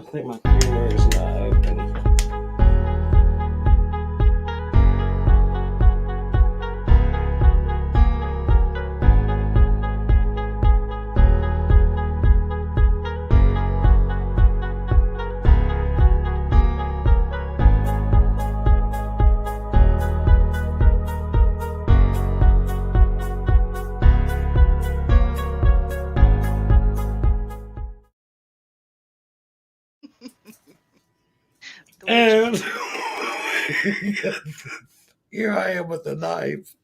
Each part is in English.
I think my creamer is not open. And here I am with a knife.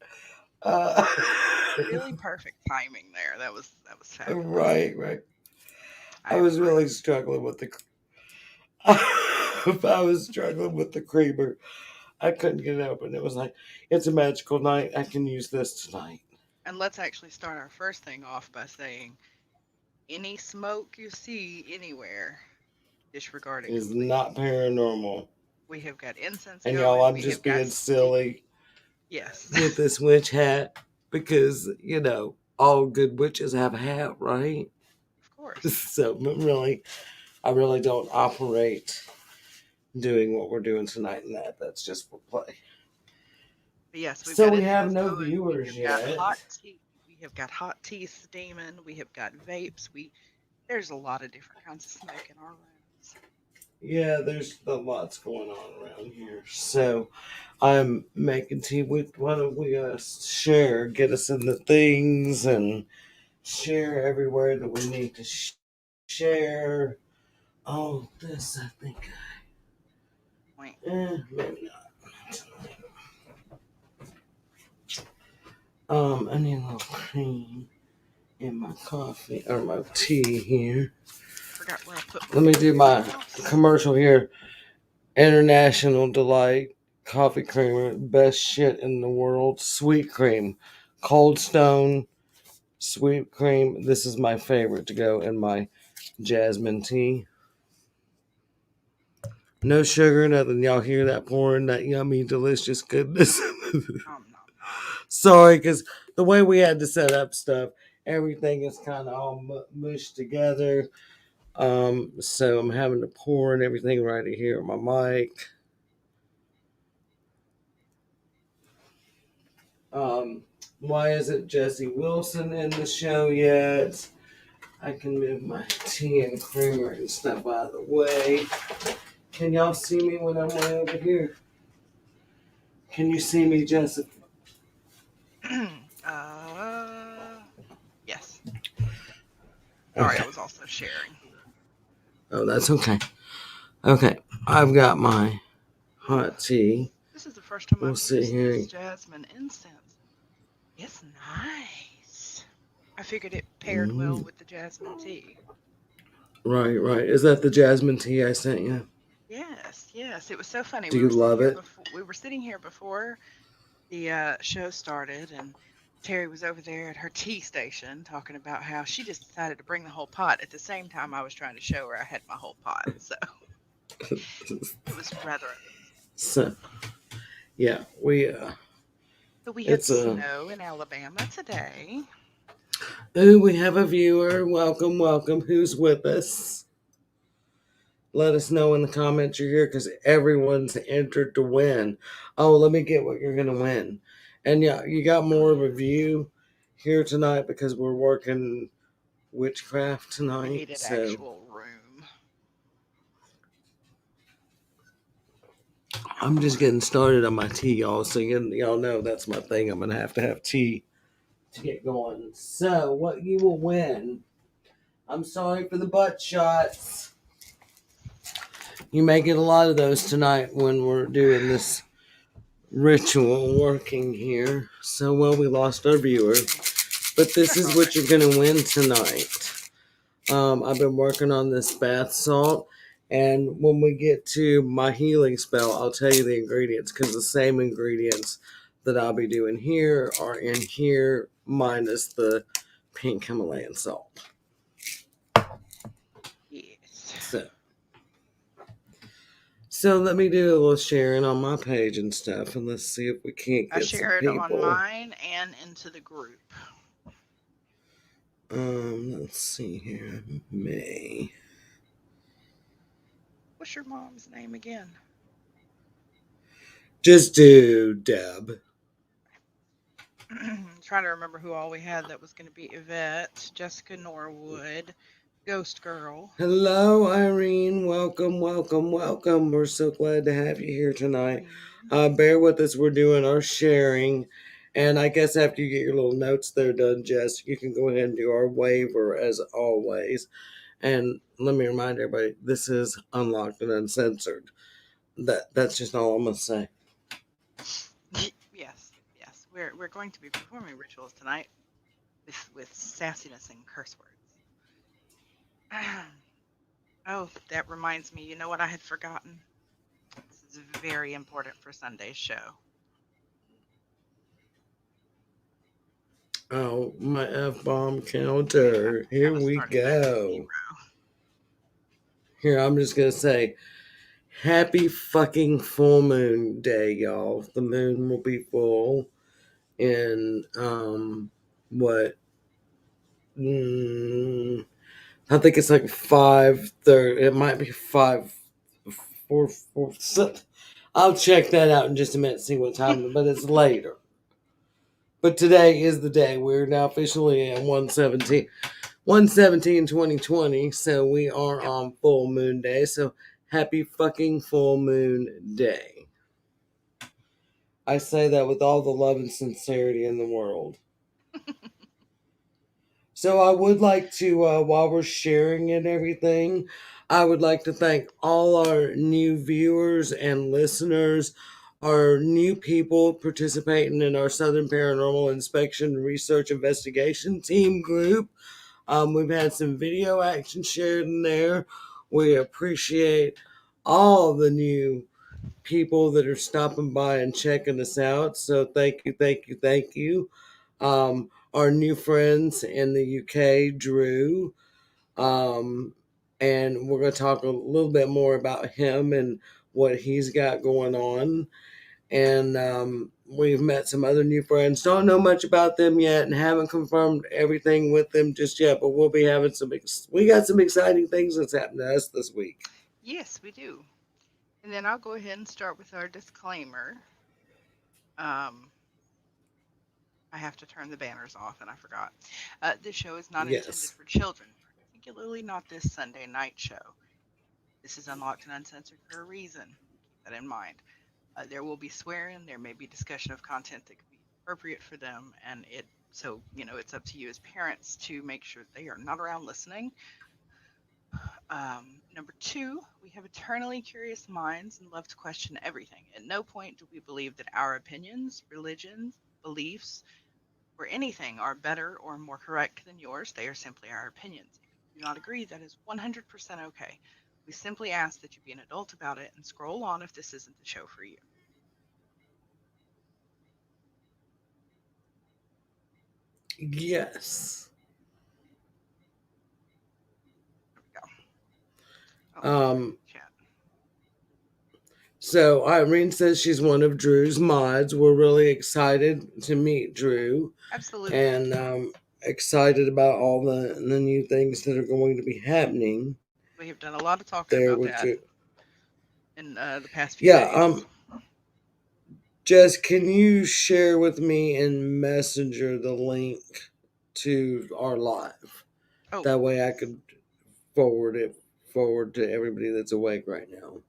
Really perfect timing there. That was fabulous. Right. I was really struggling with the. I was struggling with the creamer. I couldn't get it open. It was like, it's a magical night. I can use this tonight. And let's actually start our first thing off by saying any smoke you see anywhere, disregard it It's completely. not paranormal. We have got incense And y'all, going. I'm We just have got being silly yes. with this witch hat because, all good witches have a hat, right? Of course. So, I really don't operate doing what we're doing tonight in that. That's just for play. But yes, we've So got we have incense no going. We viewers have got yet. hot tea. We have got hot tea steaming. We have got vapes. There's a lot of different kinds of smoke in our rooms. Yeah, there's lots going on around here. So I'm making tea. Why don't we share, get us in the things and share everywhere that we need to share. Oh, this I think. Maybe not. I need a little cream in my coffee or my tea here. Forgot where I put. Let me do my commercial here. International Delight coffee creamer, best shit in the world. Sweet cream, Cold Stone sweet cream. This is my favorite to go in my jasmine tea. No sugar, nothing. Y'all hear that pouring, that yummy, delicious goodness. Sorry, because the way we had to set up stuff, everything is kind of all mushed together. So I'm having to pour and everything right here on my mic. Why isn't Jesse Wilson in the show yet? I can move my tea and creamer and stuff out of the way. Can y'all see me when I'm way over here? Can you see me, Jessica? Yes. Okay. Sorry, I was also sharing. Oh, that's okay. Okay, I've got my hot tea. This is the first time We'll I've sit used here. this jasmine incense. It's nice. I figured it paired well with the jasmine tea. Right. Is that the jasmine tea I sent you? Yes. It was so funny. Do you love it? We were sitting here before the show started, and Terry was over there at her tea station talking about how she just decided to bring the whole pot at the same time I was trying to show her I had my whole pot. So it was rather amusing. So, yeah, we So we had snow in Alabama today. Oh, we have a viewer. Welcome. Who's with us? Let us know in the comments you're here because everyone's entered to win. Oh, let me get what you're going to win. And yeah, you got more of a view here tonight because we're working witchcraft tonight. We need an actual room. I'm just getting started on my tea, y'all. So y'all know that's my thing. I'm going to have tea to get going. So what you will win. I'm sorry for the butt shots. You may get a lot of those tonight when we're doing this ritual working here. So, we lost our viewer. But this is what you're going to win tonight. I've been working on this bath salt. And when we get to my healing spell, I'll tell you the ingredients. Because the same ingredients that I'll be doing here are in here, minus the pink Himalayan salt. Yes. So let me do a little sharing on my page and stuff, and let's see if we can't get some people. I shared on mine and into the group. Let's see here. May. was your mom's name again? Just do Deb. Trying to remember who all we had that was going to be Yvette, Jessica Norwood, Ghost Girl. Hello, Irene. Welcome, welcome, welcome. We're so glad to have you here tonight. Irene. Bear with us. We're doing our sharing. And I guess after you get your little notes there done, Jess, you can go ahead and do our waiver as always. And let me remind everybody, this is unlocked and uncensored. That's just all I'm gonna say. Yes, yes. We're going to be performing rituals tonight with sassiness and curse words. Oh, that reminds me. You know what I had forgotten? This is very important for Sunday's show. Oh, my F-bomb Okay, counter. I'm Here kind of we starting back at go. 0. Here, I'm just gonna say, happy fucking full moon day, y'all. The moon will be full in what? Mm, I think it's like 5:30. It might be 5:04. I'll check that out in just a minute, see what time. But it's later. But today is the day. We're now officially at 1/17/2020. So we are Yep. on full moon day. So happy fucking full moon day. I say that with all the love and sincerity in the world. So I would like to, while we're sharing and everything, I would like to thank all our new viewers and listeners, our new people participating in our Southern Paranormal Inspection Research Investigation Team group. We've had some video action shared in there. We appreciate all the new people that are stopping by and checking us out. So thank you, thank you, thank you. Our new friends in the UK, Drew. Um, and we're going to talk a little bit more about him and what he's got going on. And we've met some other new friends. Don't know much about them yet and haven't confirmed everything with them just yet, but we'll be having we got some exciting things that's happened to us this week. Yes, we do. And then I'll go ahead and start with our disclaimer. Um, I have to turn the banners off, and I forgot. This show is not intended Yes. for children, particularly not this Sunday night show. This is unlocked and uncensored for a reason. Keep that in mind. There will be swearing. There may be discussion of content that could be appropriate for them, and it's up to you as parents to make sure they are not around listening. Number two, we have eternally curious minds and love to question everything. At no point do we believe that our opinions, religions, beliefs, or anything are better or more correct than yours. They are simply our opinions. If you do not agree, that is 100% okay. We simply ask that you be an adult about it and scroll on if this isn't the show for you. Yes. There we go. Oh, Um, chat. So Irene says she's one of Drew's mods. We're really excited to meet Drew Absolutely. and excited about all the new things that are going to be happening We have done a lot of talking there about with that Drew. in the past few Yeah, days. Jess, can you share with me in Messenger the link to our live? Oh, That way I yes. could forward to everybody that's awake right now.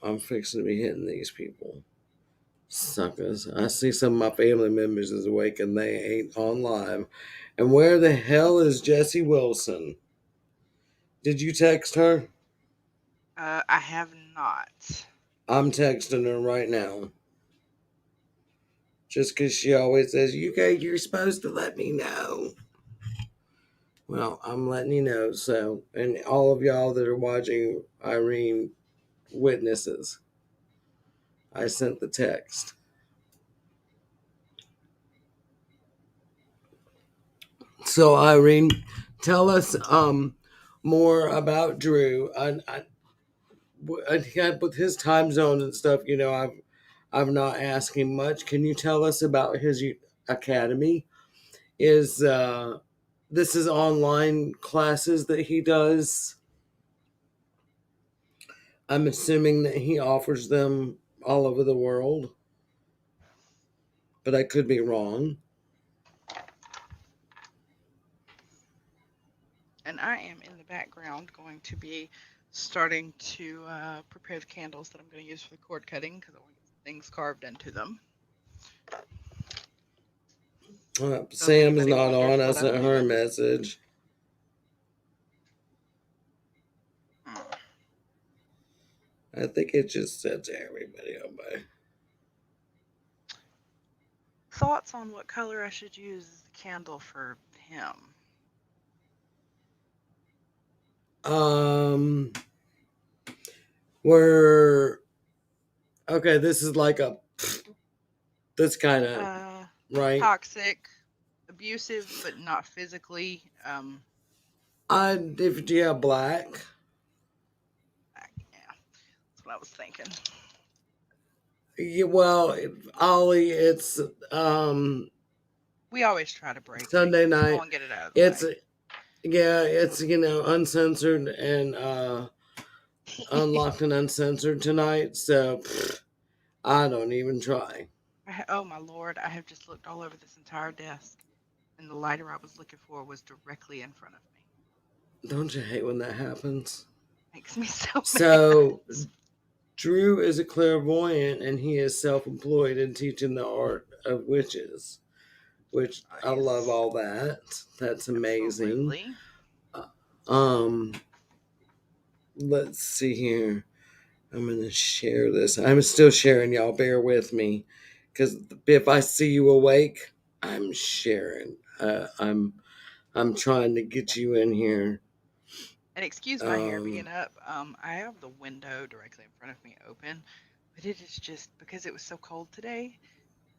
I'm fixing to be hitting these people. Suckers. I see some of my family members is awake and they ain't on live. And where the hell is Jessie Wilson? Did you text her? I have not. I'm texting her right now. Just because she always says, you're supposed to let me know. Well, I'm letting you know. So, and all of y'all that are watching Irene witnesses, I sent the text. So, Irene, tell us more about Drew. With his time zone and stuff, I've not asked him much. Can you tell us about his academy? Is this is online classes that he does? I'm assuming that he offers them all over the world, but I could be wrong. And I am in the background going to be starting to prepare the candles that I'm going to use for the cord cutting because I want to get some things carved into them. So if Sam's anybody not wonders on. I what I'm sent her a doing. message. I think it just said to everybody on my. Thoughts on what color I should use as the candle for him? We're okay. This is like a. This kind of Uh, right. Toxic, abusive, but not physically. If do you have black? Yeah, that's what I was thinking. Yeah, well, Ollie, it's We always try to break it. Sunday Come night. on, get it out of the It's way. it's uncensored and unlocked and uncensored tonight. So I don't even try. Oh my lord, I have just looked all over this entire desk, and the lighter I was looking for was directly in front of me. Don't you hate when that happens? Makes me so So mad. Drew is a clairvoyant and he is self-employed in teaching the art of witches, which I love Nice. all that. That's amazing. Absolutely. Um, let's see here. I'm gonna share this. I'm still sharing, y'all. Bear with me, because if I see you awake, I'm sharing. I'm trying to get you in here. And excuse my hair Um, being up. I have the window directly in front of me open, but it is just because it was so cold today.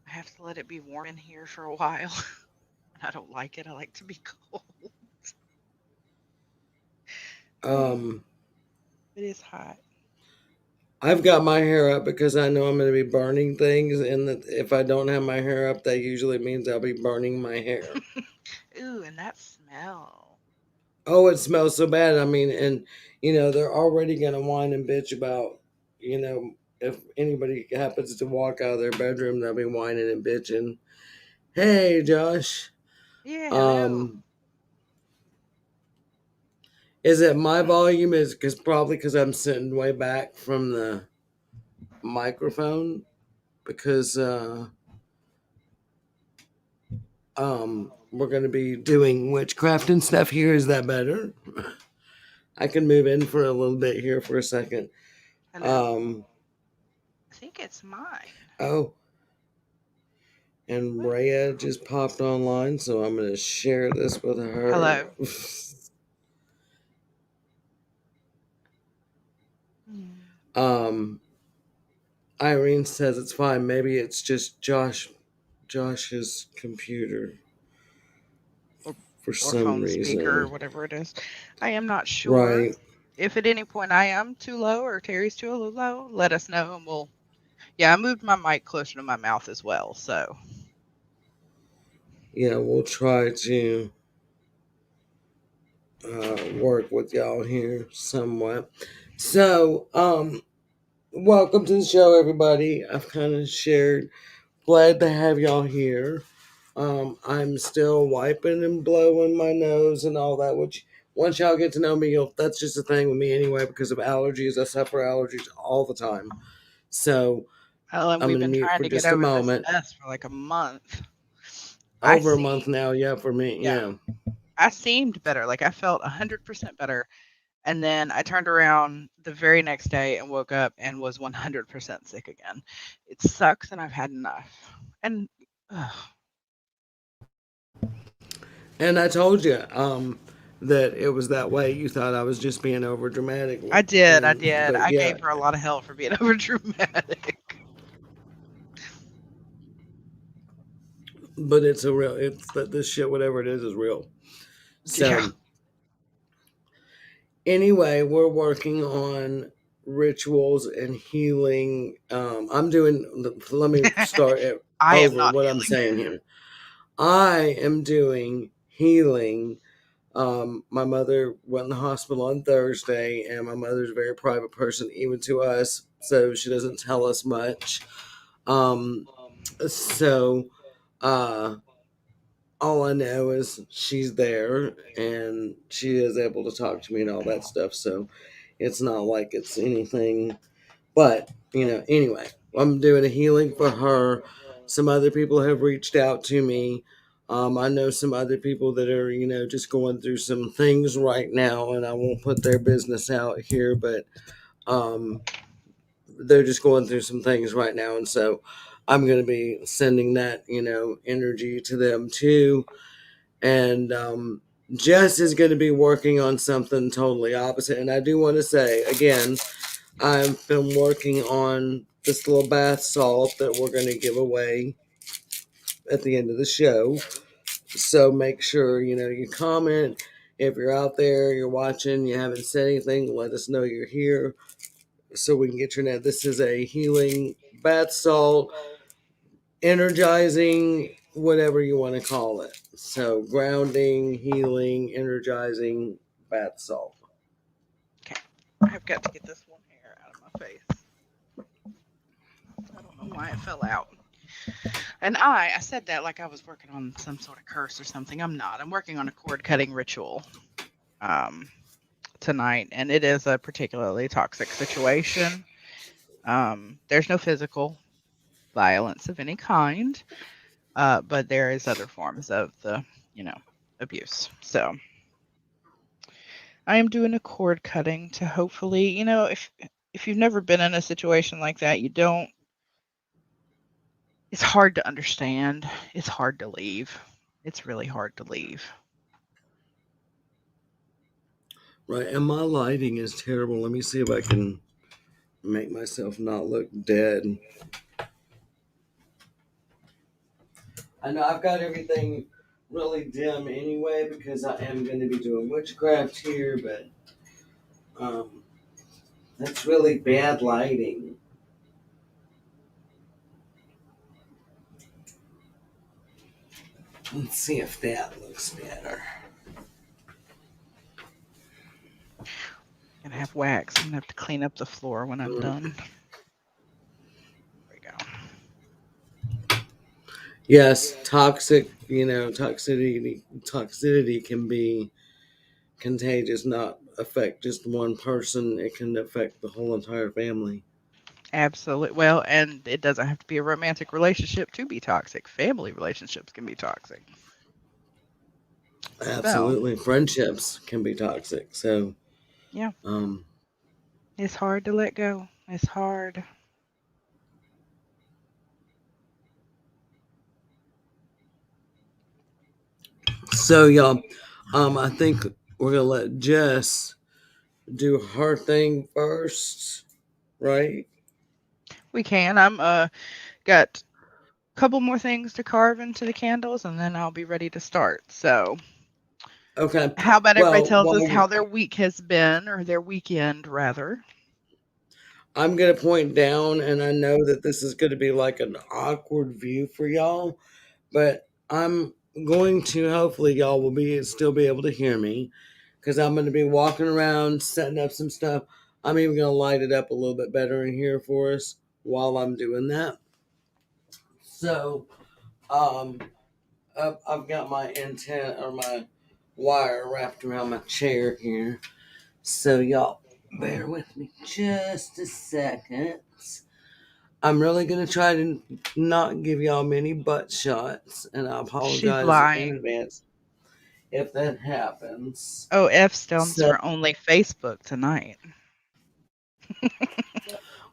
I have to let it be warm in here for a while. And I don't like it. I like to be cold. um, It is hot. I've got my hair up because I know I'm going to be burning things, and that if I don't have my hair up, that usually means I'll be burning my hair. Ooh, and that smell. Oh, it smells so bad. I mean, and they're already going to whine and bitch about, if anybody happens to walk out of their bedroom, they'll be whining and bitching. Hey, Josh. Yeah, hello. Um, is it my volume? Is because probably because I'm sitting way back from the microphone because we're going to be doing witchcraft and stuff here. Is that better? I can move in for a little bit here for a second. Hello. Um, I think it's mine. oh, and What? Rhea just popped online, so I'm going to share this with her. Hello. Hmm. um, Irene says it's fine. Maybe it's just Josh's computer Or, for or some phone speaker or reason. whatever it is. I am not sure. Right. If at any point I am too low or Terry's too low, let us know and we'll. Yeah, I moved my mic closer to my mouth as well, so. Yeah, we'll try to work with y'all here somewhat. So, welcome to the show, everybody. I've kind of shared. Glad to have y'all here. I'm still wiping and blowing my nose and all that, which once y'all get to know me, that's just a thing with me anyway because of allergies. I suffer allergies all the time. So Oh, and I'm we've going to been mute trying for to get just a over this moment. mess for like a month. I Over a seem, month now, yeah, for me, yeah, yeah. I seemed better. Like I felt 100% better. And then I turned around the very next day and woke up and was 100% sick again. It sucks and I've had enough. And And I told you that it was that way. You thought I was just being over dramatic, I did. I and did. but I yeah, gave her a lot of hell for being over dramatic. but it's a real. It's that this shit, whatever it is real. Yeah. So anyway, we're working on rituals and healing. I'm doing. Let me start it I am over not what I'm healing. saying here. I am doing healing My mother went in the hospital on Thursday, and my mother's a very private person, even to us, so she doesn't tell us much. Um, so uh, all I know is she's there, and she is able to talk to me and all that stuff. So it's not like it's anything. But anyway, I'm doing a healing for her. Some other people have reached out to me. I know some other people that are, just going through some things right now, and I won't put their business out here, but um, they're just going through some things right now. And so I'm going to be sending that, energy to them too. And Jess is going to be working on something totally opposite. And I do want to say, again, I've been working on this little bath salt that we're going to give away at the end of the show. So make sure, you comment. If you're out there, you're watching, you haven't said anything, let us know you're here so we can get your net. This is a healing bath salt, energizing, whatever you want to call it. So grounding, healing, energizing bath salt. Okay. I've got to get this one hair out of my face. I don't know why it fell out. And I said that like I was working on some sort of curse or something. I'm not. I'm working on a cord cutting ritual um, tonight, and it is a particularly toxic situation. There's no physical violence of any kind, but there is other forms of the, you know, abuse. So I am doing a cord cutting to hopefully, if you've never been in a situation like that, you don't. It's hard to understand. It's hard to leave. It's really hard to leave. Right, and my lighting is terrible. Let me see if I can make myself not look dead. I know I've got everything really dim anyway because I am going to be doing witchcraft here, but um, that's really bad lighting. Let's see if that looks better. Gonna have wax. I'm gonna have to clean up the floor when I'm done. There we go. Yes, toxic. Toxicity can be contagious. Not affect just one person. It can affect the whole entire family. Absolutely. Well, and it doesn't have to be a romantic relationship to be toxic. Family relationships can be toxic. So, Absolutely, friendships can be toxic. So, yeah, um, it's hard to let go. It's hard. so y'all, I think we're gonna let Jess do her thing first, right? We can. I'm got a couple more things to carve into the candles and then I'll be ready to start. So, Okay. how about everybody Well, tells us how their week has been or their weekend rather? I'm gonna point down, and I know that this is gonna be like an awkward view for y'all, but I'm going to hopefully y'all will be still be able to hear me because I'm going to be walking around setting up some stuff. I'm even going to light it up a little bit better in here for us while I'm doing that. So, um, I've got my antenna or my wire wrapped around my chair here. So, y'all, bear with me just a second. I'm really going to try to not give y'all many butt shots, and I She's apologize in lying. advance if that happens. Oh, F stones So, are only Facebook tonight.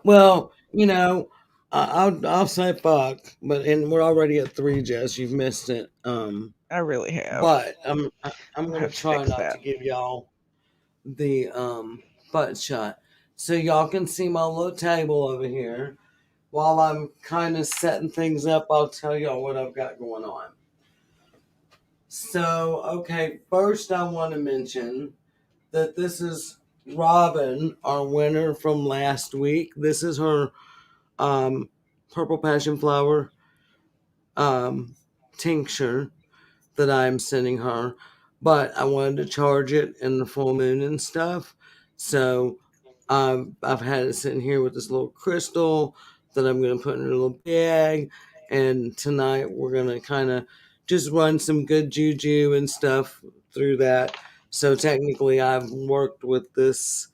well, I'll say fuck, but and we're already at three, Jess. You've missed it. I really have. But I'm I'll gonna have to try fix not that. to give y'all the butt shot, so y'all can see my little table over here. While I'm kind of setting things up, I'll tell y'all what I've got going on. So, okay, first I want to mention that this is Robin, our winner from last week. This is her um, purple passion flower um, tincture that I'm sending her. but I wanted to charge it in the full moon and stuff. So I've had it sitting here with this little crystal that I'm going to put in a little bag. And tonight we're going to kind of just run some good juju and stuff through that. So technically, I've worked with this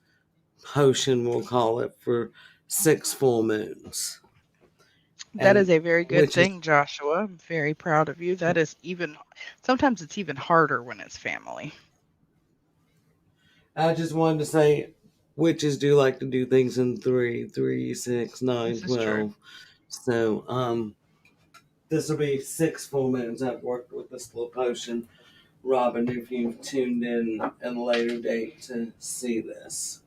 potion, we'll call it, for 6 full moons. That is And a very good which is, thing, Joshua. I'm very proud of you. That is even sometimes it's even harder when it's family. I just wanted to say, witches do like to do things in three, three, six, nine, This is true. 12. So, this will be 6 full moons I've worked with this little potion. Robin, if you've tuned in at a later date to see this.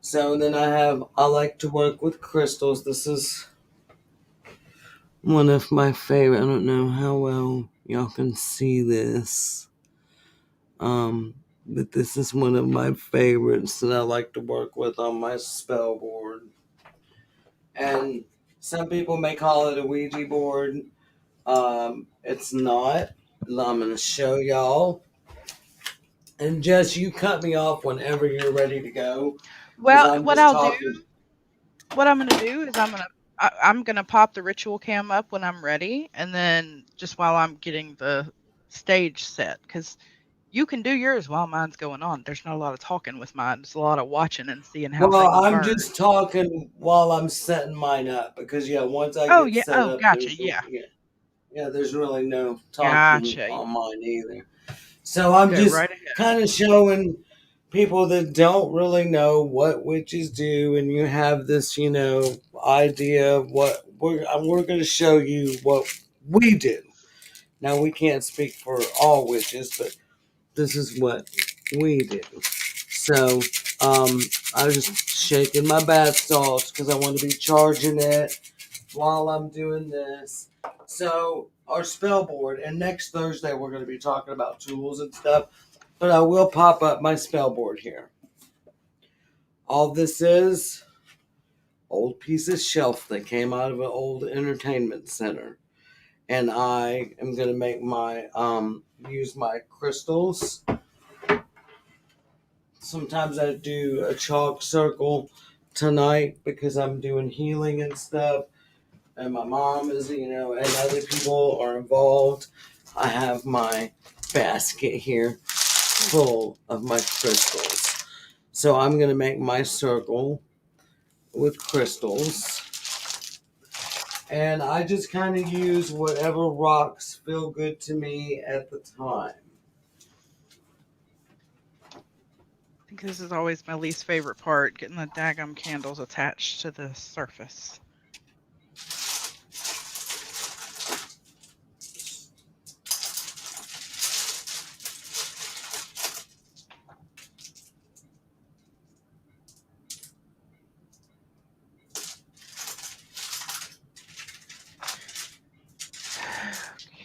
So then I like to work with crystals. This is one of my favorite. I don't know how well y'all can see this. But this is one of my favorites that I like to work with on my spell board. And some people may call it a Ouija board. It's not. I'm going to show y'all. And Jess, you cut me off whenever you're ready to go, because Well, I'm just talking. what I'm gonna do is I'm gonna pop the ritual cam up when I'm ready, and then just while I'm getting the stage set, because you can do yours while mine's going on. There's not a lot of talking with mine. It's a lot of watching and seeing how Well, things I'm burn. just talking while I'm setting mine up because yeah, once I Oh get yeah. set Oh, up, gotcha. Yeah. there's really no talking Gotcha. on mine either. So I'm Go just right ahead. kind of showing people that don't really know what witches do, and you have this, idea of what we're going to show you what we do. Now we can't speak for all witches, but this is what we do. So I was just shaking my bath salts because I want to be charging it while I'm doing this. So our spell board, and next Thursday we're going to be talking about tools and stuff. But I will pop up my spell board here. All this is old piece of shelf that came out of an old entertainment center, and I am going to make my use my crystals. Sometimes I do a chalk circle tonight because I'm doing healing and stuff, and my mom is, and other people are involved. I have my basket here full of my crystals. So I'm going to make my circle with crystals. And I just kind of use whatever rocks feel good to me at the time. I think this is always my least favorite part, getting the daggum candles attached to the surface.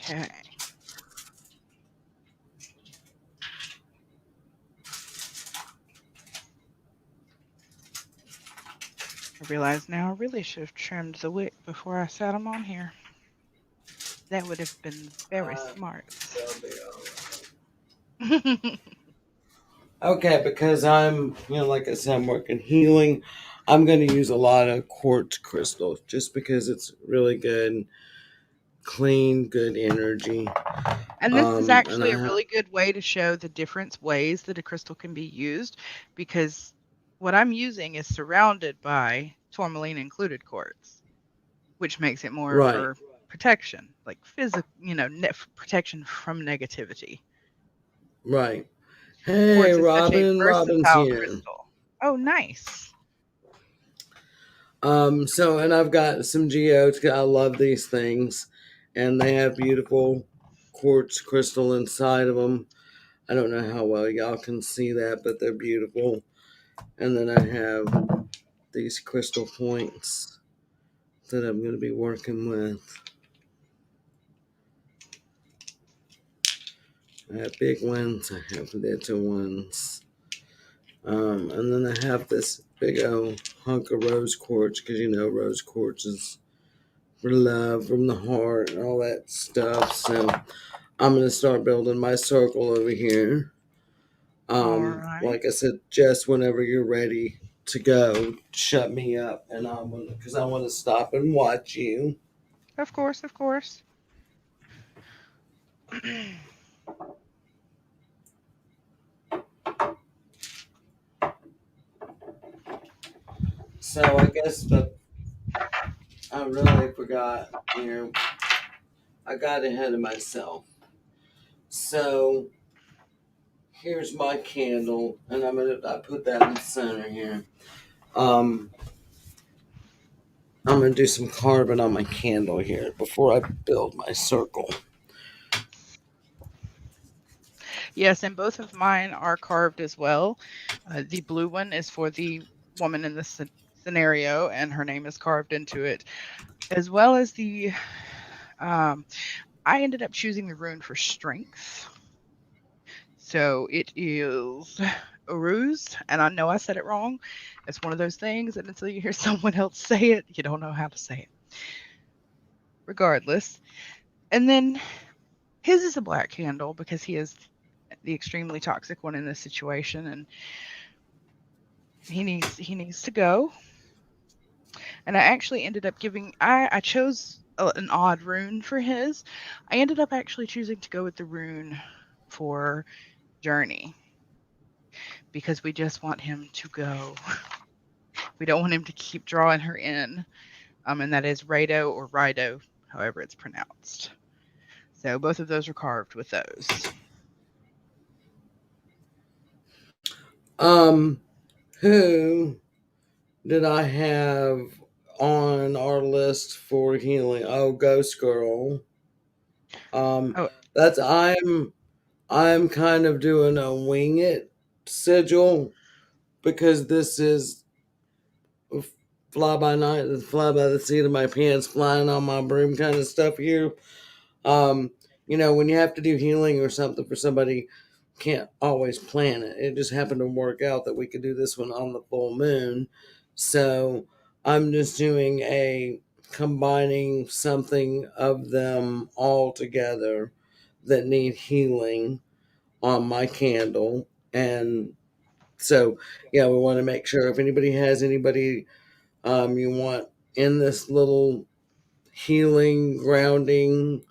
Okay. I realize now I really should have trimmed the wick before I set them on here. That would have been very smart. They'll be all right. Okay, because I'm, like I said, I'm working healing. I'm going to use a lot of quartz crystals just because it's really good, clean, good energy. And this is And actually I a have, really good way to show the different ways that a crystal can be used, because what I'm using is surrounded by tourmaline included quartz, which makes it more right, for protection, like physical, protection from negativity. right. Hey, Quartz is such a Robin's versatile here. crystal. Oh, nice. So, and I've got some geodes. I love these things, and they have beautiful quartz crystal inside of them. I don't know how well y'all can see that, but they're beautiful. And then I have these crystal points that I'm going to be working with. I have big ones, I have little ones. And then I have this big old hunk of rose quartz because rose quartz is for love from the heart and all that stuff. So I'm going to start building my circle over here. All right. Like I said, Jess, whenever you're ready to go, shut me up, and I'm gonna because I want to stop and watch you. Of course, of course. So I guess I really forgot. I got ahead of myself. So here's my candle, and I put that in the center here. Um, I'm gonna do some carving on my candle here before I build my circle. Yes, and both of mine are carved as well. The blue one is for the woman in the scenario, and her name is carved into it, as well as the. Um, I ended up choosing the rune for strength. So it is Uruz, and I know I said it wrong. It's one of those things, and until you hear someone else say it, you don't know how to say it. Regardless. And then his is a black candle because he is the extremely toxic one in this situation, and he needs to go. And I actually ended up giving I chose an odd rune for his. I ended up actually choosing to go with the rune for Journey because we just want him to go. We don't want him to keep drawing her in. And that is Rado or Rido, however it's pronounced. So both of those are carved with those. Um, who did I have on our list for healing? Oh, Ghost Girl. Um, Oh, that's I'm kind of doing a wing it sigil because this is fly by night, fly by the seat of my pants, flying on my broom kind of stuff here. Um, when you have to do healing or something for somebody, can't always plan it. It just happened to work out that we could do this one on the full moon. So I'm just doing a combining something of them all together that need healing on my candle. And so, yeah, we want to make sure if anybody has anybody you want in this little healing, grounding,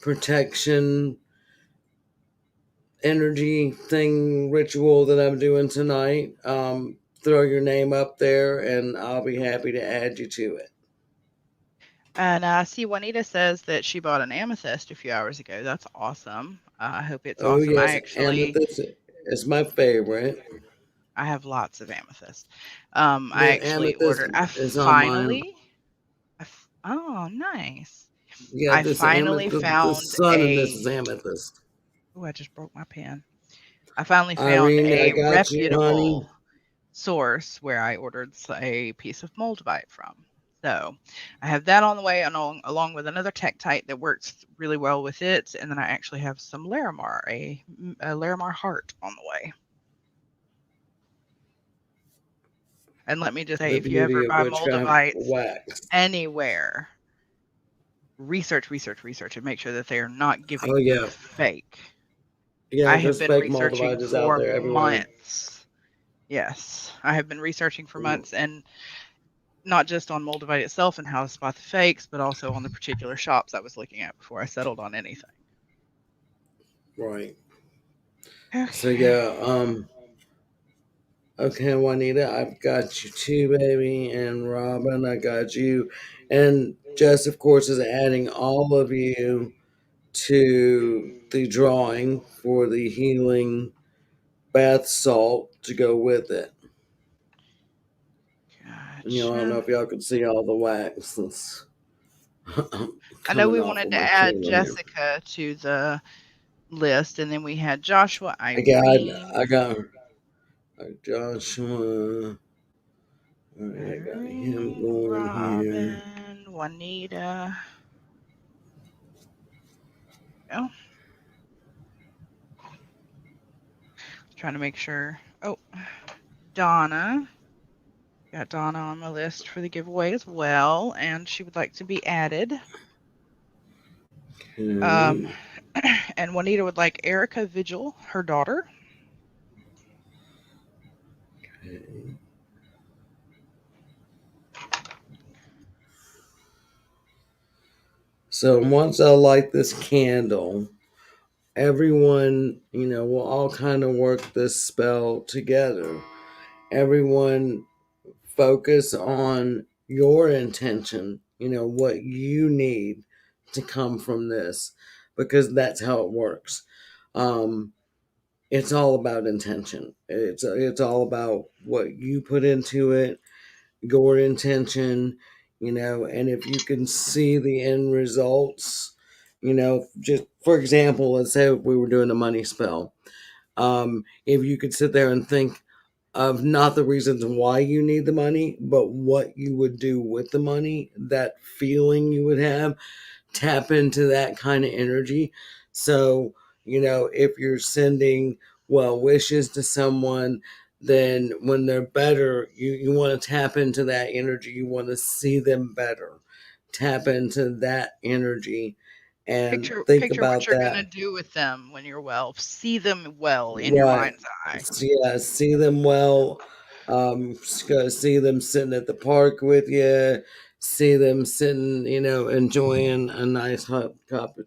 protection, energy thing ritual that I'm doing tonight, throw your name up there and I'll be happy to add you to it. and see, Juanita says that she bought an amethyst a few hours ago. That's awesome. I hope it's Oh, awesome. yes, amethyst is my favorite. I have lots of amethyst. I The actually amethyst ordered. I is on mine. finally. Oh, nice. Yeah, I this finally amethyst, the found sun in this a. is amethyst. Oh, I just broke my pen. I finally found Irene, I a got you, honey. reputable source where I ordered a piece of moldavite from. So I have that on the way, along with another Tektite that works really well with it, and then I actually have some Larimar, a Larimar heart on the way. And let me just say, The if you ever beauty of buy witchcraft moldavites wax. anywhere, research, research, research, and make sure that they are not Oh, giving you yeah. fake. Yeah, I have there's been fake researching moldavite out for there everywhere. months. Yes, I have been researching for months, and not just on Moldavite itself and how to spot the fakes, but also on the particular shops I was looking at before I settled on anything. Right. So Okay. yeah, okay, Juanita, I've got you too, baby, and Robin, I got you, and Jess, of course, is adding all of you to the drawing for the healing bath salt to go with it. And I don't know Gotcha. if y'all can see all the wax that's I know coming we off wanted of to my add candle here. Jessica to the list, and then we had Joshua, I got, Irene, I got Joshua. All right, I got him Irene, going here. Robin, Juanita. Oh, trying to make sure. Oh, Donna. Got Donna on my list for the giveaway as well, and she would like to be added. Um, Okay. And Juanita would like Erica Vigil, her daughter. Okay. So once I light this candle, everyone, will all kind of work this spell together. Everyone focus on your intention, what you need to come from this, because that's how it works. Um, it's all about intention. It's all about what you put into it, your intention, and if you can see the end results, just for example, let's say if we were doing a money spell, if you could sit there and think of not the reasons why you need the money, but what you would do with the money, that feeling you would have, tap into that kind of energy. So, if you're sending well wishes to someone, then when they're better, you want to tap into that energy. You want to see them better. Tap into that energy and think Picture what about you're gonna that. do with them when you're well. See them well in your Right. mind's eye. Yeah, see them well. See them sitting at the park with you. See them sitting, enjoying a nice hot cup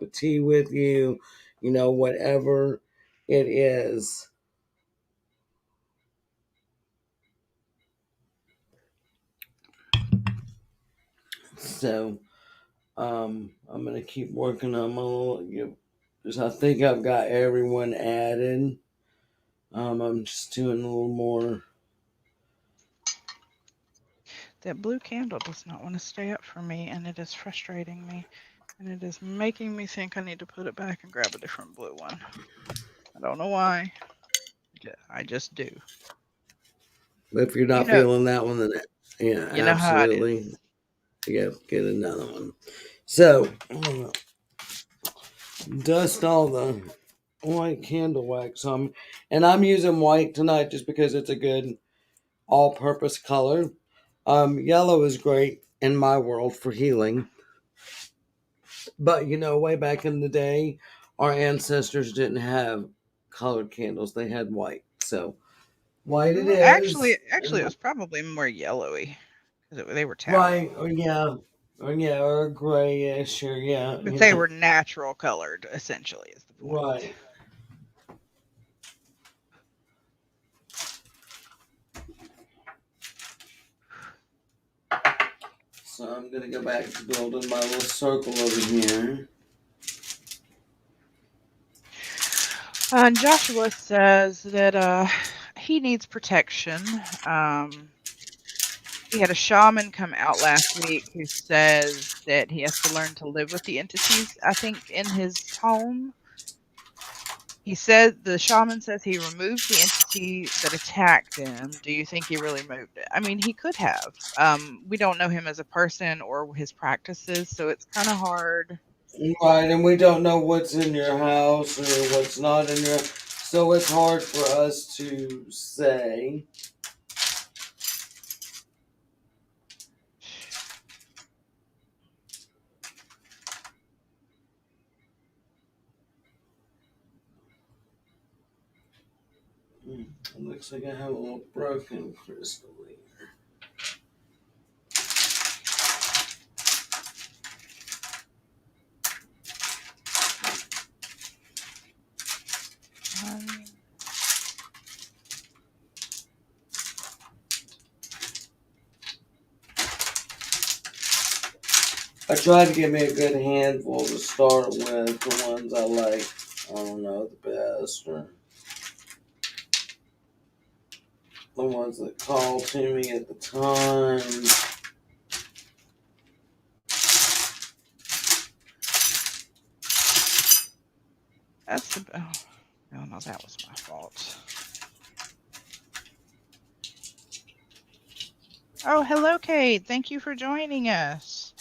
of tea with you. Whatever it is. So, I'm gonna keep working on my little. Because I think I've got everyone added. I'm just doing a little more. That blue candle does not want to stay up for me, and it is frustrating me. And it is making me think I need to put it back and grab a different blue one. I don't know why. I just do. If you're You not know, feeling that one, then yeah, you know how it absolutely. is. Yeah, get another one. So, I'm gonna dust all the white candle wax on. And I'm using white tonight just because it's a good all purpose color. Yellow is great in my world for healing. But, way back in the day, our ancestors didn't have colored candles, they had white. So, white it Well, is. actually, it was probably more yellowy because they were Right, tallow, or yeah, or grayish, or yeah, but they were natural colored. Essentially, is the point. right. So I'm gonna go back to building my little circle over here. And Joshua says that he needs protection. He had a shaman come out last week who says that he has to learn to live with the entities, I think, in his home. He said the shaman says he removed the entity that attacked him. Do you think he really moved it? I mean, he could have. We don't know him as a person or his practices, so it's kind of hard. Right, and we don't know what's in your house or what's not in your, so it's hard for us to say. It looks like I have a little broken crystal here. Um, I tried to get me a good handful to start with, the ones I like, I don't know, the best, or the ones that call to me at the time. that's the. Oh, no, no, that was my fault. Oh, hello, Kate. Thank you for joining us.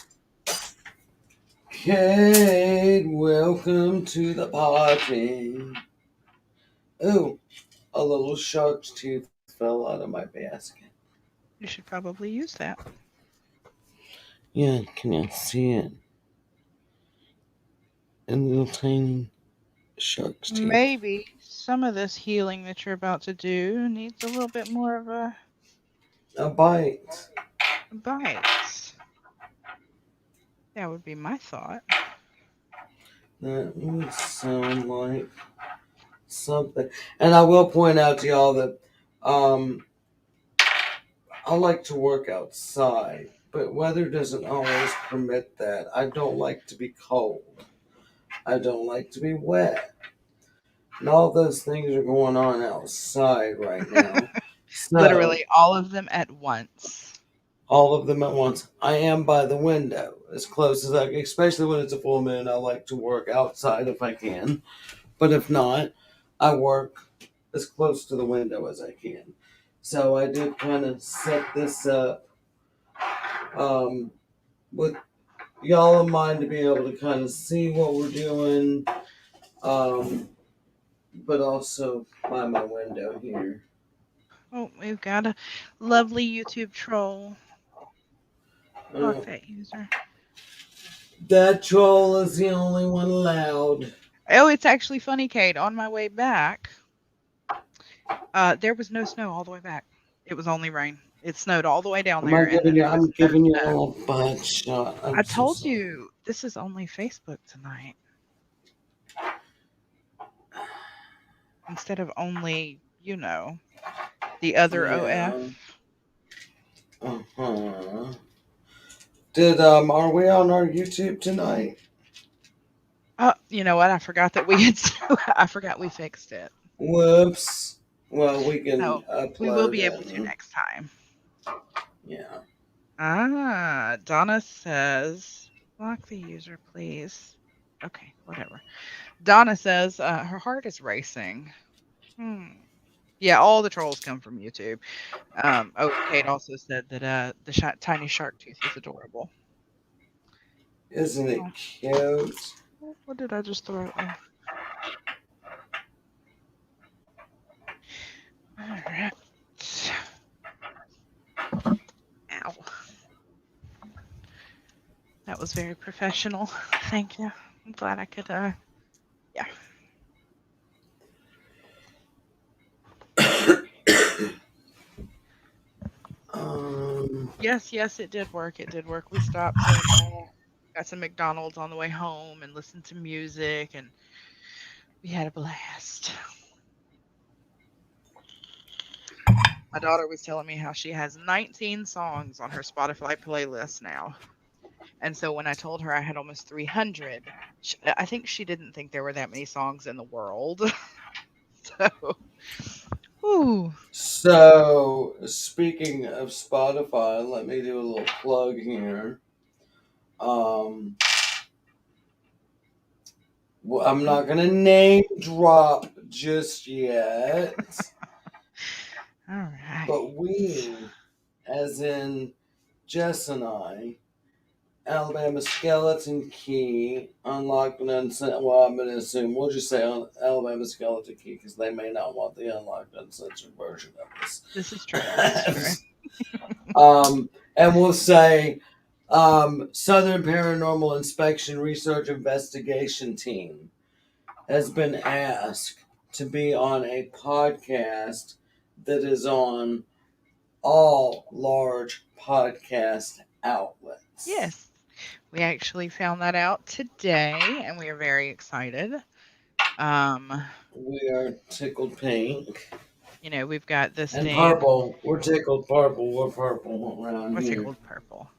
Kate, welcome to the party. Oh, a little shark's tooth fell out of my basket. You should probably use that. Yeah, can you see it? and little tiny shark's teeth. Maybe some of this healing that you're about to do needs a little bit more of A bite. a bite. That would be my thought. That would sound like something. And I will point out to y'all that um, I like to work outside, but weather doesn't always permit that. I don't like to be cold. I don't like to be wet. And all those things are going on outside right now. So, Literally all of them at once. all of them at once. I am by the window as close as I can, especially when it's a full moon. I like to work outside if I can. But if not, I work as close to the window as I can. So I did kind of set this up with y'all in mind to be able to kind of see what we're doing, um, but also by my window here. Oh, we've got a lovely YouTube troll. Uh, Block that user. that troll is the only one allowed. Oh, it's actually funny, Kate. On my way back, there was no snow all the way back. It was only rain. It snowed all the way down Am I there, and then giving you? there was I'm no giving you snow. all a bad shot. I I'm so told sorry. you this is only Facebook tonight instead of only, the other Yeah. OF. Uh huh. Did Are we on our YouTube tonight? Oh, you know what? I forgot that we had. I forgot we fixed it. Whoops. Well, we can So we will upload be able to it. next time. Yeah. Donna says, block the user, please. Okay, whatever. Donna says her heart is racing. Hmm. Yeah, all the trolls come from YouTube. Oh, Kate also said that the tiny shark tooth is adorable. Isn't it Oh, cute? what did I just throw? Oh, all right. Ow. That was very professional. Thank you. I'm glad I could, yeah. Yes, it did work. It did work. We stopped and got some McDonald's on the way home and listened to music, and we had a blast. My daughter was telling me how she has 19 songs on her Spotify playlist now. And so when I told her I had almost 300, I think she didn't think there were that many songs in the world. So, ooh. So, speaking of Spotify, let me do a little plug here. Um, well, I'm not gonna name drop just yet, All right. but we, as in Jess and I, Alabama Skeleton Key, unlocked and uncensored. Well, I'm going to assume we'll just say Alabama Skeleton Key because they may not want the unlocked uncensored version of This is true. This is true. this. And we'll say Southern Paranormal Inspection Research Investigation Team has been asked to be on a podcast that is on all large podcast outlets. Yes. We actually found that out today and we are very excited. Um, We are tickled pink. we've got this And thing. purple. We're tickled purple. We're purple around We're here. tickled purple.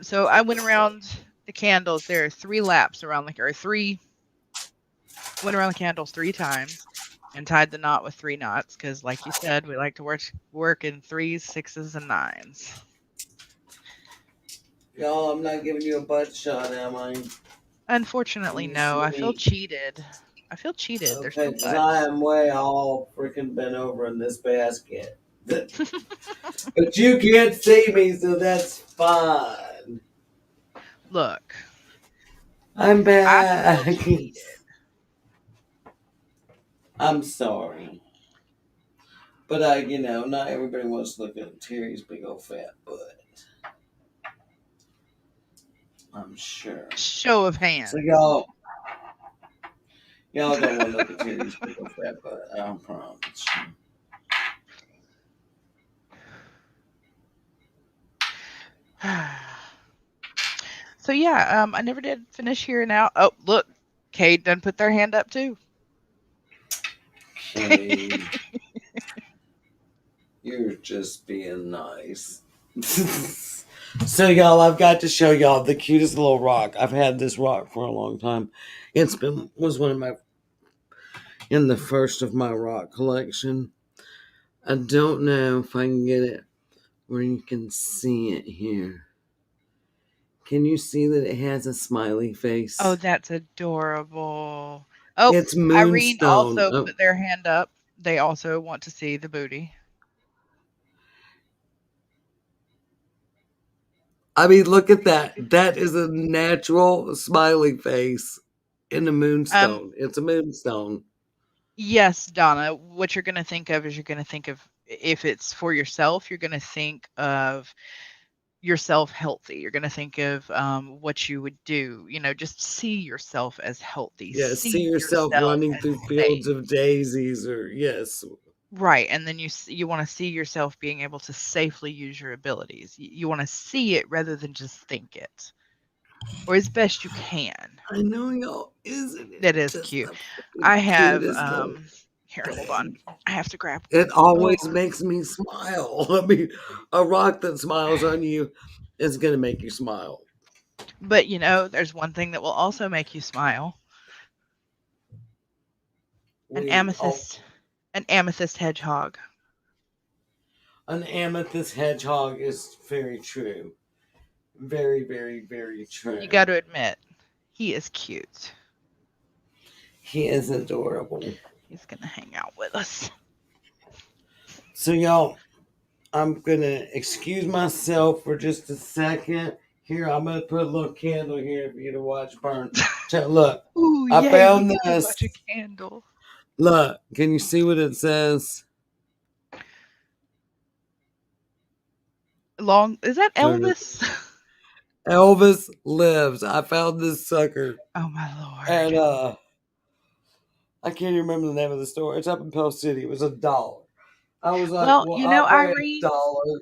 So I went around the candles. There are 3 laps around or 3 went around the candles 3 times and tied the knot with 3 knots because, like you said, we like to work in 3s, 6s, and 9s. Y'all, I'm not giving you a butt shot, am I? Unfortunately, You no. I feel sweet. cheated. I feel cheated. There's Okay, no because I butts. am way all freaking bent over in this basket. But you can't see me, so that's fine. Look, I'm I feel back. cheated. I'm sorry. But not everybody wants to look at Terry's big old fat butt. I'm sure. Show of So hands. y'all, Y'all don't want to look at Terry's big fat butt. I promise you. So yeah, I never did finish hearing out. Oh, look, Cade done put their hand up too. Okay, you're just being nice. So y'all, I've got to show y'all the cutest little rock. I've had this rock for a long time. It's been was one of my in the first of my rock collection. I don't know if I can get it where you can see it here. Can you see that it has a smiley Oh, face? that's adorable. Oh, It's Irene moonstone. also put their hand up. They also want to see the booty. I mean, look at that. That is a natural smiley face in the Um, moonstone. It's a moonstone. yes, Donna, what you're gonna think of is you're gonna think of if it's for yourself, you're gonna think of yourself healthy. You're gonna think of what you would do. You know, just see yourself as healthy. Yeah, see See yourself yourself running as through safe. fields of daisies, or yes, Right, and then you want to see yourself being able to safely use your abilities. You want to see it rather than just think it, or as best you can. I know y'all. Isn't it That is just cute. the I fucking have cutest little here, hold on. thing? I have to grab It one. always Oh, makes me smile. I mean, a rock that smiles on you is gonna make you smile. but there's one thing that will also make you smile. What An do you? Oh, amethyst, an amethyst hedgehog. an amethyst hedgehog is very true. Very, very, very You true. got to admit, he is cute. He is adorable. He's gonna hang out with us. So, y'all, I'm gonna excuse myself for just a second. Here, I'm gonna put a little candle here for you to watch burn. Look, Ooh, I yay! We found get to this. watch a candle. Look, can you see what it says? Long is that Turn it. Elvis? Elvis lives. I found this sucker, Oh my lord. and I can't even remember the name of the store. It's up in Pell City. It was $1. I was like, Well, well, I'll pay a Irene, dollar.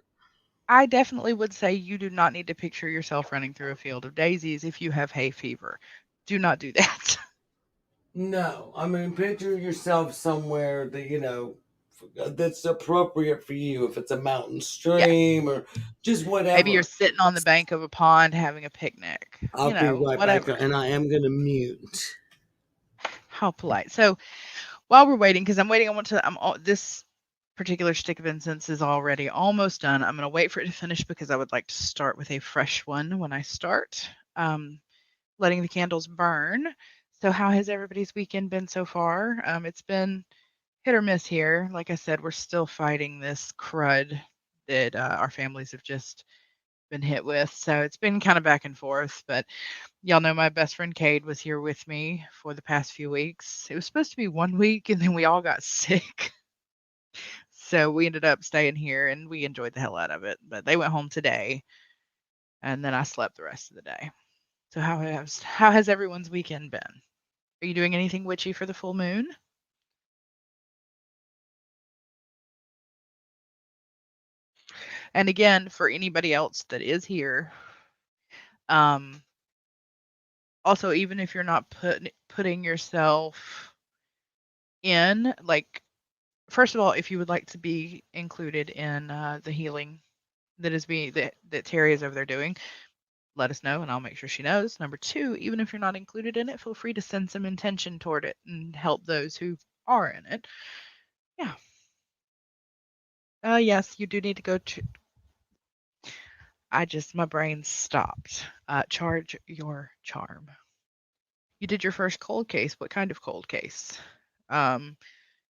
I definitely would say you do not need to picture yourself running through a field of daisies if you have hay fever. Do not do that. No, I mean, picture yourself somewhere that that's appropriate for you. If it's a mountain Yeah. stream or just Maybe you're whatever. sitting on the bank of a pond having a picnic. I'll be right back, Whatever. and I am gonna mute. How polite. So while we're waiting, because I'm waiting, I want to. This particular stick of incense is already almost done. I'm going to wait for it to finish because I would like to start with a fresh one when I start. Letting the candles burn. So, how has everybody's weekend been so far? It's been hit or miss here. Like I said, we're still fighting this crud that our families have just been hit with. So, it's been kind of back and forth. But y'all know my best friend Cade was here with me for the past few weeks. It was supposed to be 1 week, and then we all got sick. So, we ended up staying here and we enjoyed the hell out of it. But they went home today, and then I slept the rest of the day. So, how has everyone's weekend been? Are you doing anything witchy for the full moon? And again, for anybody else that is here, um, also even if you're not putting yourself in, like first of all, if you would like to be included in the healing that Terry is over there doing, let us know and I'll make sure she knows. Number two, even if you're not included in it, feel free to send some intention toward it and help those who are in it. Yeah. Yes, you do need to go to my brain stopped. Charge your charm. You did your first cold case. What kind of cold case? Um,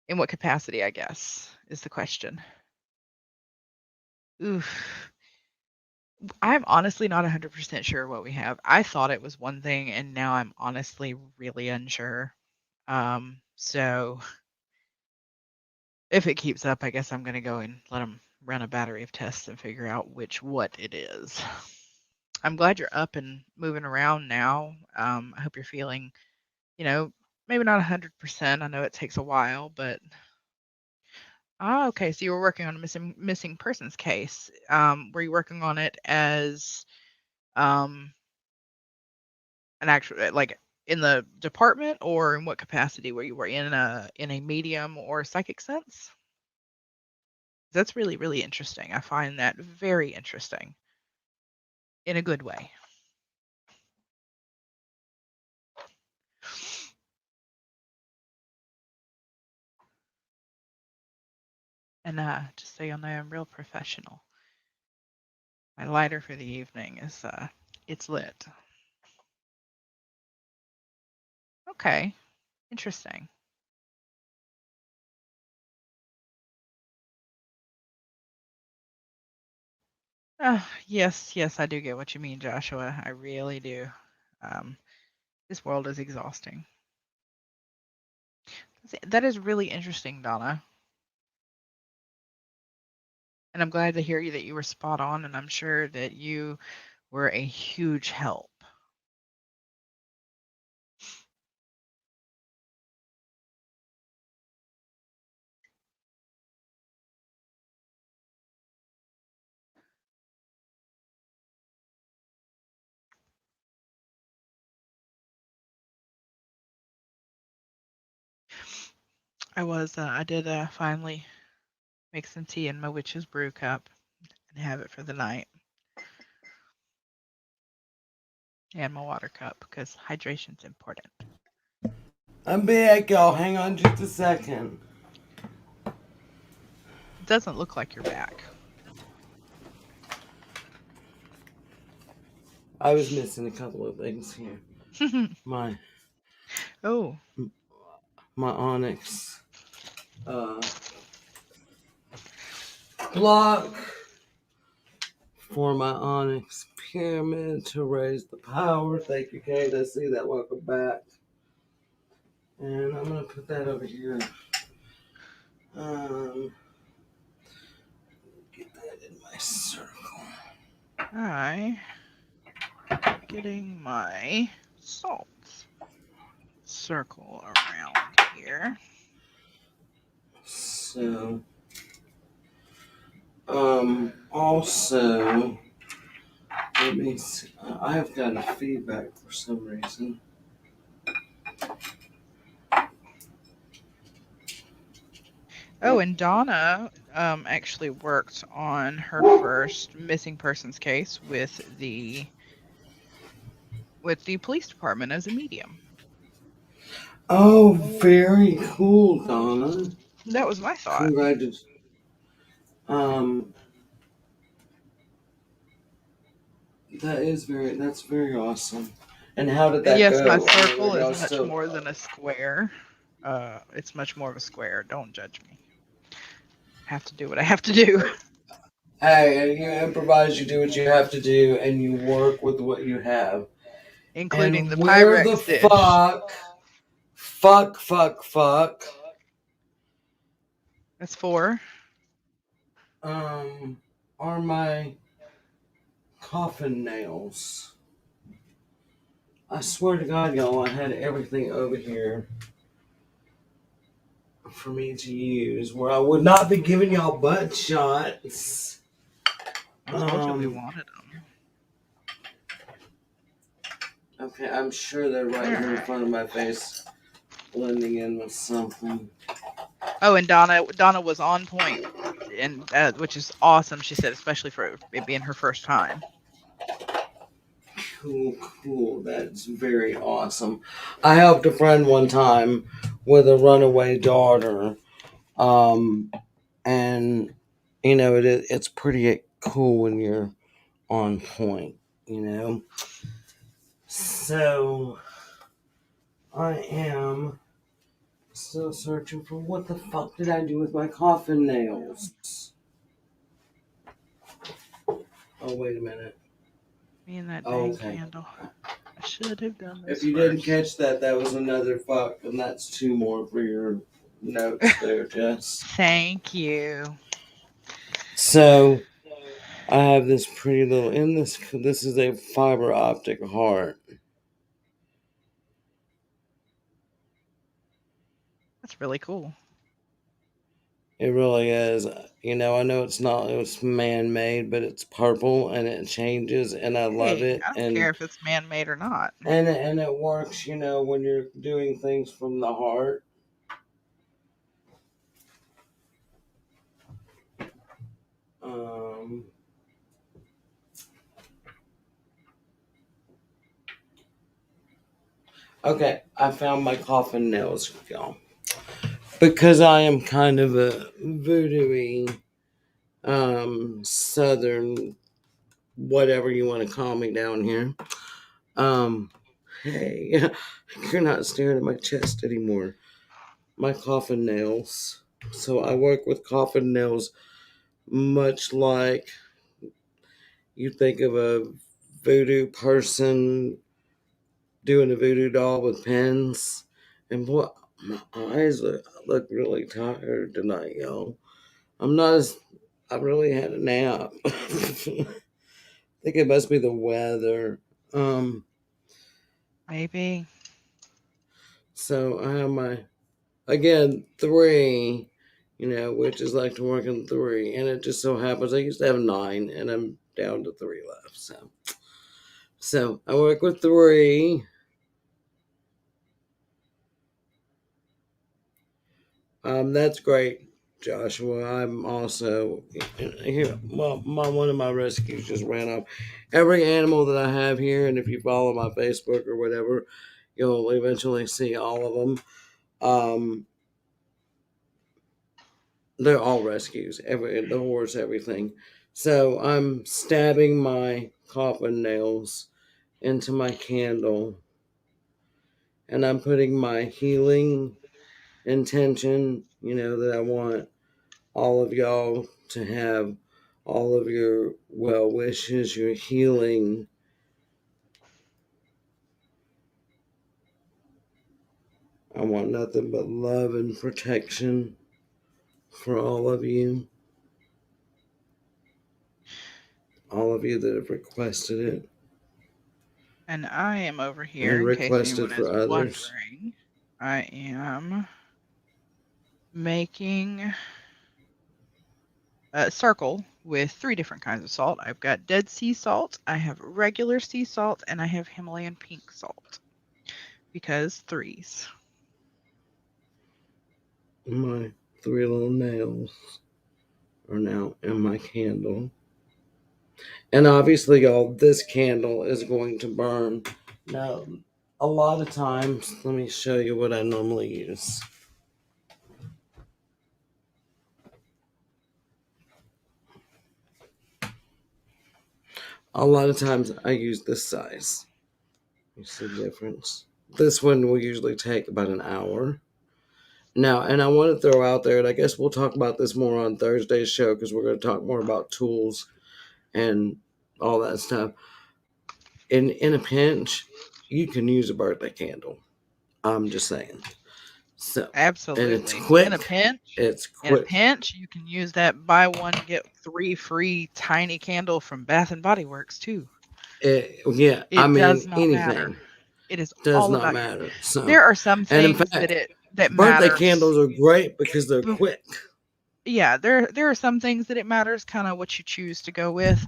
in what capacity, I guess, is the question. Oof. I'm honestly not 100% sure what we have. I thought it was one thing, and now I'm honestly really unsure. So if it keeps up, I guess I'm going to go and let them run a battery of tests and figure out what it is. I'm glad you're up and moving around now. I hope you're feeling, you know, Maybe not 100%. I know it takes a while, but okay. So you were working on a missing persons case. Were you working on it as um an actual like in the department, or in what capacity were you in a medium or psychic sense? That's really, really interesting. I find that very interesting in a good way. And just so you'll know, I'm real professional. My lighter for the evening is it's lit. Okay, interesting. Yes, yes, I do get what you mean, Joshua. I really do. Um, this world is exhausting. That is really interesting, Donna. And I'm glad to hear you that you were spot on, and I'm sure that you were a huge help. I did finally make some tea in my witch's brew cup and have it for the night, and my water cup because hydration's important. I'm back, y'all. Hang on just a second. It doesn't look like you're back. I was missing a couple of things here. My Oh, my onyx uh, block for my onyx pyramid to raise the power. Thank you, Kate. I see that. Welcome back. And I'm gonna put that over here. Um, get that in my circle. I getting my salt circle around here. So, also, let me see. I've got a feedback for some reason. Oh, and Donna actually worked on her first missing persons case with the police department as a medium. Oh, very cool, Donna. That was my thought. Congratulations. Um, that's very awesome. And how did that Yes, my go? I mean, were circle is y'all much still? more than a square. It's much more of a square. Don't judge me. I have to do what I have to do, Hey, you improvise, you do what you have to do, and you work with what you have. including the And where the Pyrex dish. fuck, That's four. um, are my coffin nails? I swear to God, y'all, I had everything over here for me to use where I would not be giving y'all butt shots. I told you we Um, wanted them. okay, I'm sure they're All right here in right. front of my face, blending in with something. Oh, and Donna was on point, and which is awesome. She said, especially for it being her first time. Cool, cool. That's very awesome. I helped a friend one time with a runaway daughter. Um, and it's pretty cool when you're on point, you know. So I am still searching for what the fuck did I do with my coffin nails? Oh, wait a minute. Me and that Oh, dang okay. candle. I should have done If this you didn't first. catch that, that was another fuck, and that's two more for your notes there, Jess. Thank you. So I have this pretty little in this. This is a fiber optic heart. That's really cool. It really is. I know it's man made, but it's purple and it changes and I love Hey, it. I don't care if it's man-made or not. And it works, when you're doing things from the heart. Um, okay, I found my coffin nails, y'all. Because I am kind of a voodoo-y, southern, whatever you want to call me down here. Um, hey, you're not staring at my chest anymore. My coffin nails. So I work with coffin nails much like you think of a voodoo person doing a voodoo doll with pens. And boy, my eyes look really tired tonight, y'all. I'm not as. I really had a nap. I think it must be the weather. Um, Maybe. so I have my again three, which is like to work in three, and it just so happens I used to have nine, and I'm down to three left. So I work with three. That's great, Joshua. I'm also here. Well, one of my rescues just ran off. Every animal that I have here, and if you follow my Facebook or whatever, you'll eventually see all of them. Um, they're all rescues. The horse, everything. So I'm stabbing my coffin nails into my candle, and I'm putting my healing intention. That I want all of y'all to have all of your well wishes, your healing. I want nothing but love and protection for all of you that have requested it And I am over here, and in case anyone requested is for others. wondering. I am making a circle with 3 different kinds of salt. I've got Dead Sea salt, I have regular sea salt, and I have Himalayan pink salt. Because threes. My three little nails are now in my candle. And obviously, y'all, this candle is going to burn. Now, a lot of times, let me show you what I normally use. A lot of times, I use this size. You see the difference? This one will usually take about an hour. Now, and I want to throw out there, and I guess we'll talk about this more on Thursday's show because we're going to talk more about tools and all that stuff. In a pinch, you can use a birthday candle. I'm just saying. So, and it's Absolutely. quick. It's In a quick. pinch, you can use that buy one get 3 free tiny candle from Bath and Body Works too. Yeah, I It does mean not matter. anything It is does all not about your. matter. So, There are some and in things fact, that birthday matters. candles are great because they're quick. Yeah, there are some things that it matters kind of what you choose to go with,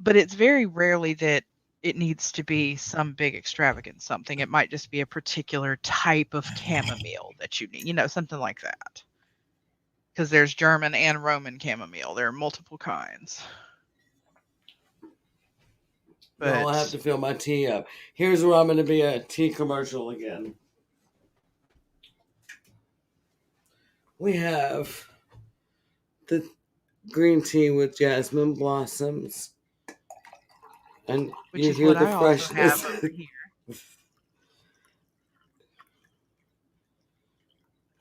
but it's very rarely that it needs to be some big extravagant something. It might just be a particular type of chamomile that you need, something like that. Because there's German and Roman chamomile. There are multiple kinds. Y'all, I have But to fill my tea up. Here's where I'm going to be a tea commercial again. We have the green tea with jasmine blossoms, and which you is hear what the I also have freshness. over here.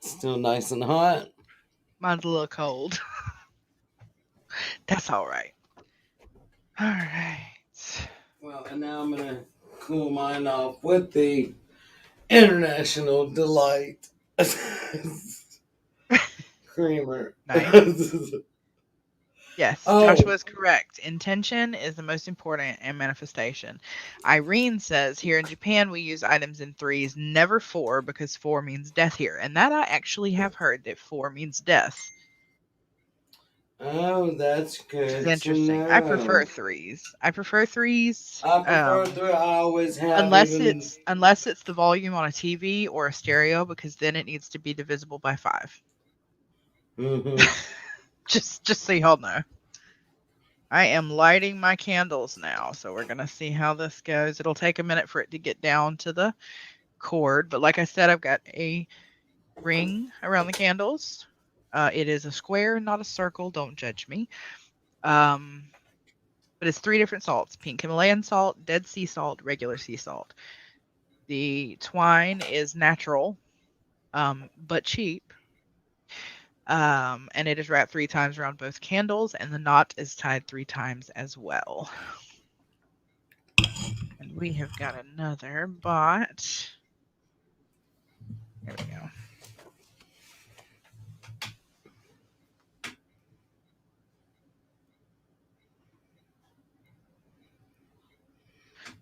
Still nice and hot. Mine's a little cold. That's all right. All right. Well, and now I'm going to cool mine off with the International Delight Creamer. Nice. Yes, Joshua Oh, is correct. Intention is the most important and manifestation. Irene says here in Japan we use items in threes, never four, because four means death here. And that I actually have heard that four means death, oh, that's which is good to interesting. I prefer know. threes. I prefer threes. I prefer three. I always have Unless even. it's the volume on a TV or a stereo, because then it needs to be divisible by five. Hmm. Just so y'all know. I am lighting my candles now, so we're gonna see how this goes. It'll take a minute for it to get down to the cord, but like I said, I've got a ring around the candles. It is a square, not a circle. Don't judge me. Um, but it's three different salts: pink Himalayan salt, Dead Sea salt, regular sea salt. The twine is natural, but cheap. And it is wrapped three times around both candles, and the knot is tied three times as well. And we have got another bot. There we go.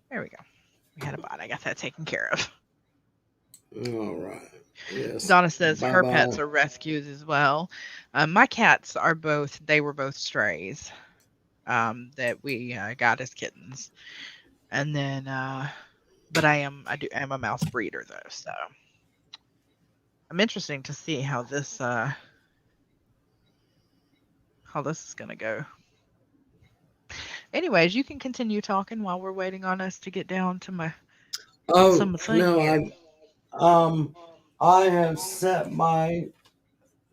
There we go. We had a bot. I got that taken care of. All right. Yes. Donna says Bye her pets bye. are rescues as well. My cats are both, they were both strays that we got as kittens. And then, but I am a mouse breeder though. So I'm interesting to see how this is going to go. Anyways, you can continue talking while we're waiting on us to get down to Oh some thing no, here. um I have set my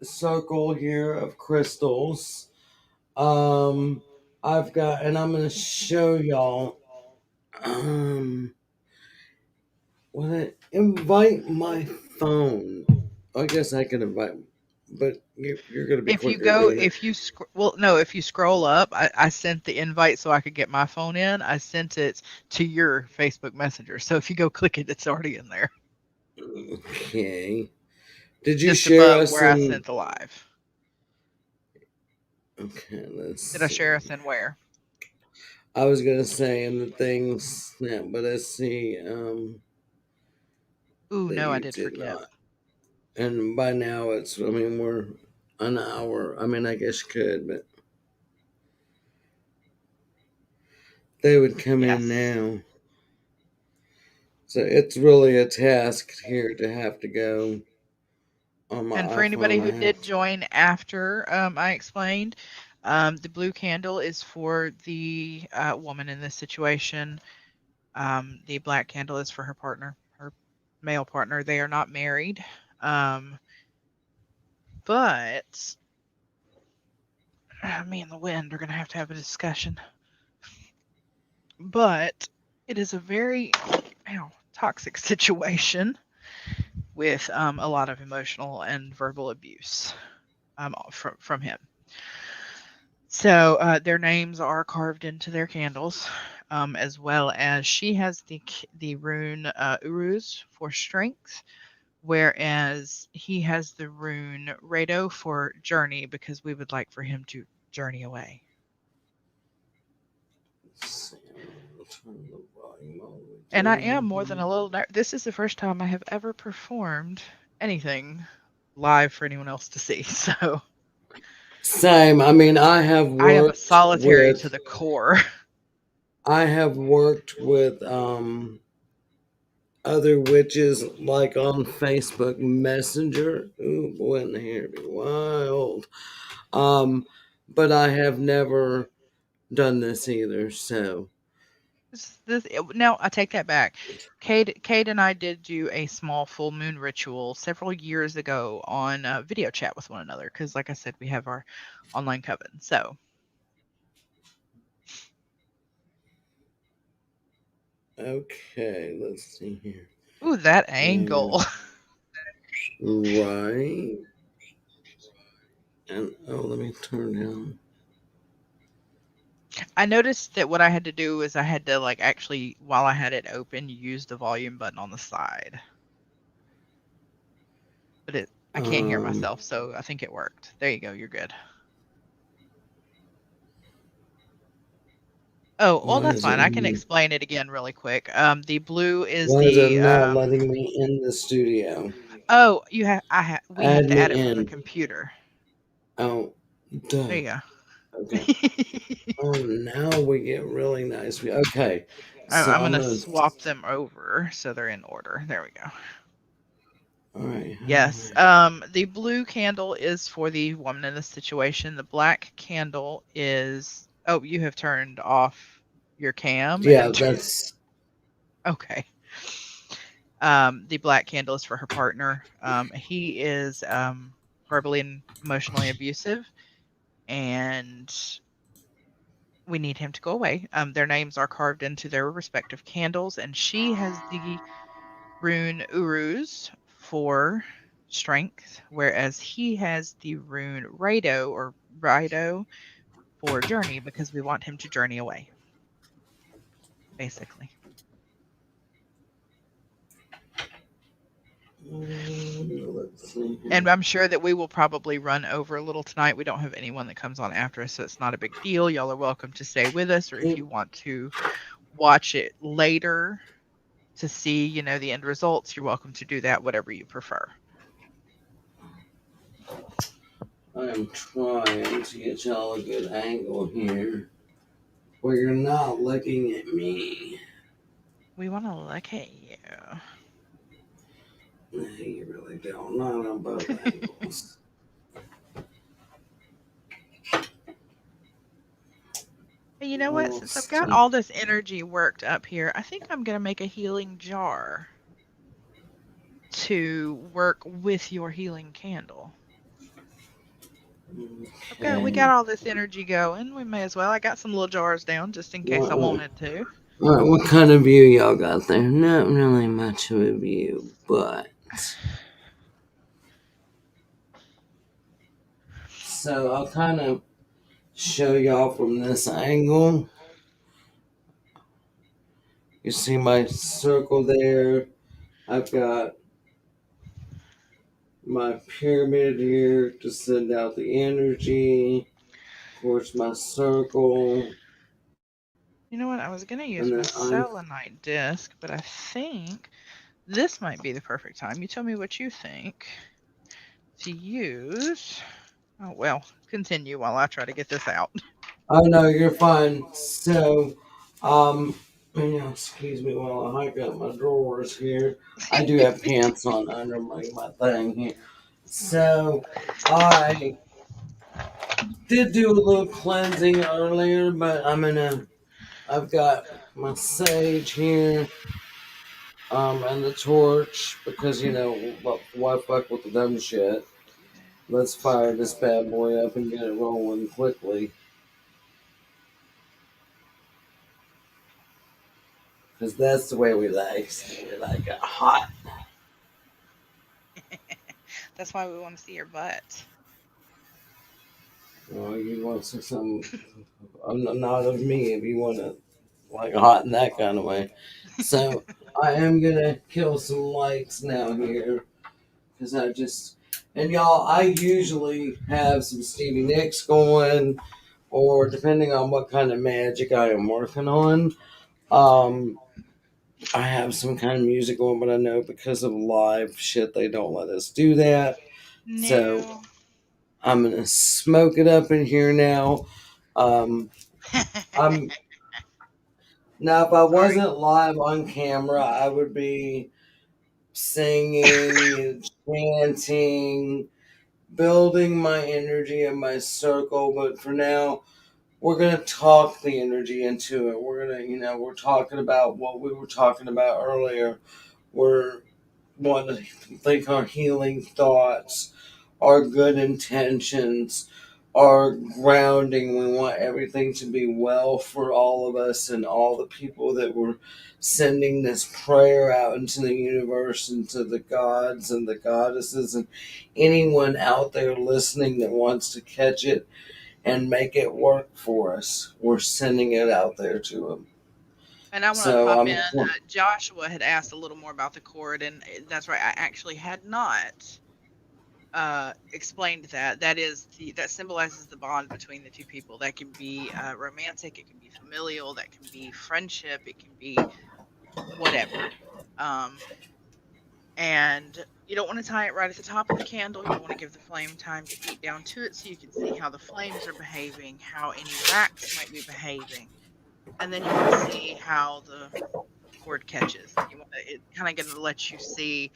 circle here of crystals. Um I've got, and I'm gonna show y'all. Um when I invite my phone, I guess I can invite, but you're gonna be If you quicker go, doing it. well, no, if you scroll up, I sent the invite so I could get my phone in. I sent it to your Facebook Messenger. So if you go click it, it's already in there, Okay. Did you just share above us where I in? sent the live. Okay, let's Did I share see. us in where? I was gonna say in the things, yeah, but let's see. Ooh, That no, I you did did forget. not. And by now it's, I mean, we're an hour. I mean, I guess you could, but they would come in Yes. now. So it's really a task here to have to go on my And for anybody iPhone. who I have did join after I explained, the blue candle is for the woman in this situation. The black candle is for her partner, her male partner. They are not married. Um, but me and the wind are going to have a discussion. But it is a very toxic situation with a lot of emotional and verbal abuse from him. So their names are carved into their candles, as well as she has the rune Uruz for strength, whereas he has the rune Rado for journey, because we would like for him to journey away. let's see, I'm gonna turn the volume all the way And I am more than down. a little this is the first time I have ever performed anything live for anyone else to see. So Same. I mean, I am a solitary to the core. I have worked with other witches like on Facebook Messenger. Ooh, boy, in the hair be wild. Um, but I have never done this either. So, Now I take that back. Kate and I did do a small full moon ritual several years ago on video chat with one another, because, like I said, we have our online coven. So, okay, let's see here. ooh, that And angle. right, and oh, let me turn down. I noticed that what I had to do is I had to, like, actually, while I had it open, use the volume button on the side. But I can't hear Um, myself, so I think it worked. There you go. You're good. Oh, well, Why that's is fine. it? I can explain it again really quick. The blue is Why is it the not letting me in the studio? oh, we have Add to me add it from the in. computer. Oh, There duh. you Okay. go. Oh, now we get really nice. Okay. So I'm I'm gonna gonna. swap them over so they're in order. There we go. All right. How do Yes. I? The blue candle is for the woman in the situation. The black candle is. Oh, you have turned off your cam and Yeah, then. that's. Okay. The black candle is for her partner. He is verbally and emotionally abusive, and we need him to go away. Their names are carved into their respective candles, and she has the rune Uruz for strength, whereas he has the rune Rido for journey because we want him to journey away, basically. Let's see And here. I'm sure that we will probably run over a little tonight. We don't have anyone that comes on after us, so it's not a big deal. Y'all are welcome to stay with us, or if you want to watch it later to see, the end results, you're welcome to do that, whatever you prefer. I am trying to get y'all a good angle here where you're not looking at me. We want to look at you. Nah, you really don't. Not on both angles. Hey, you know what? We'll Since I've got see. all this energy worked up here, I think I'm going to make a healing jar to work with your healing candle. We got Okay. all this energy going. We may as well. I got some little jars down just in case I What, wanted to. what kind of view y'all got there? Not really much of a view, but. So I'll kind of show y'all from this angle. You see my circle there. I've got my pyramid here to send out the energy towards my circle. You know what? I was going to use And my then I'm selenite disc, but I think this might be the perfect time. You tell me what you think to use. Oh, well, continue while I try to get this out. oh no, you're fine. So, excuse me while I hike up my drawers here. I do have pants on under my thing here. So, I did do a little cleansing earlier, but I've got my sage here, and the torch because why fuck with the dumb shit. Let's fire this bad boy up and get it rolling quickly. Because that's the way we like. We like it hot. That's why we want to see your butt. Oh, you want some? Not of me if you want to like hot in that kind of way. So I am gonna kill some likes now here because I just and y'all. I usually have some Stevie Nicks going, or depending on what kind of magic I am working on. Um, I have some kind of music going, but I know because of live shit they don't let us do that. So No. I'm gonna smoke it up in here now. Um, I'm now if I Sorry. wasn't live on camera, I would be singing, chanting, building my energy in my circle. But for now, we're gonna talk the energy into it. We're talking about what we were talking about earlier. We're wanting to think our healing thoughts, our good intentions, our grounding. We want everything to be well for all of us and all the people that were sending this prayer out into the universe and to the gods and the goddesses and anyone out there listening that wants to catch it and make it work for us. We're sending it out there to them. And I want to So pop in. I'm Joshua had asked a little more about the cord, and that's right. I actually had not. explained that that symbolizes the bond between the two people. That can be romantic, it can be familial, that can be friendship, it can be whatever. Um, and you don't want to tie it right at the top of the candle. You want to give the flame time to eat down to it so you can see how the flames are behaving, how any wax might be behaving, and then you want to see how the cord catches. You want it kind of going to let you see,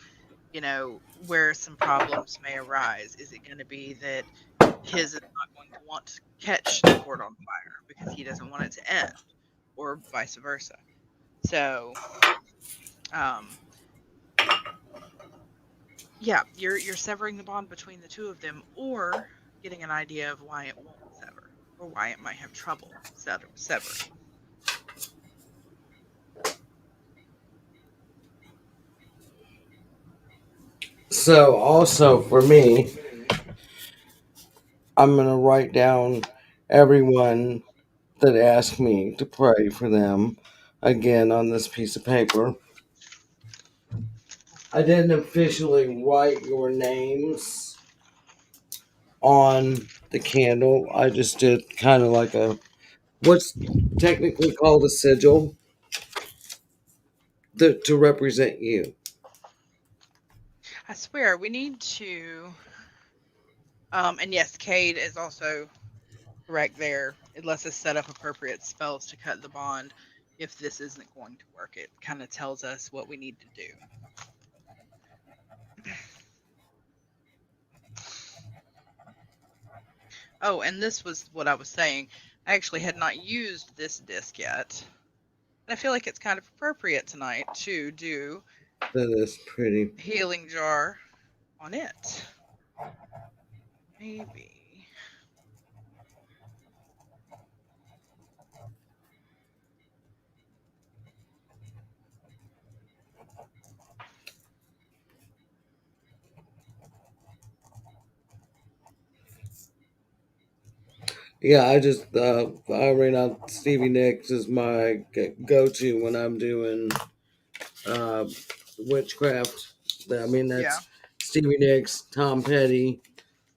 where some problems may arise. Is it going to be that his is not going to want to catch the cord on fire because he doesn't want it to end, or vice versa? So, um, yeah, you're severing the bond between the two of them, or getting an idea of why it won't sever, or why it might have trouble severing. So also for me, I'm gonna write down everyone that asked me to pray for them again on this piece of paper. I didn't officially write your names on the candle. I just did kind of like what's technically called a sigil to represent you. I swear we need to. And yes, Cade is also correct there. It lets us set up appropriate spells to cut the bond if this isn't going to work. It kind of tells us what we need to do. Oh, and this was what I was saying. I actually had not used this disc yet. And I feel like it's kind of appropriate tonight to do That is pretty. healing jar on it. Maybe. Yeah, I ran out Stevie Nicks is my go to when I'm doing uh, witchcraft. I mean, Yeah. that's Stevie Nicks, Tom Petty.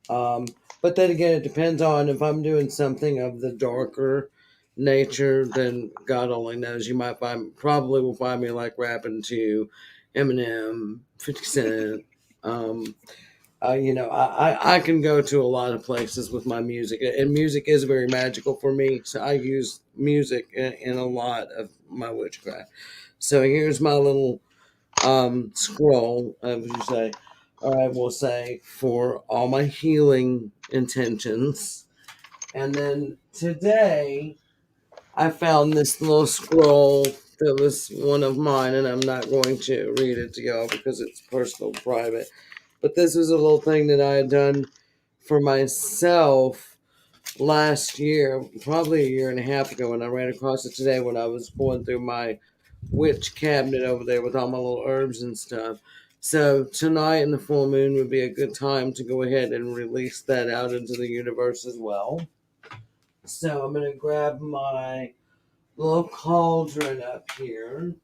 Um, but then again, it depends on if I'm doing something of the darker nature. Then God only knows. You might probably will find me like rapping to Eminem, 50 Cent. Um, I can go to a lot of places with my music, and music is very magical for me. So I use music in a lot of my witchcraft. So here's my little scroll, as you say, or I will say, for all my healing intentions. And then today, I found this little scroll that was one of mine, and I'm not going to read it to y'all because it's personal, private. But this was a little thing that I had done for myself last year, probably a year and a half ago, and I ran across it today when I was going through my witch cabinet over there with all my little herbs and stuff. So tonight in the full moon would be a good time to go ahead and release that out into the universe as well. So I'm gonna grab my little cauldron up here.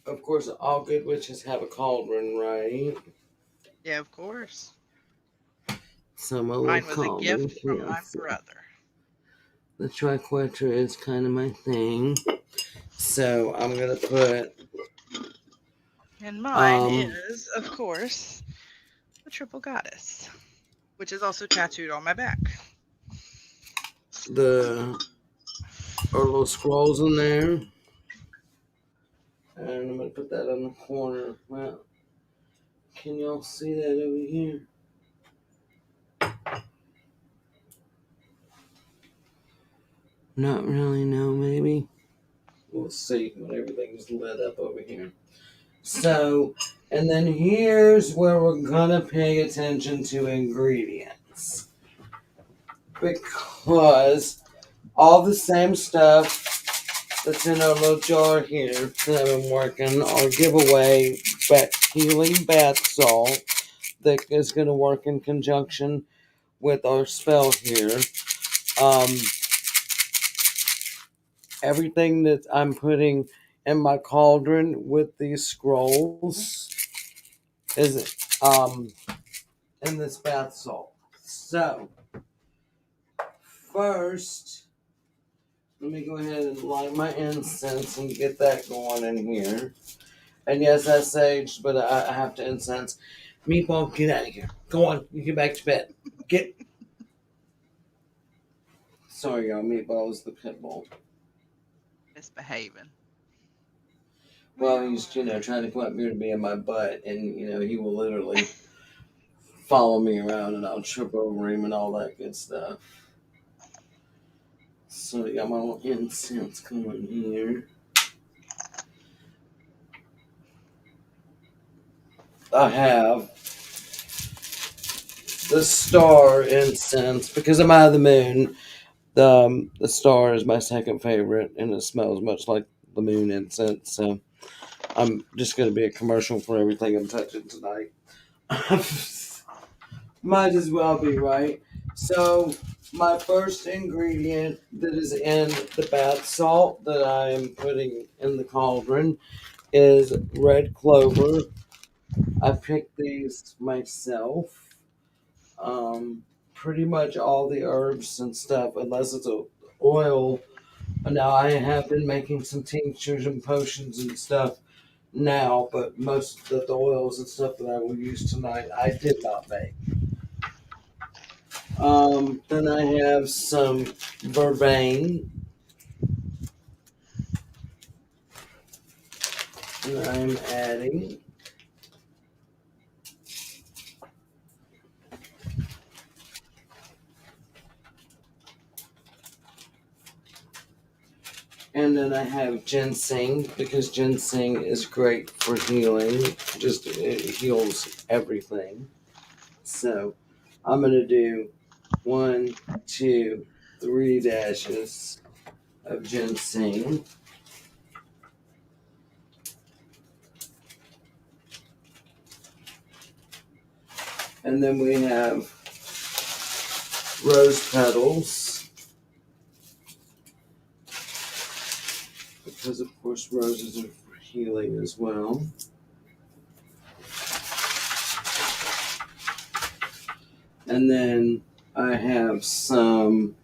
Of course, all good witches have a cauldron, right? Yeah, of course. So my little Mine was a cauldron. gift from my Yes, brother. the triquetra is kind of my thing. So I'm gonna put And mine um is, of course, the triple goddess, which is also tattooed on my back. the our little scrolls in there. And I'm gonna put that on the corner. Well, can y'all see that over here? Not really, no, maybe. We'll see when everything's lit up over here. So, and then here's where we're gonna pay attention to ingredients. Because all the same stuff that's in our little jar here that I've been working, our giveaway healing bath salt that is going to work in conjunction with our spell here. Um, Everything that I'm putting in my cauldron with these scrolls is in this bath salt. So first, let me go ahead and light my incense and get that going in here. And yes, that's sage, but I have to incense. Meatball, get out of here. Go on, you get back to bed. Get. Sorry, y'all. Meatball is the pit bull. Misbehaving. Well, he's trying to come up here to be in my butt, and he will literally follow me around, and I'll trip over him and all that good stuff. So I got my little incense going here. I have the star incense because I'm out of the moon. The star is my second favorite, and it smells much like the moon incense. So I'm just going to be a commercial for everything I'm touching tonight. Might as well be, right? So my first ingredient that is in the bath salt that I am putting in the cauldron is red clover. I picked these myself. Um, Pretty much all the herbs and stuff, unless it's a oil. Now I have been making some tinctures and potions and stuff now, but most of the oils and stuff that I will use tonight, I did not make. Then I have some vervain that I'm adding. And then I have ginseng because ginseng is great for healing. Just it heals everything. So I'm gonna do 1, 2, 3 dashes of ginseng. And then we have rose petals. Because of course roses are for healing as well. And then I have some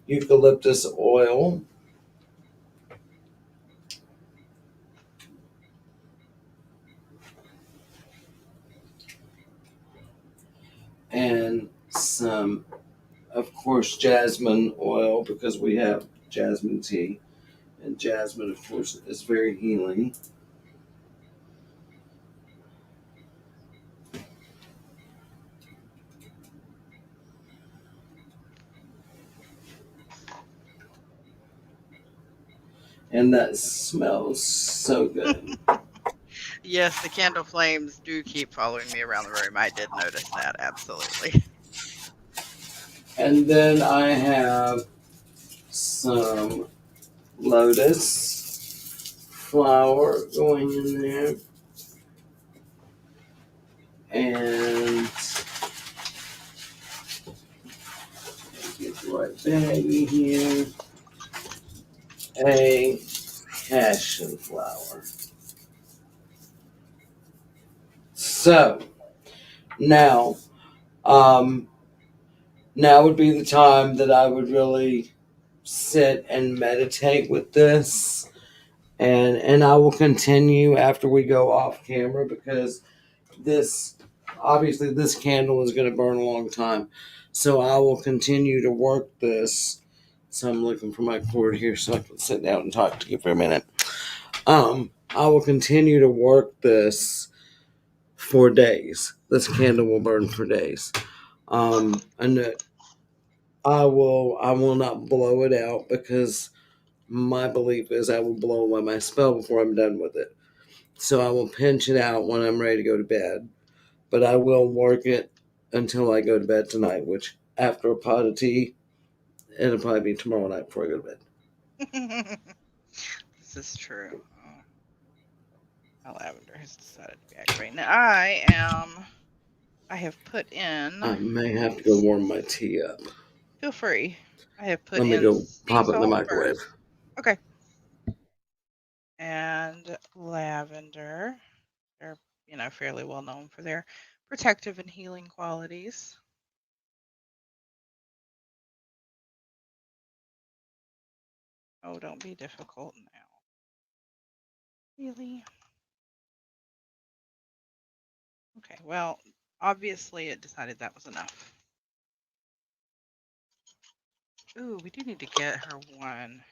eucalyptus oil. And some, of course, jasmine oil because we have jasmine tea. And jasmine, of course, is very healing. And that smells so good. Yes, the candle flames do keep following me around the room. I did notice that, absolutely. And then I have some lotus flower going in there. And get the right baggie here. A passion flower. So now, um, now would be the time that I would really sit and meditate with this, and I will continue after we go off camera because this obviously this candle is going to burn a long time, so I will continue to work this. So I'm looking for my cord here so I can sit down and talk to you for a minute. I will continue to work this for days. This candle will burn for days. And I will not blow it out because my belief is I will blow away my spell before I'm done with it. So I will pinch it out when I'm ready to go to bed. But I will work it until I go to bed tonight, which after a pot of tea, it'll probably be tomorrow night before I go to bed. This is true. Oh, my lavender has decided to be aggravating. Now, I have put in, I may have to go warm my tea up. feel free. I have put Let me in go sea pop it in the salt microwave. first. Okay. and lavender. They're, fairly well known for their protective and healing qualities. Oh, don't be difficult now. Really? Okay, well, obviously it decided that was enough. Ooh, we do need to get her one.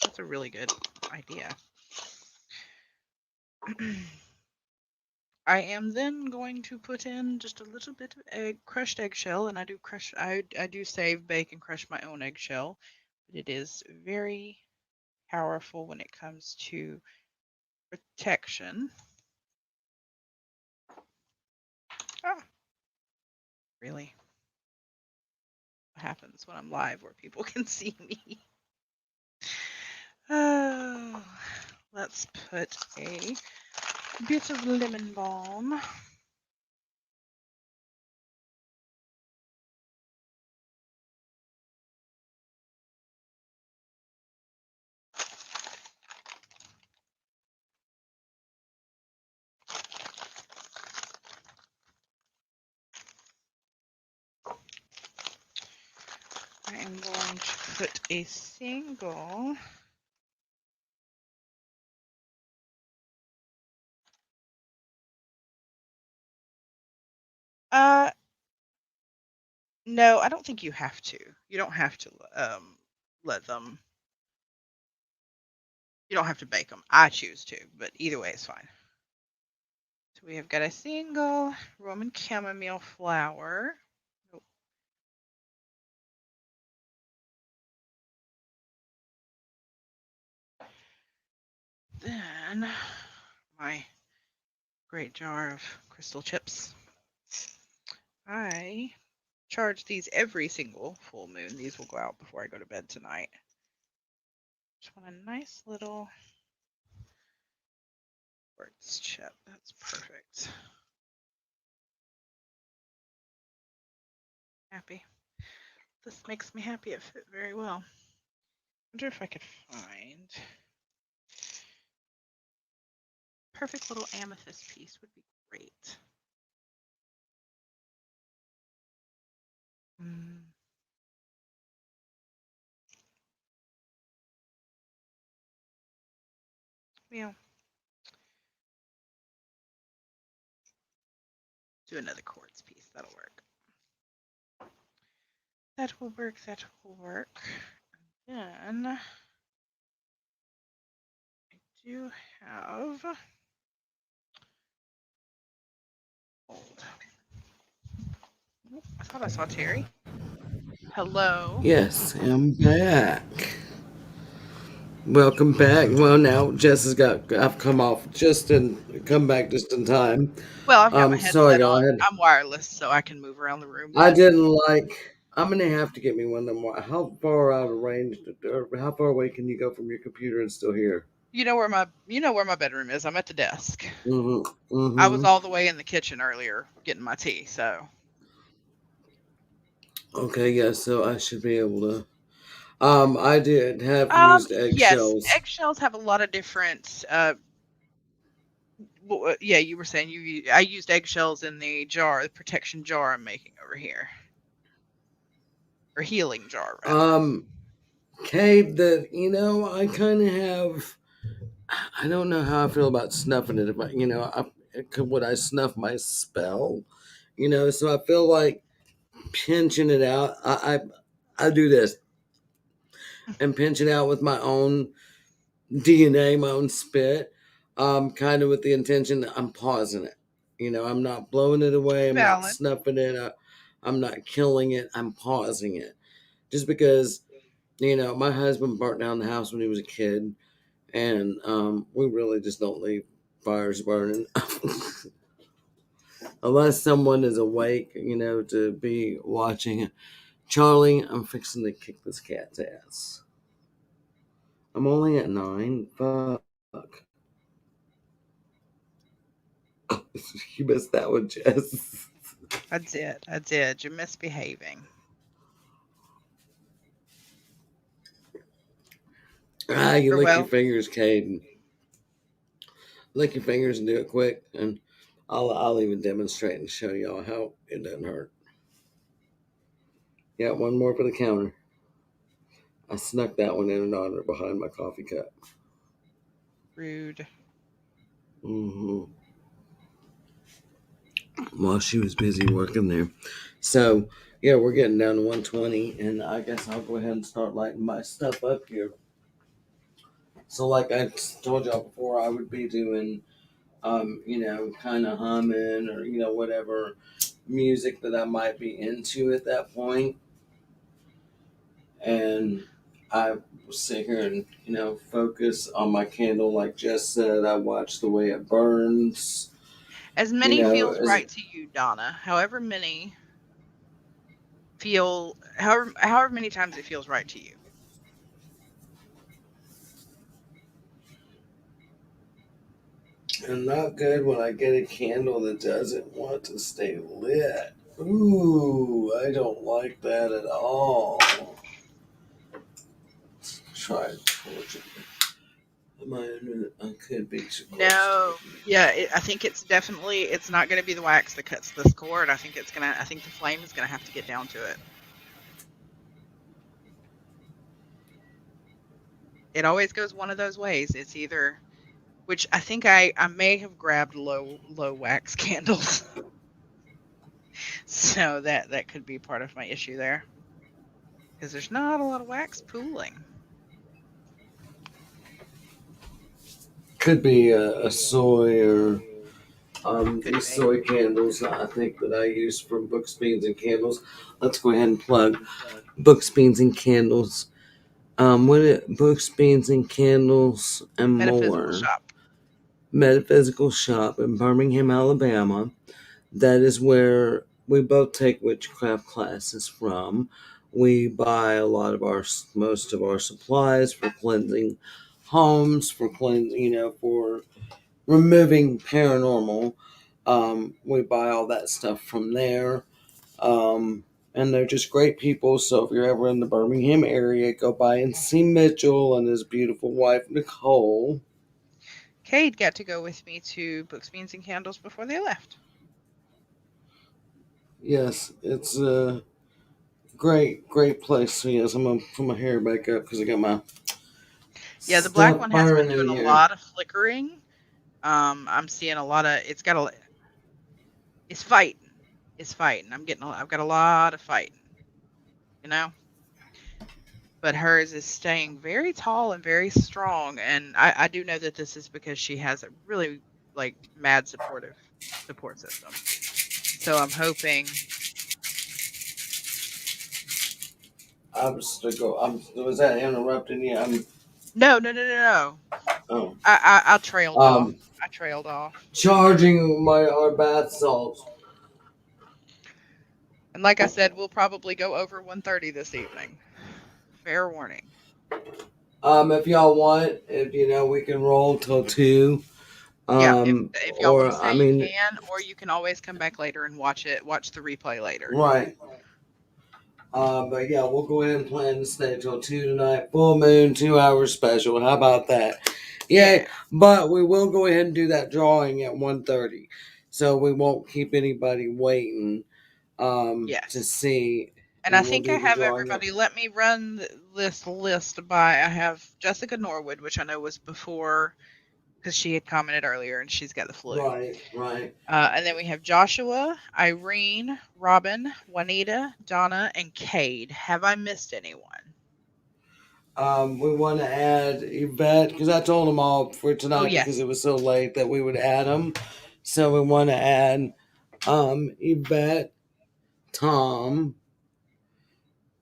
That's a really good idea. I am then going to put in just a little bit of crushed eggshell, and I do save, bake, and crush my own eggshell, but it is very powerful when it comes to protection. Ah, really? What happens when I'm live where people can see me? Oh, let's put a bit of lemon balm. I am going to put a single uh no, I don't think you have to. You don't have to let them you don't have to bake them. I choose to, but either way is fine. So we have got a single Roman chamomile flower. Oh, then my great jar of crystal chips. I charge these every single full moon. These will go out before I go to bed tonight. Just want a nice little quartz chip. That's perfect. Happy. This makes me happy. It fit very well. I wonder if I could find perfect little amethyst piece would be great. Yeah. Do another quartz piece. That'll work. That will work. That will work. And then I do have gold. I thought I saw Terri. Hello. Yes, I'm back. Welcome back. Well, now Jess has got. I've come off just in, come back just in time. Well, I've got my Sorry, headset y'all. on. I'm wireless, so I can move around the room. I But didn't like. I'm gonna have to get me one of them. How far out of range, or how far away can you go from your computer and still hear? you know where my bedroom is. I'm at the desk. Mm-hmm. I was Mm-hmm. all the way in the kitchen earlier getting my tea. So Okay, yeah. So I should be able to. I did have used yes, eggshells. eggshells have a lot of different. Yeah, you were saying I used eggshells in the jar, the protection jar I'm making over here, or healing jar rather. Um, Kate, I kind of have. I don't know how I feel about snuffing it. If would I snuff my spell? So I feel like pinching it out. I do this and pinch it out with my own DNA, my own spit, kind of with the intention that I'm pausing it. I'm not blowing it away. I'm not Valid. snuffing it. I'm not killing it. I'm pausing it. Just because, my husband burnt down the house when he was a kid, and we really just don't leave fires burning unless someone is awake, to be watching. Charlie, I'm fixing to kick this cat's ass. I'm only at 9. Fuck. You missed that one, Jess. I did. I did. You're misbehaving. You Or lick your well, fingers, Caden. Lick your fingers and do it quick, and I'll even demonstrate and show y'all how it doesn't hurt. Yeah, one more for the counter. I snuck that one in and on behind my coffee cup. Rude. Mm-hmm. While she was busy working there. So, yeah, we're getting down to 120, and I guess I'll go ahead and start lighting my stuff up here. So, like I told y'all before, I would be doing, kind of humming or, whatever music that I might be into at that point. And I sit here and, focus on my candle. Like Jess said, I watch the way it burns. As You many know, feels as right to you, Donna. However many times it feels right to you. and not good when I get a candle that doesn't want to stay lit. Ooh, I don't like that at all. Try to torch it. I could be too close to No. it. Yeah, I think it's not going to be the wax that cuts this cord. I think the flame is going to have to get down to it. It always goes one of those ways. It's either, which I think I may have grabbed low wax candles. So that could be part of my issue there. Because there's not a lot of wax pooling. Could be a soy or Could these be. soy candles I think that I use from Books, Beans, and Candles. Let's go ahead and plug Books, Beans, and Candles. Books, Beans, and Candles and Metaphysical more. shop. Metaphysical shop in Birmingham, Alabama. That is where we both take witchcraft classes from. We buy most of our supplies for cleansing homes, for cleansing, for removing paranormal. We buy all that stuff from there. And they're just great people. So if you're ever in the Birmingham area, go by and see Mitchell and his beautiful wife, Nicole. Cade got to go with me to Books, Beans, and Candles before they left. Yes, it's a great place. So yes, I'm gonna put my hair back up because I got my Yeah, the black stuff one has been burning doing a here. lot of flickering. I'm seeing a lot of it's fighting. It's fighting. I've got a lot of fighting, you know? But hers is staying very tall and very strong. And I do know that this is because she has a really like mad support system. So I'm hoping. Was that interrupting you? No, no, no, no, no. Oh, I trailed off. um, I trailed off. charging our bath salts. And like I said, we'll probably go over 130 this evening. Fair warning. If y'all want, if we can roll till 2. Yeah, if y'all want Or to I stay, you mean, can, or you can always come back later and watch the replay later. right. But yeah, we'll go ahead and plan to stay till 2 tonight. Full moon, 2 hour special. How about that? Yay! Yeah. But we will go ahead and do that drawing at 1:30, so we won't keep anybody waiting to Yes. see, And I and we'll think I do the have drawing at everybody. Let me run this list by. I have Jessica Norwood, which I know was before because she had commented earlier and she's got the flu. right. And then we have Joshua, Irene, Robin, Juanita, Donna, and Cade. Have I missed anyone? We want to add Yvette because I told them all for Oh, tonight because yes. it was so late that we would add them. So we want to add Yvette, Tom,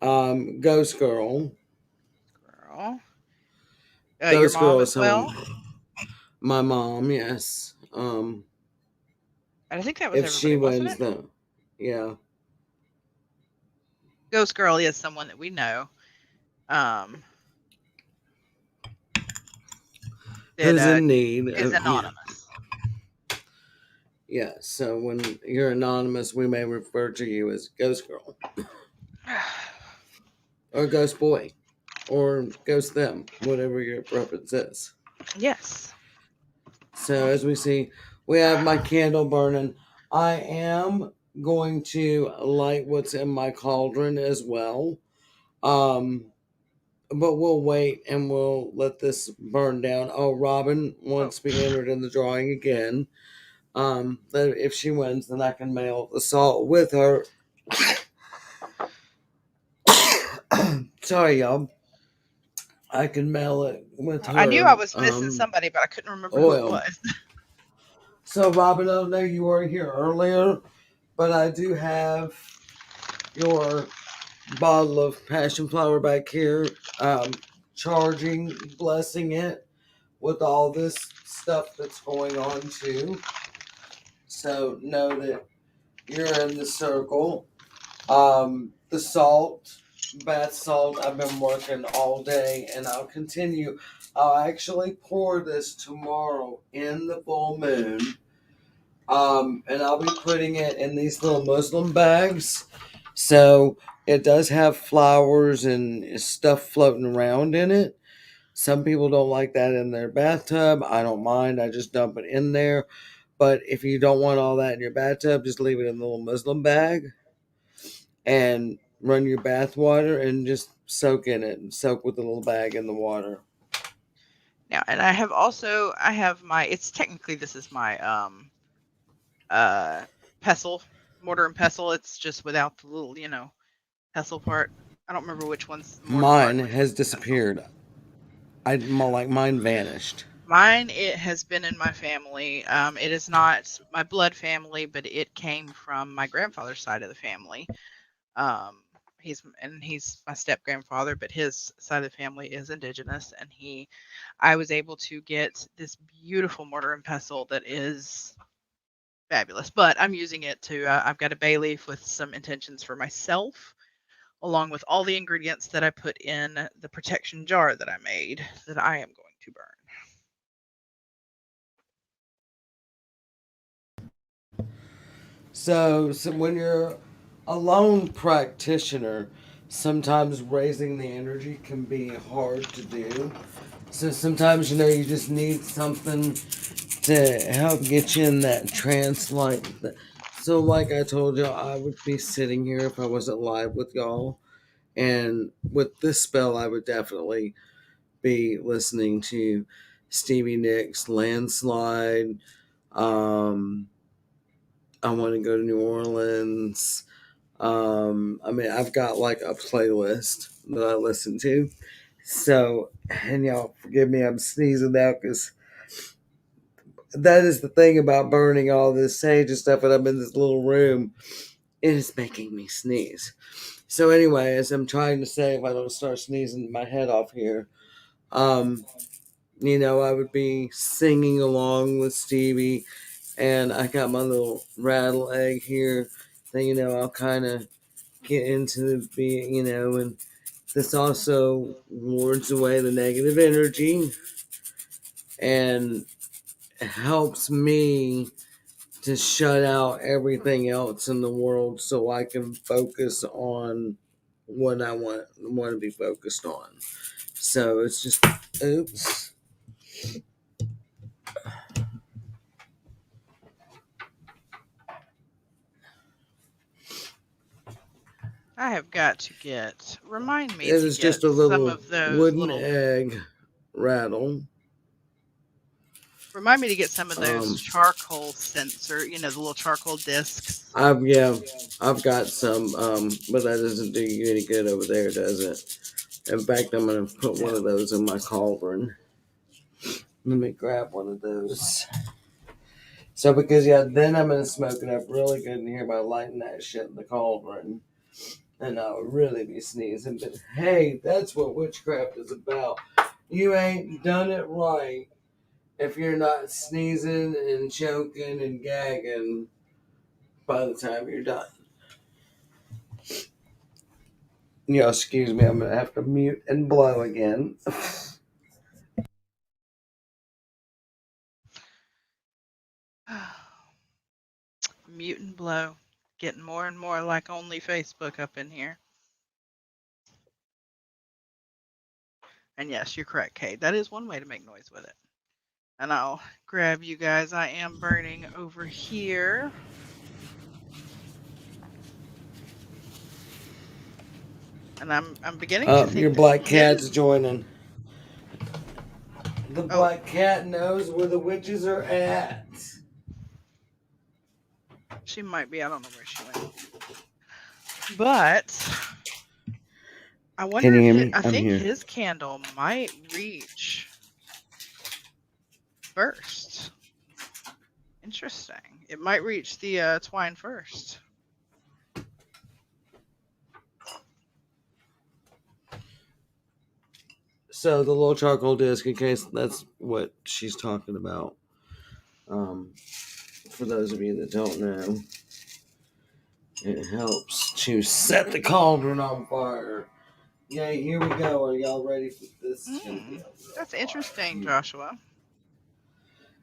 Ghost Girl. Girl. Your Ghost mom Girl as is well? someone. My mom, yes. And I think that was If she everybody, wasn't wins, it? the yeah. Ghost Girl is someone that we know. Um, that Who's in need is of anonymous. yeah. So when you're anonymous, we may refer to you as Ghost Girl or Ghost Boy or Ghost Them, whatever your preference is. Yes. So as we see, we have my candle burning. I am going to light what's in my cauldron as well. Um, but we'll wait and we'll let this burn down. Oh, Robin Oh, wants to be entered in the drawing again. That if she wins, then I can mail the salt with her. Sorry, y'all. I can mail it with I knew I her was missing somebody, but I couldn't remember who it oil. was. So, Robin, I know you weren't here earlier, but I do have your bottle of passion flower back here, charging, blessing it with all this stuff that's going on too. So know that you're in the circle. The salt, bath salt, I've been working all day and I'll continue. I'll actually pour this tomorrow in the full moon. And I'll be putting it in these little Muslim bags. So it does have flowers and stuff floating around in it. Some people don't like that in their bathtub. I don't mind. I just dump it in there. But if you don't want all that in your bathtub, just leave it in the little Muslim bag and run your bath water and just soak in it and soak with the little bag in the water. Now, and I have my, it's technically, this is my uh pestle, mortar and pestle. It's just without the little, pestle part. I don't remember which one's the mortar part Mine and which one's has the pestle. disappeared. Mine vanished. Mine, it has been in my family. It is not my blood family, but it came from my grandfather's side of the family. Um, he's my step grandfather, but his side of the family is indigenous, and I was able to get this beautiful mortar and pestle that is fabulous. But I'm using it to. I've got a bay leaf with some intentions for myself, along with all the ingredients that I put in the protection jar that I made that I am going to burn. So when you're a lone practitioner, sometimes raising the energy can be hard to do. So sometimes you just need something to help get you in that trance so like I told y'all, I would be sitting here if I wasn't live with y'all. And with this spell I would definitely be listening to Stevie Nicks, Landslide, um, I want to go to New Orleans. I mean, I've got like a playlist that I listen to. So, and y'all forgive me, I'm sneezing now because that is the thing about burning all this sage and stuff. And I'm in this little room, it is making me sneeze. So, anyway, as I'm trying to say, if I don't start sneezing my head off here, um, I would be singing along with Stevie, and I got my little rattle egg here. Then I'll kind of get into the beat, and this also wards away the negative energy and helps me to shut out everything else in the world so I can focus on what I want to be focused on. So it's just oops. I have got to remind me It to is just get a some little of those wooden little, egg rattle. remind me to get some of those Um, charcoal sensor, the little charcoal discs. yeah, I've got some, but that doesn't do you any good over there, does it? In fact, I'm gonna put one No. of those in my cauldron. Let me grab one of those. So because then I'm gonna smoke it up really good in here by lighting that shit in the cauldron, and I'll really be sneezing. But hey, that's what witchcraft is about. You ain't done it right if you're not sneezing and choking and gagging by the time you're done. Excuse me, I'm gonna have to mute and blow again. Mute and blow. Getting more and more like only Facebook up in here. And yes, you're correct, Kate. That is one way to make noise with it. And I'll grab you guys. I am burning over here. And I'm beginning to Your think that black cat's his. joining. The Oh, black cat knows where the witches are at. she might be. I don't know where she went. But I Can wonder you if hear me? I I'm think here. his candle might reach first. Interesting. It might reach the twine first. So the little charcoal disc, in case that's what she's talking about. Um, for those of you that don't know, it helps to set the cauldron on fire. Yeah, here we go. Are y'all ready for this? It's gonna be a real That's interesting, fire. Joshua.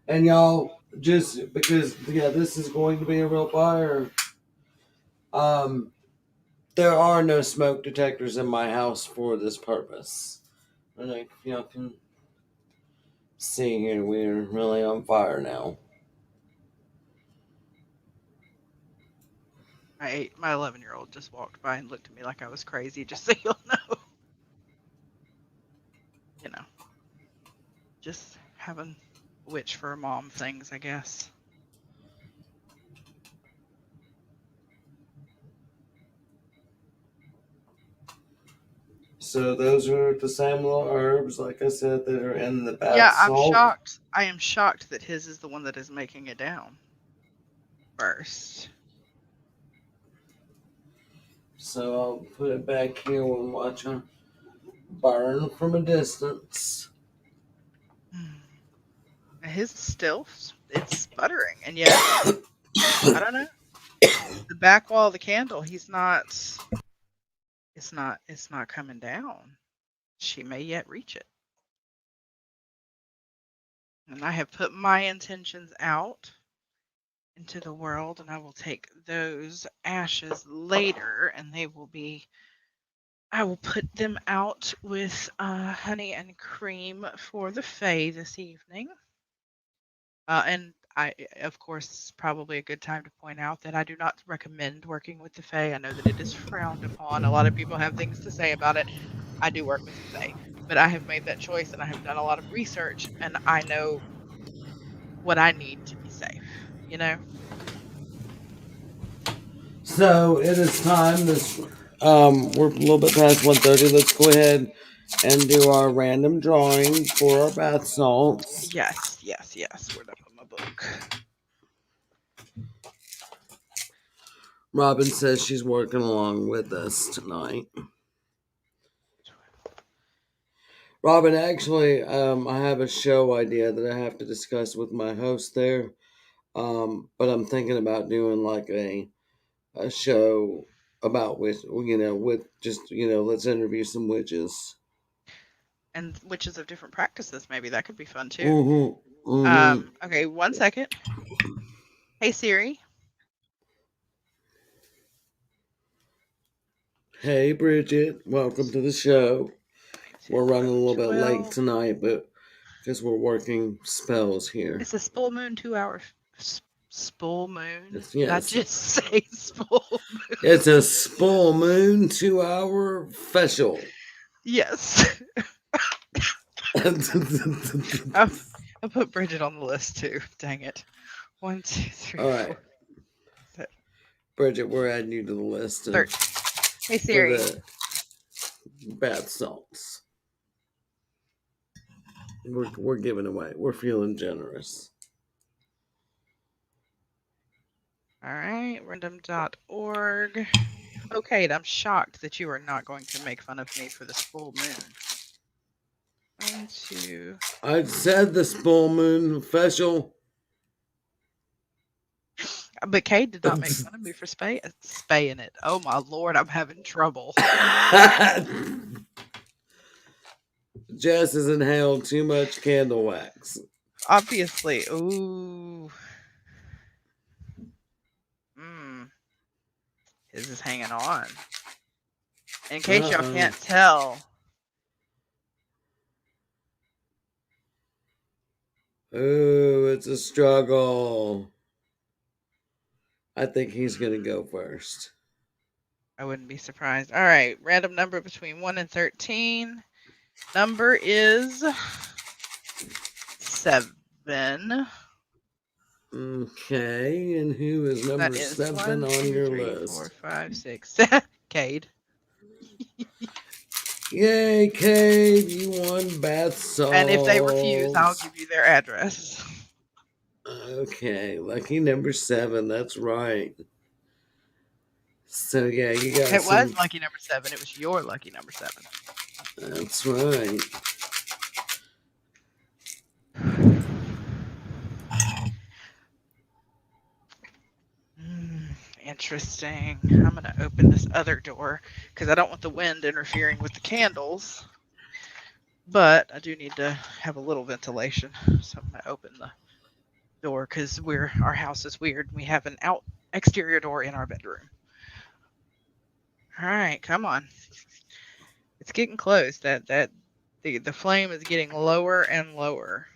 And y'all, just because this is going to be a real fire. Um, there are no smoke detectors in my house for this purpose. I don't know if y'all can see here, we're really on fire now. My 11-year-old just walked by and looked at me like I was crazy. Just so you'll know, you know, just having witch for a mom things, I guess. So those are the same little herbs, like I said, that are in the bath Yeah, I'm salt. shocked. I am shocked that his is the one that is making it down first. So I'll put it back here and watch them burn from a distance. His still, it's sputtering, and yet I don't know. The back wall of the candle, he's not. It's not. It's not coming down. She may yet reach it. And I have put my intentions out into the world, and I will take those ashes later, and they will be. I will put them out with honey and cream for the Fae this evening. And I, of course, it's probably a good time to point out that I do not recommend working with the Fae. I know that it is frowned upon. A lot of people have things to say about it. I do work with the Fae, but I have made that choice and I have done a lot of research and I know what I need to be safe, you know? So it is time. We're a little bit past 1:30. Let's go ahead and do our random drawing for our bath salts. Yes, yes, yes. Where'd I put my book? Robin says she's working along with us tonight. Robin, actually, I have a show idea that I have to discuss with my host there. But I'm thinking about doing like a show about with just let's interview some witches. And witches of different practices, maybe that could be fun too. Mm-hmm. Mm-hmm. Okay, 1 second. Hey Siri. Hey, Bridget, welcome to the show. 9, 10, We're running a 11, little bit late 12. tonight, but because we're working spells here. It's a full moon 2 hour full moon. It's Did I yes, just say full moon? it's a full moon 2 hour special. Yes. I put Bridget on the list too. Dang it. 1, 2, 3, All right, 4, 7, Bridget, we're adding you to the list 13. Hey for Siri. the bath salts. We're giving away. We're feeling generous. All right, random.org. Oh, Kate, I'm shocked that you are not going to make fun of me for this full moon. 1, 2. I said the full moon special. But Kate did not make fun of me for spaying it. Oh my lord, I'm having trouble. Jess has inhaled too much candle wax. Obviously. Ooh. His is hanging on. In case y'all can't tell. Oh, it's a struggle. I think he's going to go first. I wouldn't be surprised. All right, random number between 1 and 13. Number is 7. Okay, and who is That number is 7 one, on two, your three, four, list? 5, 6. Cade. Yay, Cade, you won bath And if they refuse, I'll salts. give you their address. Okay, lucky number 7, that's right. So, yeah, you got It was some. lucky number 7. It was your lucky number 7. That's right. Interesting. I'm going to open this other door because I don't want the wind interfering with the candles. But I do need to have a little ventilation. So I'm going to open the door because our house is weird. We have an exterior door in our bedroom. All right, come on. It's getting close. The flame is getting lower and lower.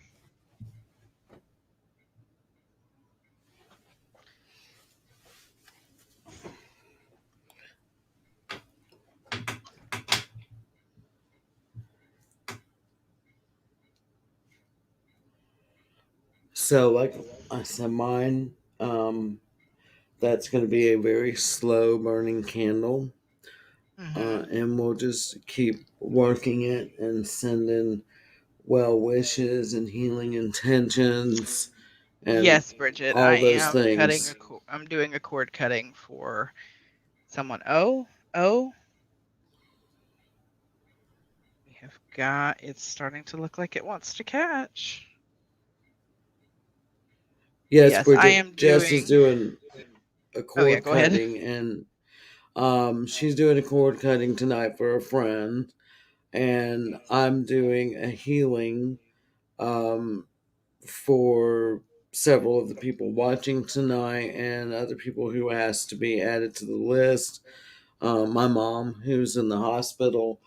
So, like I said, mine, that's going to be a very slow burning candle. Mm-hmm. And we'll just keep working it and sending well wishes and healing intentions and Yes, Bridget, I all those am cutting things. I'm doing a cord cutting for someone. Oh, we have got it's starting to look like it wants to catch. Yes, Yes, I Bridget, am Jess is doing. doing a Oh yeah, cord go ahead. cutting, and she's doing a cord cutting tonight for a friend, and I'm doing a healing um, for several of the people watching tonight and other people who asked to be added to the list. My mom, who's in the hospital.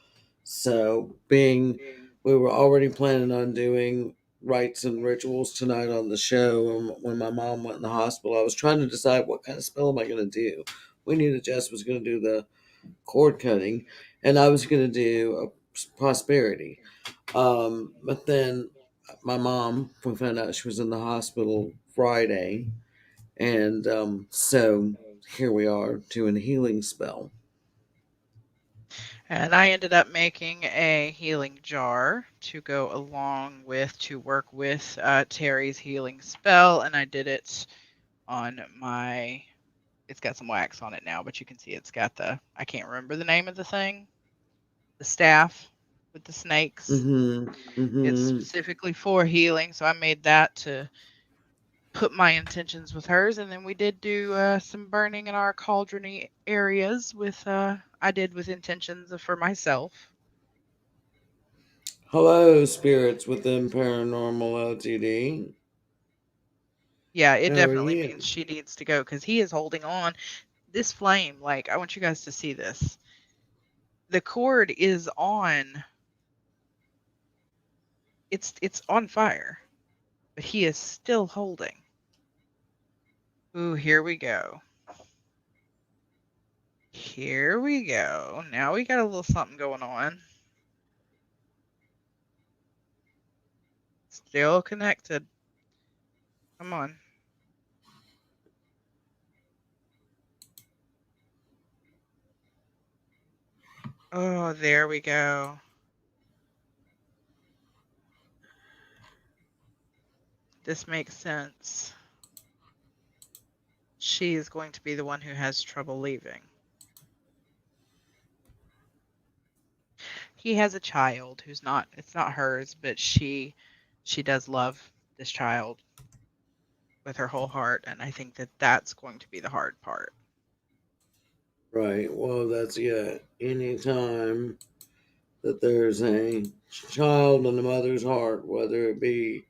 So, being we were already planning on doing rites and rituals tonight on the show, and when my mom went in the hospital, I was trying to decide what kind of spell am I going to do. We knew that Jess was going to do the cord cutting, and I was going to do a prosperity. But then my mom, we found out she was in the hospital Friday, and so here we are doing a healing spell. And I ended up making a healing jar to go along with to work with Terry's healing spell, and I did it on my. It's got some wax on it now, but you can see it's got I can't remember the name of the thing, the staff with the snakes. Mm-hmm. It's Mm-hmm. specifically for healing, so I made that to put my intentions with hers, and then we did do some burning in our cauldrony areas with I did with intentions for myself. Hello, spirits within Paranormal LTD. Yeah, it How are definitely means you? she needs to go because he is holding on. This flame, like I want you guys to see this. The cord is on. It's on fire, but he is still holding. Ooh, here we go. Here we go. Now we got a little something going on. Still connected. Come on. Oh, there we go. This makes sense. She is going to be the one who has trouble leaving. He has a child who's not, it's not hers, but she does love this child with her whole heart, and I think that that's going to be the hard part. Right. Well, that's yeah. Anytime that there's a child in a mother's heart, whether it be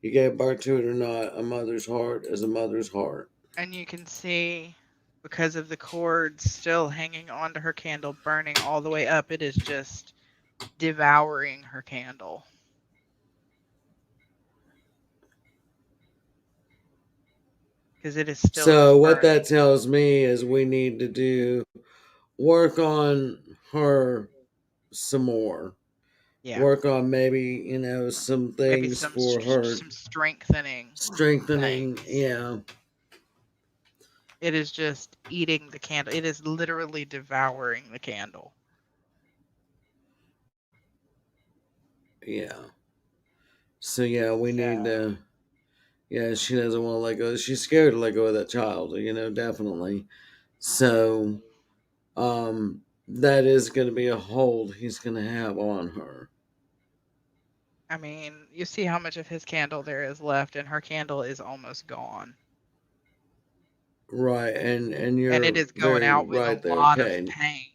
you gave birth to it or not, a mother's heart is a mother's heart. And you can see because of the cord still hanging onto her candle, burning all the way up, it is just devouring her candle. because it is still So just what that burning. tells me is we need to do work on her some more. Yeah, Work on maybe, some maybe things for her some strengthening strengthening. things. Yeah. It is just eating the candle. It is literally devouring the candle. Yeah. So yeah, we need So, to. Yeah, she doesn't want to let go. She's scared to let go of that child. Definitely. So, that is going to be a hold he's going to have on her. I mean, you see how much of his candle there is left, and her candle is almost gone. Right, and And it you're is going very out with a right there, lot of Kane. pain.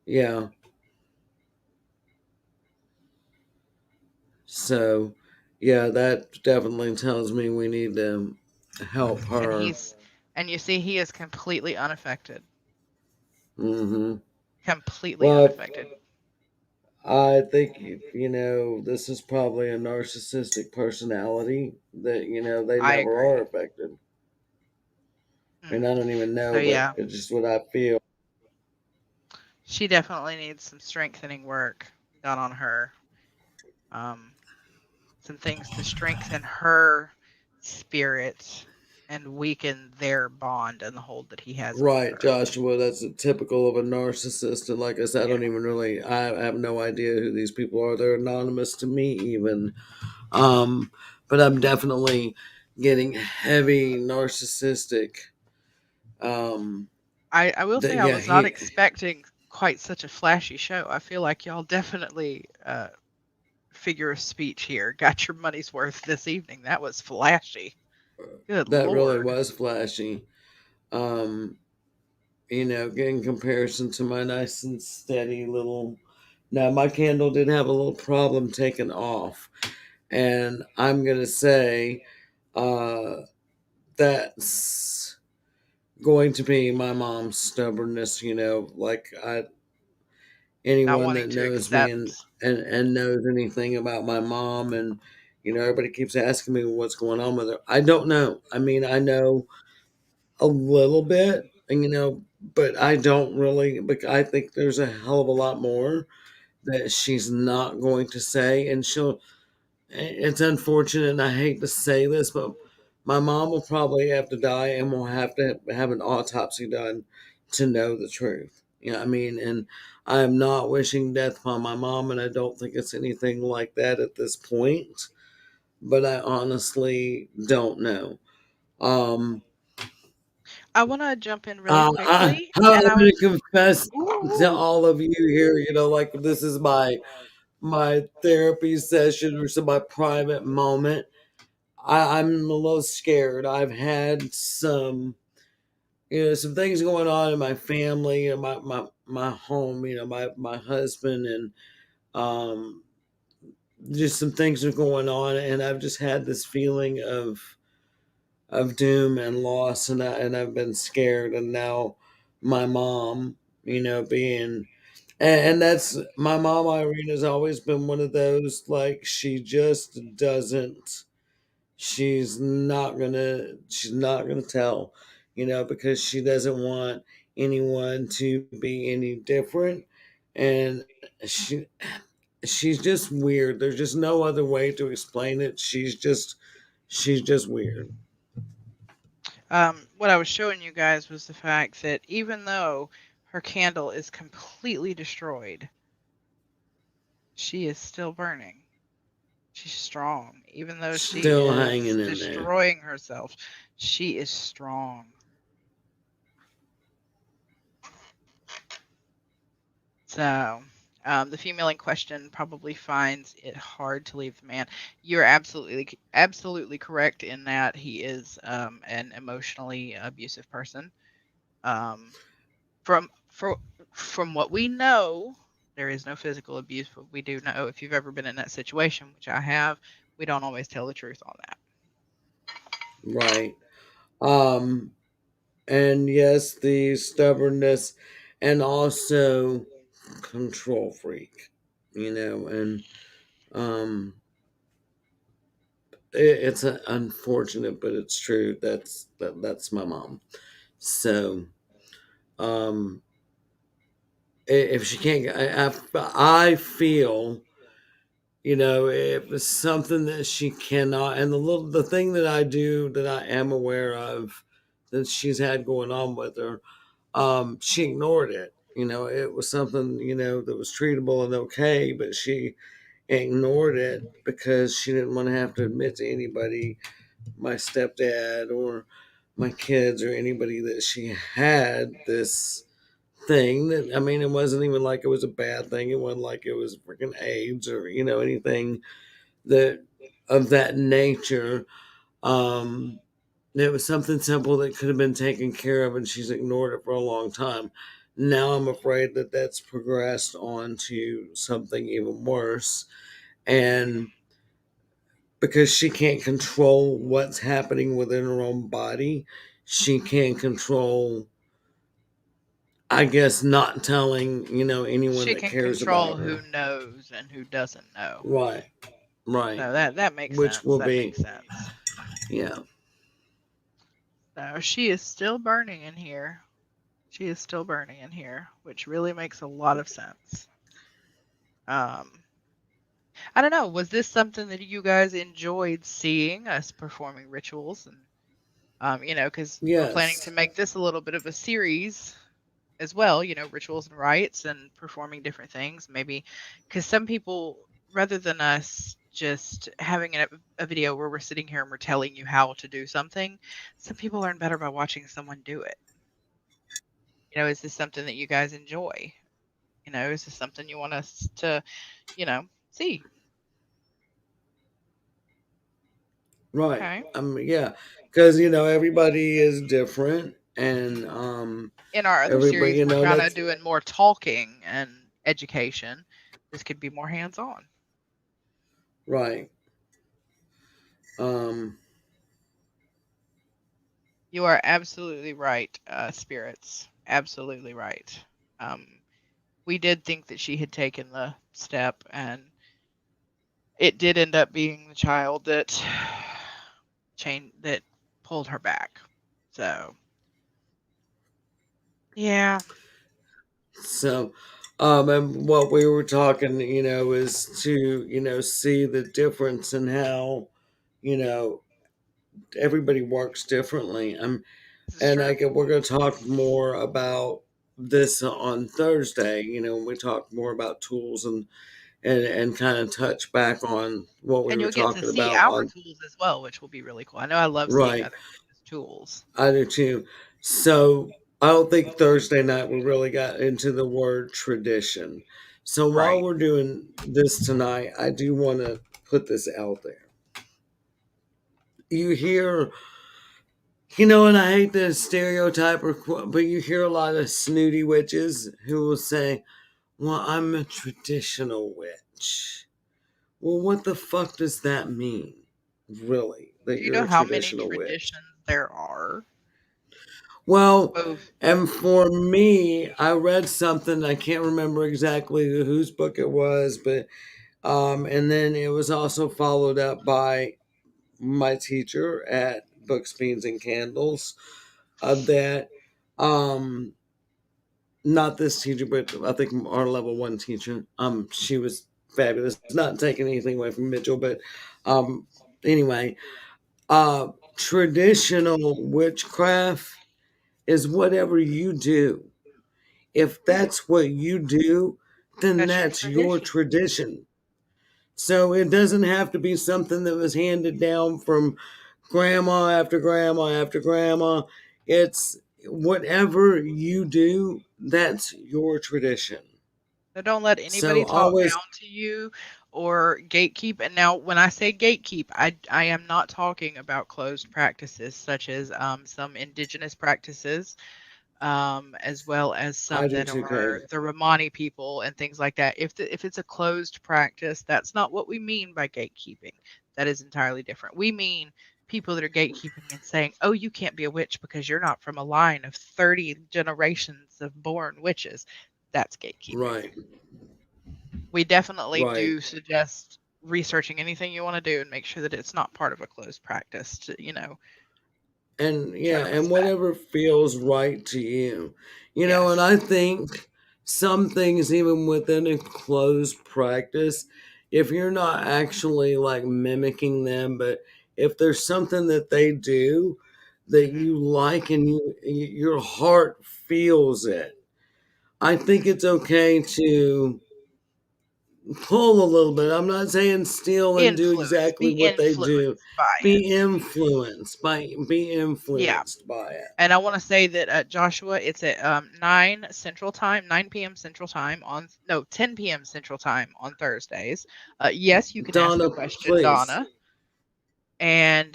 Yeah. So, yeah, that definitely tells me we need to help And her. and you see, he is completely unaffected. Hmm. Completely Well, unaffected. I think this is probably a narcissistic personality that they I never are agree. affected. I Mm. mean, I don't even So, know, but yeah, it's just what I feel. she definitely needs some strengthening work done on her. Um, some things to strengthen her spirit and weaken their bond and the hold that he has over Right, her. Joshua, that's a typical of a narcissist. And like I said, I Yeah. don't even really, I have no idea who these people are. They're anonymous to me, even. Um, but I'm definitely getting heavy narcissistic. Um, I will say that, I yeah, was not he, expecting quite such a flashy show. I feel like y'all definitely figure of speech here. Got your money's worth this evening. That was flashy. Good that really lord. was flashy. Um, in comparison to my nice and steady little. Now, my candle did have a little problem taken off. And I'm going to say, uh, that's going to be my mom's stubbornness. Like Not anyone wanting that to knows me and accept. knows anything about my mom, and everybody keeps asking me what's going on with her. I don't know. I mean, I know a little bit, and but I don't really. But I think there's a hell of a lot more that she's not going to say, and she'll. It's unfortunate, and I hate to say this, but my mom will probably have to die, and we'll have to have an autopsy done to know the truth. I mean, and I am not wishing death upon my mom, and I don't think it's anything like that at this point. But I honestly don't know. Um, I want to jump in really I'm quickly, and I going to was. confess to Ooh, all of you here. Like this is my therapy session or some my private moment. I'm a little scared. I've had some things going on in my family, my home, my husband, and um, just some things are going on, and I've just had this feeling of doom and loss, and I've been scared, and now my mom, being. And that's my mom, Irene, has always been one of those, like, she just doesn't she's not gonna tell, because she doesn't want anyone to be any different, and she she's just weird. There's just no other way to explain it. She's just weird. what I was showing you guys was the fact that even though her candle is completely destroyed, she is still burning. She's strong. Even though she Still is hanging in there. destroying herself, she is strong. So, the female in question probably finds it hard to leave the man. You're absolutely correct in that he is an emotionally abusive person. Um, from for, from what we know, there is no physical abuse, but we do know if you've ever been in that situation, which I have, we don't always tell the truth on that. Right. um and yes, the stubbornness, and also control freak, and um it's unfortunate, but it's true. That's my mom. So, um, if she can't, I feel, if it's something that she cannot, and the thing that I do that I am aware of that she's had going on with her, she ignored it. It was something that was treatable and okay, but she ignored it because she didn't want to have to admit to anybody, my stepdad or my kids or anybody, that she had this thing. That, I mean, it wasn't even like it was a bad thing. It wasn't like it was freaking AIDS or anything that of that nature. Um, it was something simple that could have been taken care of, and she's ignored it for a long time. Now I'm afraid that that's progressed on to something even worse, and because she can't control what's happening within her own body, she can't control, I guess, not telling, anyone She that can cares about control her. who knows and who doesn't know. Right, right. So that makes Which sense. will That be, makes sense. yeah, So she is still burning in here. She is still burning in here, which really makes a lot of sense. Um, I don't know. Was this something that you guys enjoyed seeing us performing rituals and because we're planning to yes, make this a little bit of a series as well, rituals and rites and performing different things. Maybe because some people, rather than us just having a video where we're sitting here and we're telling you how to do something, some people learn better by watching someone do it. Is this something that you guys enjoy? Is this something you want us to, see? right. Okay. Yeah, because everybody is different, and In our other everybody, series, we're kind of that's doing more talking and education. This could be more hands on. right. Um, You are absolutely right, spirits. Absolutely right. Um, we did think that she had taken the step, and it did end up being the child that that pulled her back. So yeah, so, and what we were talking, is to, see the difference in how, you know, everybody works differently. this is And true. we're going to talk more about this on Thursday, when we talk more about tools and kind of touch back on what we And were you'll get to talking see about our on, tools as well, which will be really cool. I know I love seeing right. other people's tools. I do too. So I don't think Thursday night we really got into the word tradition. So while Right. we're doing this tonight, I do want to put this out there. You hear, and I hate the stereotype, but you hear a lot of snooty witches who will say, "Well, I'm a traditional witch." Well, what the fuck does that mean? Really, that Do you you're know a how many traditional witch? traditions there are? Well, Both. and for me, I read something, I can't remember exactly whose book it was, but and then it was also followed up by my teacher at Books, Beans, and Candles. That not this teacher, but I think our level one teacher. She was fabulous. Not taking anything away from Mitchell, but anyway, traditional witchcraft is whatever you do. If that's what you do, then That's your that's your tradition. tradition. So it doesn't have to be something that was handed down from grandma after grandma after grandma. It's whatever you do, that's your tradition. So don't let anybody So talk always, down to you or gatekeep. And now, when I say gatekeep, I am not talking about closed practices such as some indigenous practices, as well as I some do that too, are Kate. the Romani people and things like that. If it's a closed practice, that's not what we mean by gatekeeping. That is entirely different. We mean people that are gatekeeping and saying, "Oh, you can't be a witch because you're not from a line of 30 generations of born witches." That's gatekeeping. Right, We definitely right. do suggest. researching anything you want to do and make sure that it's not part of a closed practice to, And try yeah, to and respect. whatever feels right to you. And Yes. I think some things, even within a closed practice, if you're not actually like mimicking them, but if there's something that they do that Hmm. you like and your heart feels it, I think Hmm. it's okay to pull a little bit. I'm not saying steal and do Influence. exactly Be what they do. influenced by it. Be Yeah. influenced by it. And I want to say that Joshua, it's at 9 Central Time, 9 p.m. Central Time on, no, 10 p.m. Central Time on Thursdays. Yes, you can ask a Donna, question, please. Donna. And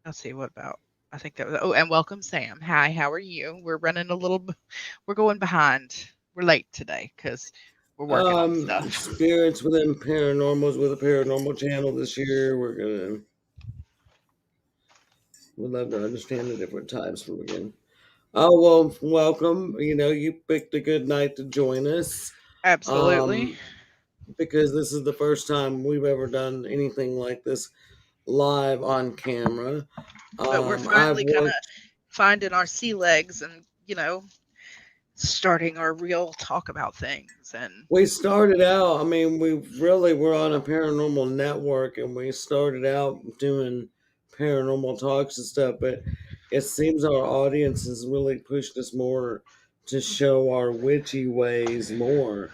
let's see, what about? I think that was, oh, and welcome, Sam. Hi, how are you? We're running a little, we're going behind. We're late today because we're working on stuff. Spirits within paranormals with a paranormal channel this year. We'd love to understand the different types from again. Oh well, welcome. You picked a good night to join us. Absolutely. Um, because this is the first time we've ever done anything like this live on camera. But we're I've finally kind of worked finding our sea legs and, starting our real talk about things. And We started out, I mean, we really were on a paranormal network and we started out doing paranormal talks and stuff, but it seems our audience has really pushed us more to show our witchy ways more.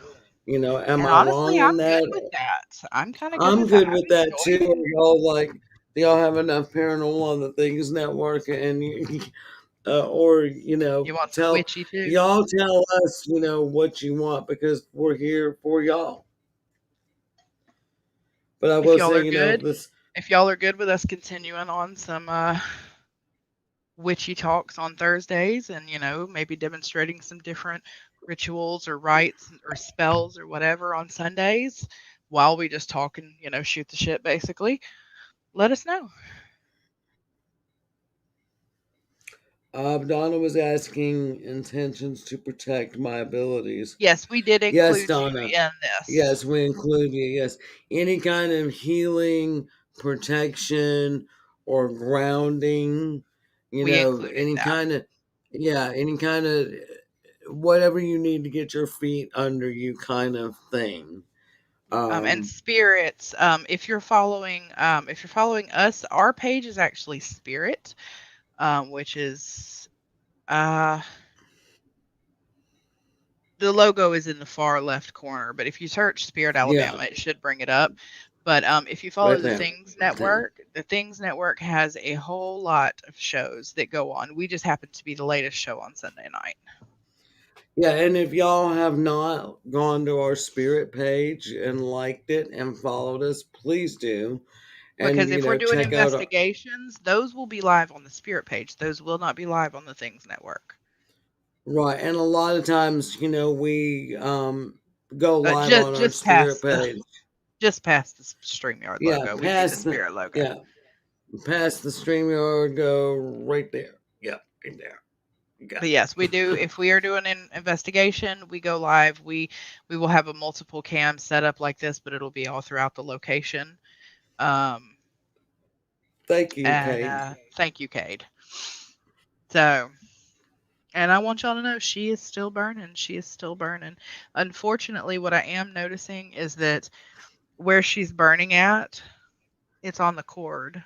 Am And I honestly, wrong in I'm good that? with that. I'm kinda good I'm with that. good I've with that too. enjoyed Do y'all have enough paranormal on the Things Network and or You want some tell witchy too? y'all tell us what you want because we're here for y'all. But I If will y'all say, are good this, if y'all are good with us continuing on some, witchy talks on Thursdays and, maybe demonstrating some different rituals or rites or spells or whatever on Sundays while we just talk and, shoot the shit basically, let us know. Donna was asking intentions to protect my abilities. Yes, we did Yes, include you Donna. in this. Yes, we include you. Yes. Any kind of healing, protection, or grounding, We included any that. kind of, yeah, any kind of whatever you need to get your feet under you kind of thing. And Um, spirits, if you're following us, our page is actually spirit, which is uh the logo is in the far left corner, but if you search Spirit yeah, Alabama, it should bring it up. But if you follow right there. Right there. The Things Network has a whole lot of shows that go on. We just happen to be the latest show on Sunday night. Yeah, and if y'all have not gone to our spirit page and liked it and followed us, please do. And Because if we're doing check out our investigations, those will be live on the Spirit page. Those will not be live on the Things Network. right. And a lot of times, we go live Just on our spirit page. just past the StreamYard Yeah, logo would be the past the Spirit logo. yeah, past the StreamYard, go right there. Yep, right there. You got But yes, we do. If we are doing an investigation, we go live. We will have a multiple cam setup like this, but it'll be all throughout the location. Um, Thank you, and Kate. thank you, Cade. So, and I want y'all to know she is still burning. She is still burning. Unfortunately, what I am noticing is that where she's burning at, it's on the cord,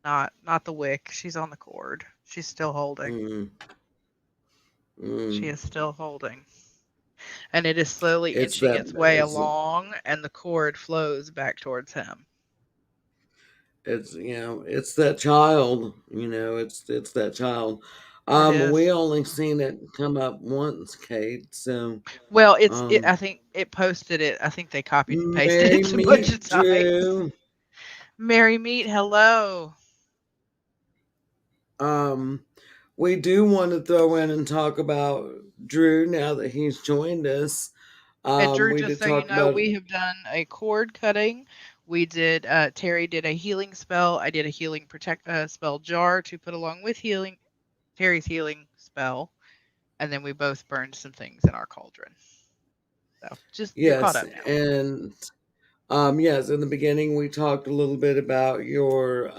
not the wick. She's on the cord. She's still holding. Mm, She mm. is still holding. And it is slowly It's inching that its way it's along, and the cord flows back towards him. it's that child. It's that child. It We is. only seen it come up once, Kate. So, Well, um, I think it posted it. I think they copied and pasted Mary it a bunch of meet times. Drew. Mary Meet, hello. Um, we do want to throw in and talk about Drew now that he's joined us. And Drew, We just did so you talk know, about we have done a cord cutting. We did Terry did a healing spell. I did a healing protect spell jar to put along with healing Terry's healing spell, and then we both burned some things in our cauldron. So just you're caught yes, up now. and Yes, in the beginning, we talked a little bit about your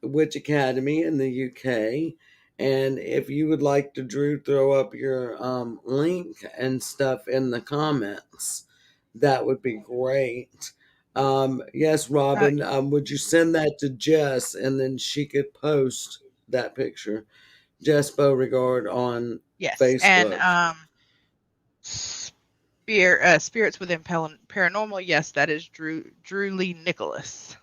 Witch Academy in the UK. And if you would like to, Drew, throw up your link and stuff in the comments, that would be great. Yes, Uh, Robin, would you send that to Jess and then she could post that picture? Jess Beauregard on yes, and Facebook. spirits within paranormal. Yes, that is Drew Lee Nicholas.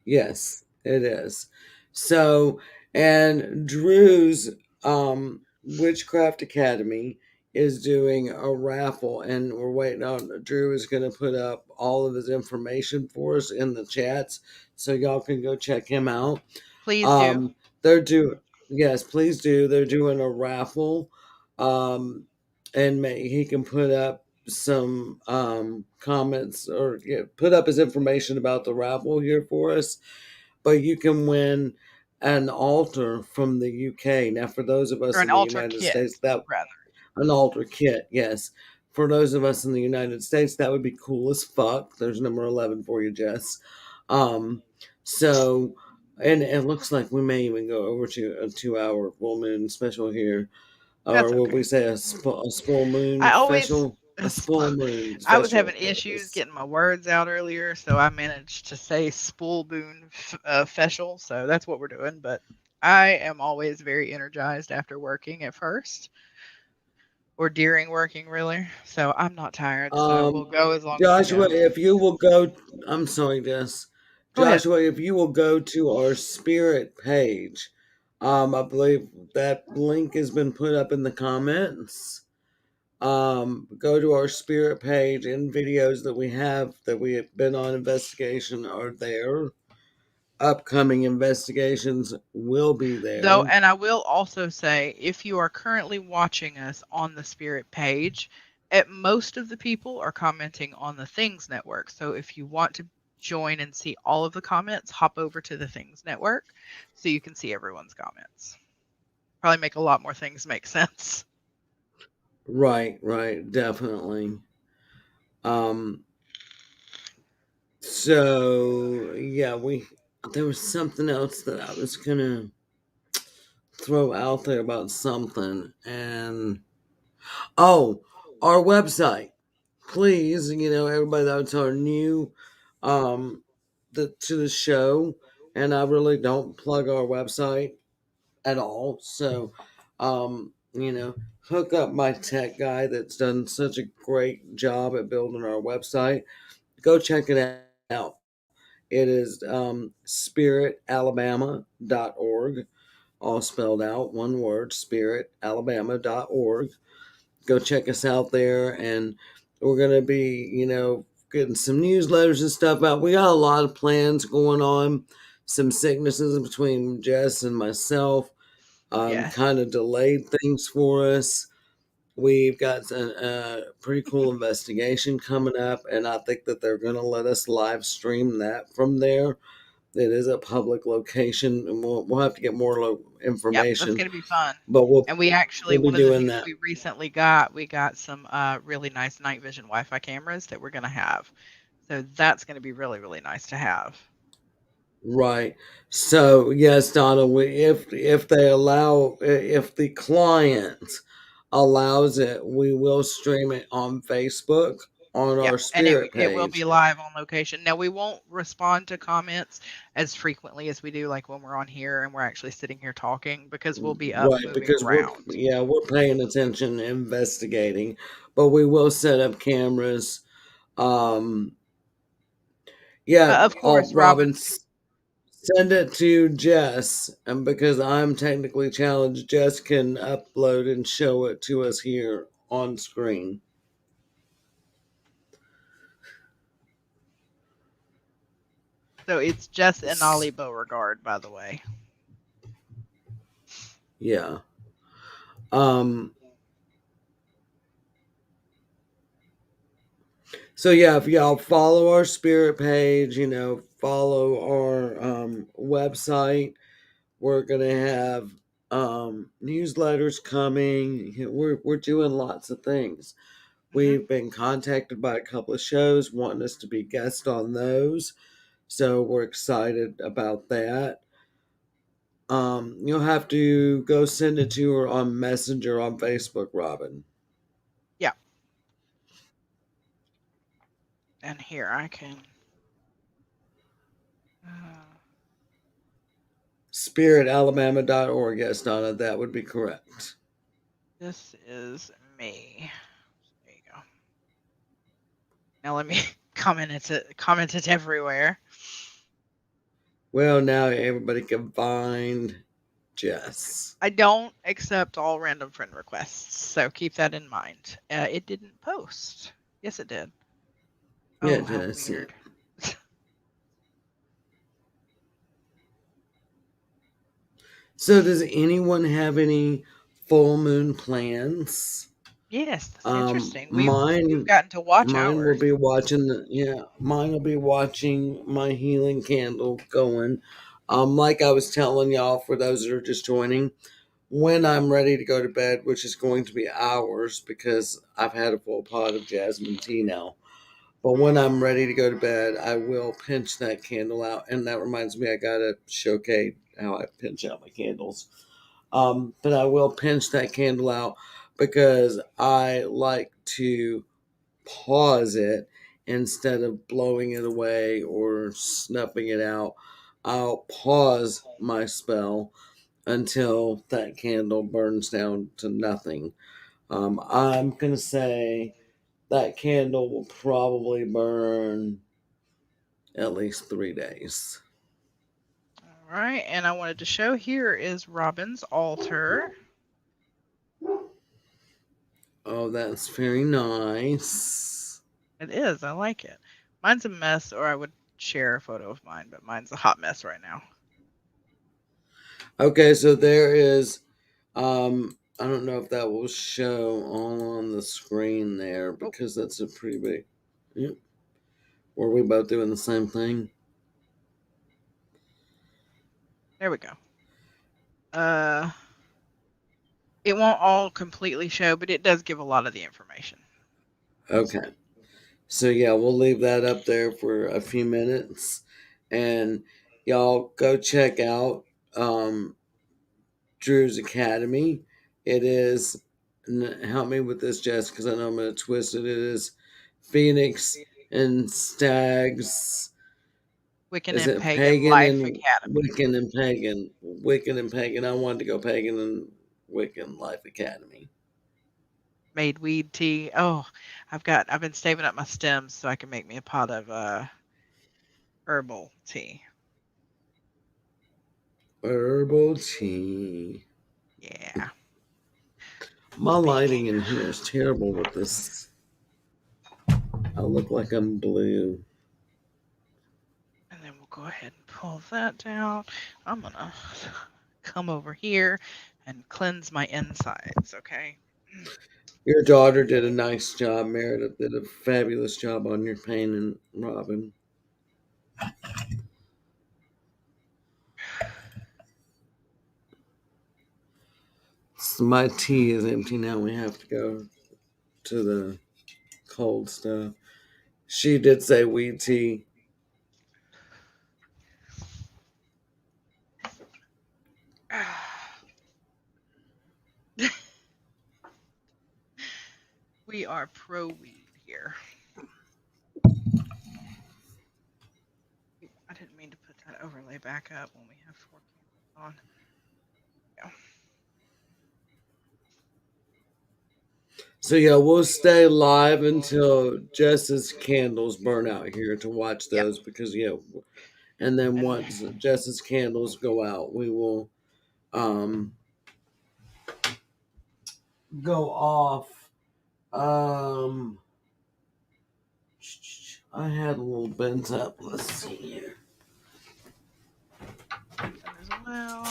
Yes, it is. So, and Drew's Witchcraft Academy is doing a raffle, and we're waiting on Drew is going to put up all of his information for us in the chats, so y'all can go check him out. Please do. Um, they're doing yes, please do. They're doing a raffle, and he can put up some comments or put up his information about the raffle here for us, but you can win an altar from the UK. Now, for those of Or us an in the altar United kit, States, that rather. an altar kit, yes. For those of us in the United States, that would be cool as fuck. There's number 11 for you, Jess. Um, so, and it looks like we may even go over to a 2 hour full moon special here, or That's what we okay. say, a full moon I always special, a full moon I was special. having issues getting my words out earlier, so I managed to say spool boon feshel. So that's what we're doing. But I am always very energized after working at first or during working, really. So I'm not tired. So we'll Um, go as long as we Joshua, go. if you will go, I'm sorry, Jess. Go ahead. Joshua, if you will go to our spirit page, I believe that link has been put up in the comments. Go to our spirit page, and videos that we have been on investigation are there. Upcoming investigations will be Though, there. and I will also say, if you are currently watching us on the Spirit page, at most of the people are commenting on the Things Network. So if you want to join and see all of the comments, hop over to the Things Network so you can see everyone's comments. Probably make a lot more things make sense. Right, right, definitely. Um, so yeah, we there was something else that I was gonna throw out there about something, and oh, our website. Please, everybody that's our new to the show, and I really don't plug our website at all. So, hook up my tech guy that's done such a great job at building our website. Go check it out. It is spiritalabama.org, all spelled out, one word, spiritalabama.org. Go check us out there, and we're going to be, getting some newsletters and stuff out. We got a lot of plans going on, some sicknesses between Jess and myself Yes. kind of delayed things for us. We've got a pretty cool investigation coming up, and I think that they're going to let us live stream that from there. It is a public location, and we'll have to get more Yep, that's information, going to be fun. but And we actually, we'll be one of the doing things that. we recently we got some really nice night vision Wi Fi cameras that we're going to have. So that's going to be really, really nice to have. Right. So yes, Donna, if they allow, if the client allows it, we will stream it on Facebook on Yep, our and Spirit it will be page. live on location. Now we won't respond to comments as frequently as we do like when we're on here and we're actually sitting here talking because we'll be up Right, moving because around. we're paying attention, investigating, but we will set up cameras. Um, yeah. Of Oh, course, Robin. Robin, send it to Jess, and because I'm technically challenged, Jess can upload and show it to us here on screen. So it's Jess and S- Ollie Beauregard, by the way. Yeah. Um. So yeah, if y'all follow our Spirit page, follow our website. We're gonna have newsletters coming. We're doing lots of things. Hmm. We've been contacted by a couple of shows wanting us to be guests on those. So we're excited about that. You'll have to go send it to her on Messenger on Facebook, Robin. Yeah. And here I can. Uh, SpiritAlabama.org. Yes, Donna, that would be correct. this is me. There you go. Now let me comment it everywhere. Well, now everybody can find Jess. I don't accept all random friend requests, so keep that in mind. It didn't post. Yes, it did. Yeah, Oh, how Jess. Yeah. weird. So, does anyone have any full moon plans? Yes, that's interesting. We've Mine, gotten to watch mine will ours. be watching. Yeah, mine will be watching my healing candle going. Like I was telling y'all, for those that are just joining, when I'm ready to go to bed, which is going to be hours because I've had a full pot of jasmine tea now. But when I'm ready to go to bed, I will pinch that candle out. And that reminds me, I gotta showcase how I pinch out my candles. But I will pinch that candle out because I like to pause it instead of blowing it away or snuffing it out. I'll pause my spell until that candle burns down to nothing. I'm going to say that candle will probably burn at least 3 days. All right, and I wanted to show here is Robin's altar. Oh, that's very nice. It is. I like it. Mine's a mess, or I would share a photo of mine, but mine's a hot mess right now. Okay, so there is, I don't know if that will show all on the screen there Oh, because that's a pretty big. Yep. Were we both doing the same thing? there we go. Uh, it won't all completely show, but it does give a lot of the information. Okay. So yeah, we'll leave that up there for a few minutes, and y'all go check out Drew's Academy. It is help me with this, Jess, because I know I'm going to twist it. It is Phoenix and Stags. Wiccan Is and it Pagan Pagan Life and Academy. Wiccan and Pagan? Wiccan and Pagan. I wanted to go Pagan and Wiccan Life Academy. Made weed tea. Oh, I've been saving up my stems so I can make me a pot of herbal tea. Herbal tea. Yeah. My lighting Speaking. in here is terrible with this. I look like I'm blue. And then we'll go ahead and pull that down. I'm gonna come over here and cleanse my insides, okay? Your daughter did a nice job. Meredith did a fabulous job on your painting, Robin. So my tea is empty now. We have to go to the cold stuff. She did say weed tea. We are pro weed here. I didn't mean to put that overlay back up when we have 4 cameras on. Yeah. So yeah, we'll stay live until Jess's candles burn out here to watch Yep. those because yeah, and then And once Jess's candles go out, we will um go off. Um, I had a little bent up. Let's see here. as well.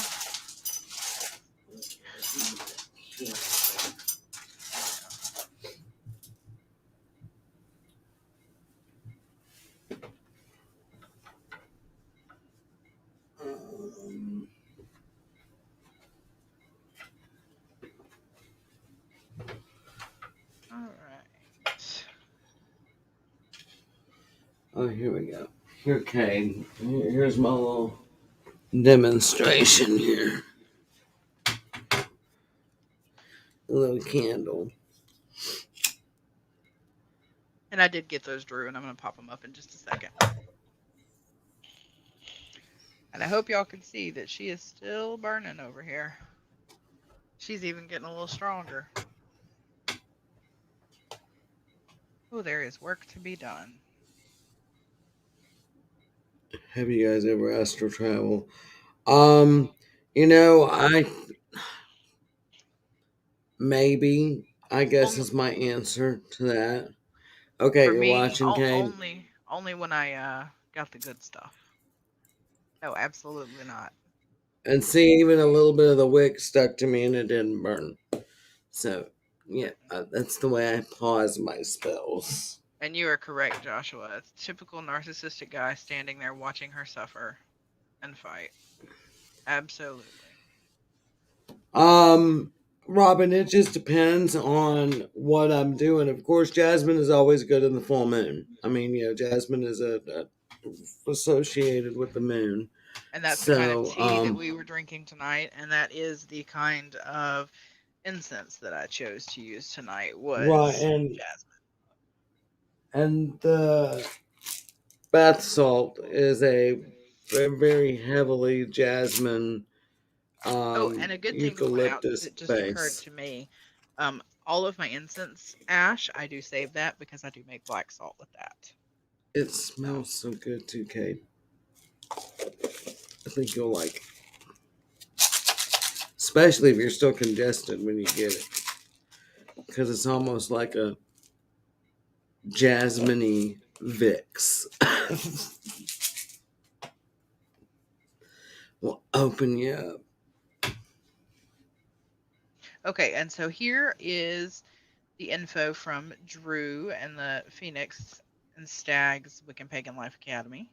Um, All right. Oh, here we go. Okay, here's my little demonstration here. A little candle. And I did get those, Drew, and I'm going to pop them up in just a second. And I hope y'all can see that she is still burning over here. She's even getting a little stronger. Oh, there is work to be done. Have you guys ever astral travel? Um, I maybe I guess Only is my answer to that. Okay, for you're me, watching, Kate. only when I got the good stuff. No, absolutely not. And see, even a little bit of the wick stuck to me and it didn't burn. So, yeah, that's the way I pause my spells. And you are correct, Joshua. It's typical narcissistic guy standing there watching her suffer and fight. Absolutely. Um, Robin, it just depends on what I'm doing. Of course, Jasmine is always good in the full moon. I mean, Jasmine is a associated with the moon. And that's the kind of So, tea that we were drinking tonight, and that is the kind of incense that I chose to use tonight right, was jasmine. and the bath salt is a very heavily jasmine, Oh, and a good thing to point out eucalyptus that just occurred base. to me, all of my incense ash, I do save that because I do make black salt with that. It So, smells so good too, Kate. I think you'll like it. Especially if you're still congested when you get it. Because it's almost like a jasmine Vicks. Will open you up. okay, and so here is the info from Drew and the Phoenix and Stags Wiccan Pagan Life Academy.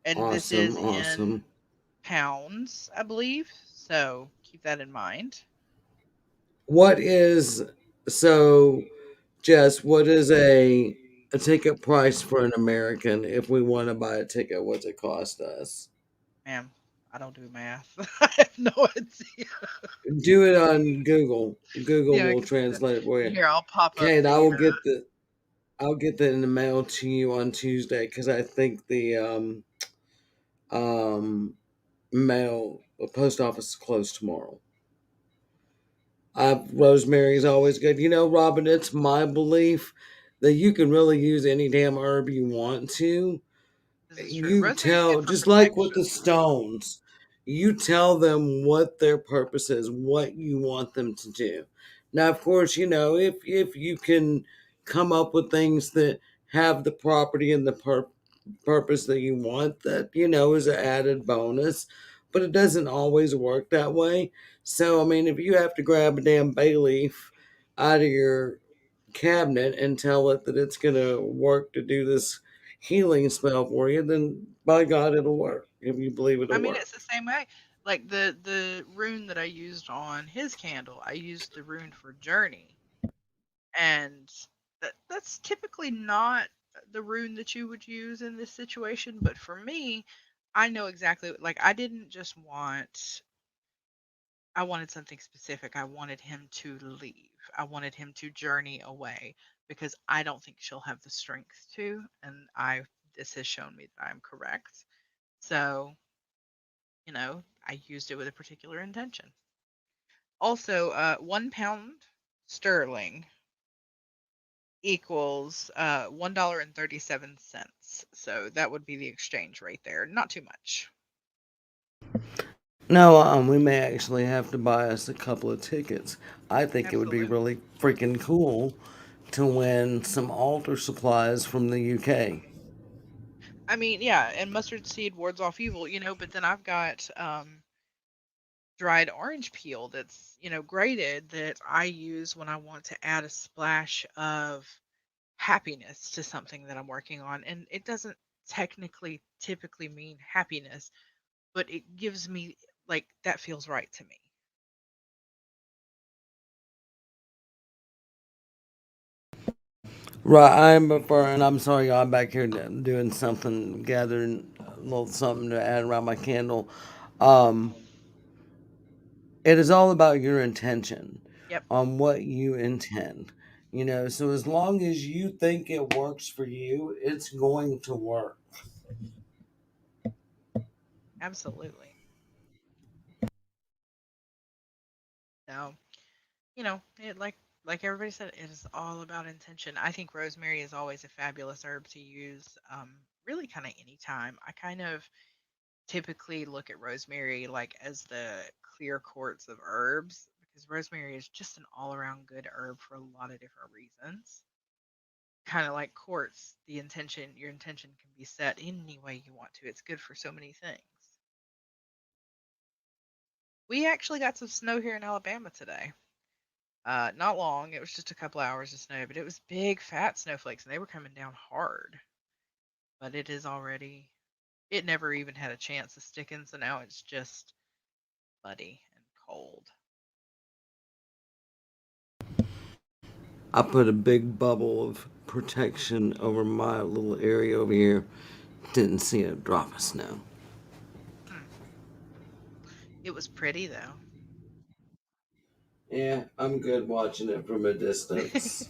And this Awesome, is in awesome. pounds, I believe. So keep that in mind. What is so, Jess? What is a ticket price for an American if we want to buy a ticket? What's it cost us? Ma'am, I don't do math. I have no idea. Do it on Google. Google Yeah, I will can do that. translate it for you. Here, I'll pop up Kate, I the will get the I'll get that in the mail to you on Tuesday because I think the um mail the post office is closed tomorrow. Rosemary's always good. Robin, it's my belief that you can really use any damn herb you want to. This is true. You Rosemary's good tell, for just like with protection. the stones, you tell them what their purpose is, what you want them to do. Now, of course, if you can come up with things that have the property and the purpose that you want, that is an added bonus, but it doesn't always work that way. So, I mean, if you have to grab a damn bay leaf out of your cabinet and tell it that it's going to work to do this healing spell for you, then by God, it'll work. If you believe I it'll mean, work. it's the same way. Like the rune that I used on his candle, I used the rune for journey, and that's typically not the rune that you would use in this situation. But for me, I know exactly. Like I didn't just want I wanted something specific. I wanted him to leave. I wanted him to journey away because I don't think she'll have the strength to. And this has shown me that I'm correct. So, I used it with a particular intention. Also, 1 pound sterling equals $1.37. So that would be the exchange rate there. Not too much. No, we may actually have to buy us a couple of tickets. I think it would be Absolutely. really freaking cool to win some altar supplies from the UK. I mean, yeah, and mustard seed wards off evil, but then I've got dried orange peel that's, grated that I use when I want to add a splash of happiness to something that I'm working on. And it doesn't technically typically mean happiness, but it gives me like that feels right to me. Right, I'm before, and I'm sorry, y'all, I'm back here doing something, gathering a little something to add around my candle. Um, it is all about your intention Yep, on what you intend. So as long as you think it works for you, it's going to work. absolutely. So, like everybody said, it is all about intention. I think rosemary is always a fabulous herb to use. Really, kind of anytime. I kind of typically look at rosemary like as the clear quartz of herbs because rosemary is just an all-around good herb for a lot of different reasons. Kind of like quartz, your intention can be set any way you want to. It's good for so many things. We actually got some snow here in Alabama today. Not long. It was just a couple hours of snow, but it was big, fat snowflakes, and they were coming down hard. But it is already. It never even had a chance of sticking, so now it's just muddy and cold. I put a big bubble of protection over my little area over here. Didn't see a drop of snow. Hmm. It was pretty though. Yeah, I'm good watching it from a distance.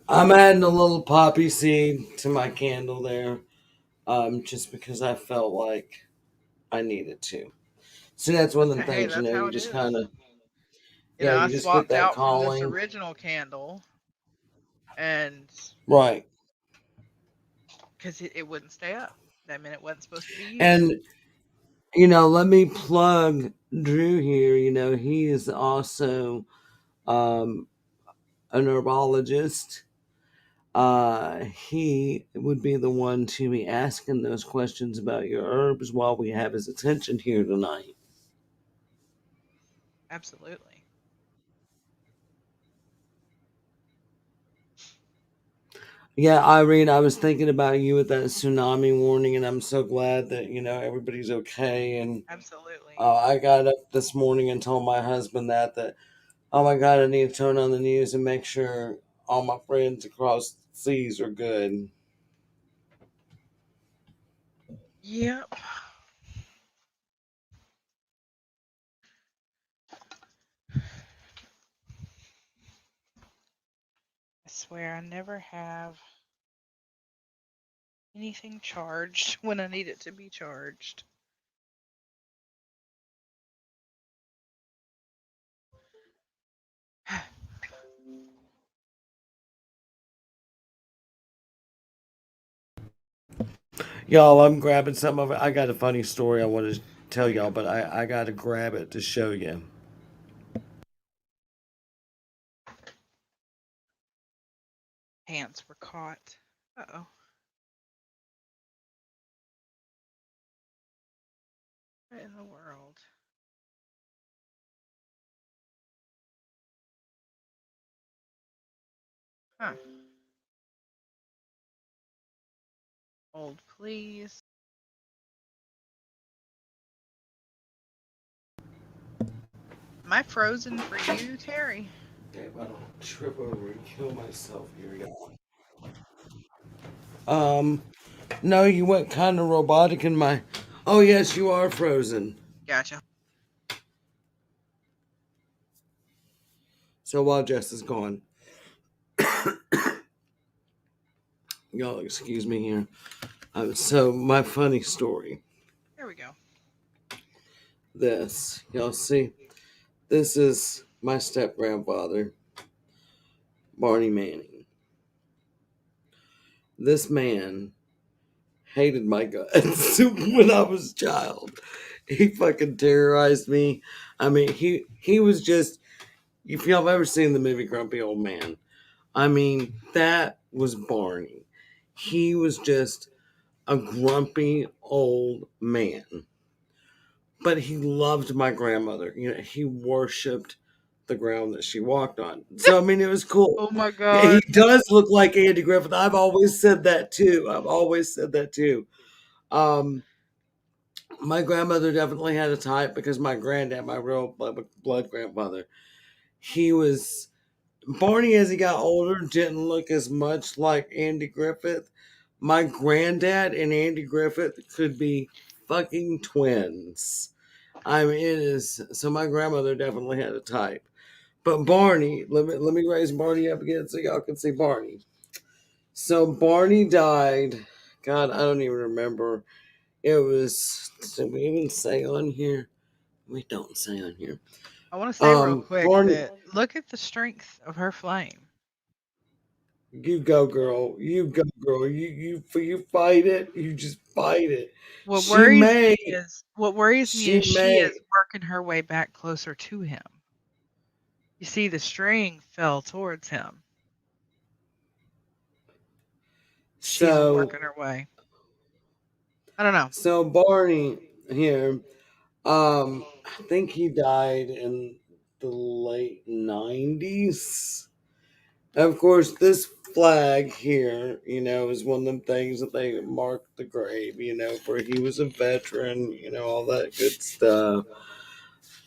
I'm adding a little poppy seed to my candle there, just because I felt like I needed to. So that's one of the Hey, things, that's how you it just is. kind of, I you just get swapped that out from this calling. original candle, and Right. because it wouldn't stay up, that meant it wasn't supposed to be used. And, let me plug Drew here. He is also um, a neurologist. He would be the one to be asking those questions about your herbs while we have his attention here tonight. Absolutely. Yeah, Irene, I was thinking about you with that tsunami warning, and I'm so glad that, everybody's okay. And Absolutely. I got up this morning and told my husband that, oh my God, I need to turn on the news and make sure all my friends across the seas are good. Yep. I swear I never have anything charged when I need it to be charged. Y'all, I'm grabbing some of it. I got a funny story I want to tell There we y'all, go. but I got to grab it to show you. Pants were caught. Uh oh. What in the world? Huh. Hold, please. Am I frozen for you, Terry? Okay, if I don't trip over and kill myself here, y'all. Um, no, you went kind of robotic in my. Oh, yes, you are frozen. Gotcha. So while Jess is gone, y'all excuse me here. So, my funny story There we go. y'all see, this is my step grandfather, Barney Manning. This man hated my guts when I was a child. He fucking terrorized me. I mean, he was just. If y'all have ever seen the movie Grumpy Old Man, I mean, that was Barney. He was just a grumpy old man, but he loved my grandmother. He worshipped the ground that she walked on. So I mean, it was cool. Oh my Yeah, he god. does look like Andy Griffith. I've always said that too. I've always said that too. Um, my grandmother definitely had a type because my granddad, my real blood grandfather, he was Barney, as he got older, didn't look as much like Andy Griffith. My granddad and Andy Griffith could be fucking twins. I mean, it is. So my grandmother definitely had a type. But Barney, let me raise Barney up again so y'all can see Barney. So Barney died. God, I don't even remember. It was. Did we even say on here? We don't say on here. I want to say real quick Barney, that look at the strength of her flame. you go, girl. You go, girl. You fight it. You just fight it. What She worries me may. is what worries me She is she may. is working her way back closer to him. You see, the string fell towards him. She's So working her way. I don't know. so Barney here. I think he died in the late 90s. Of course, this flag here, is one of them things that they mark the grave, where he was a veteran, all that good stuff.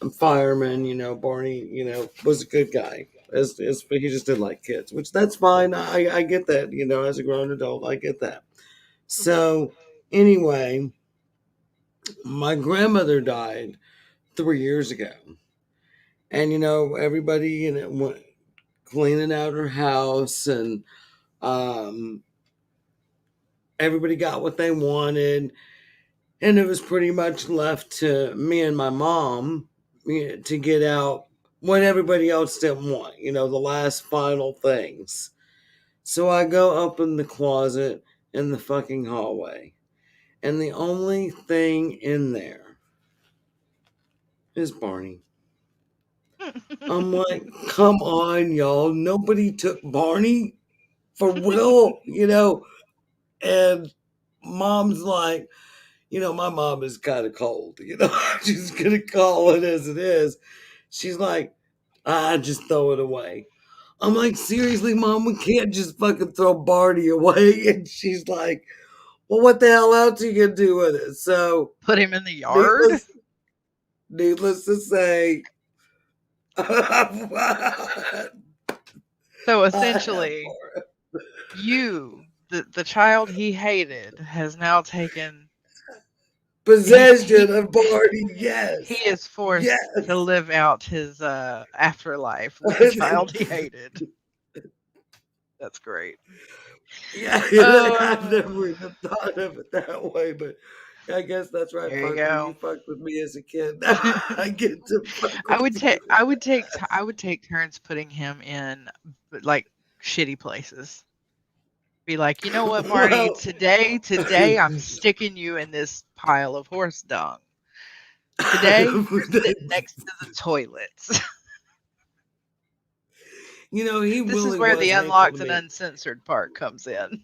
A fireman, Barney, was a good guy. But he just didn't like kids, which that's fine. I get that, as a grown adult, I get that. So, anyway, my grandmother died 3 years ago. And, everybody, went cleaning out her house and, um, everybody got what they wanted, and it was pretty much left to me and my mom, to get out what everybody else didn't want, the last final things. So I go up in the closet in the fucking hallway, and the only thing in there is Barney. I'm like, come on, y'all. Nobody took Barney for real, And mom's like, my mom is kind of cold. I'm just gonna call it as it is. She's like, just throw it away. I'm like, seriously, mom, we can't just fucking throw Barney away. And she's like, well, what the hell else are you gonna do with it? So, Put him in the yard? needless, needless to say, I So have essentially, the child he hated, has now taken he possession of Barney. he Yes, is forced to yes. live out his afterlife with the child he hated. That's great. Yeah, I've Oh, never even thought of it that way, but I guess that's right, there you fucker. You go. fucked with me as a kid. I get to fuck with you. I would take turns putting him in like shitty places. Be like, you know what, Barney? Well, Today I'm sticking you in this pile of horse dung. Today you're sitting next to the toilets. he This is really where the was hateful to unlocked and me. uncensored part comes in.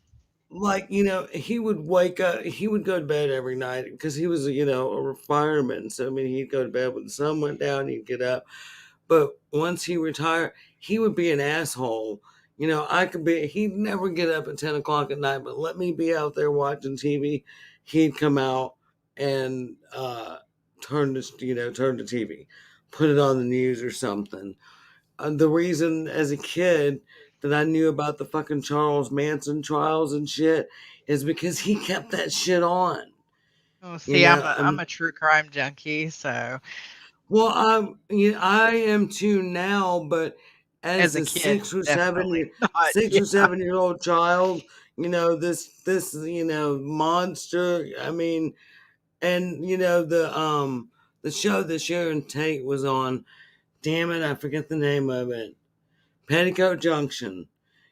Like, he would wake up, he would go to bed every night because he was, a fireman. So, I mean, he'd go to bed when the sun went down, he'd get up. But once he retired, he would be an asshole. He'd never get up at 10 o'clock at night, but let me be out there watching TV. He'd come out and turn the TV, put it on the news or something. The reason as a kid that I knew about the fucking Charles Manson trials and shit is because he kept that shit on. Oh, You see, know, I'm a true crime junkie, so Well, I am too now, but as as a a kid, definitely not. six Yeah. or 7 year old child, this monster. I mean, and the show that Sharon Tate was on. Damn it, I forget the name of it. Petticoat Junction.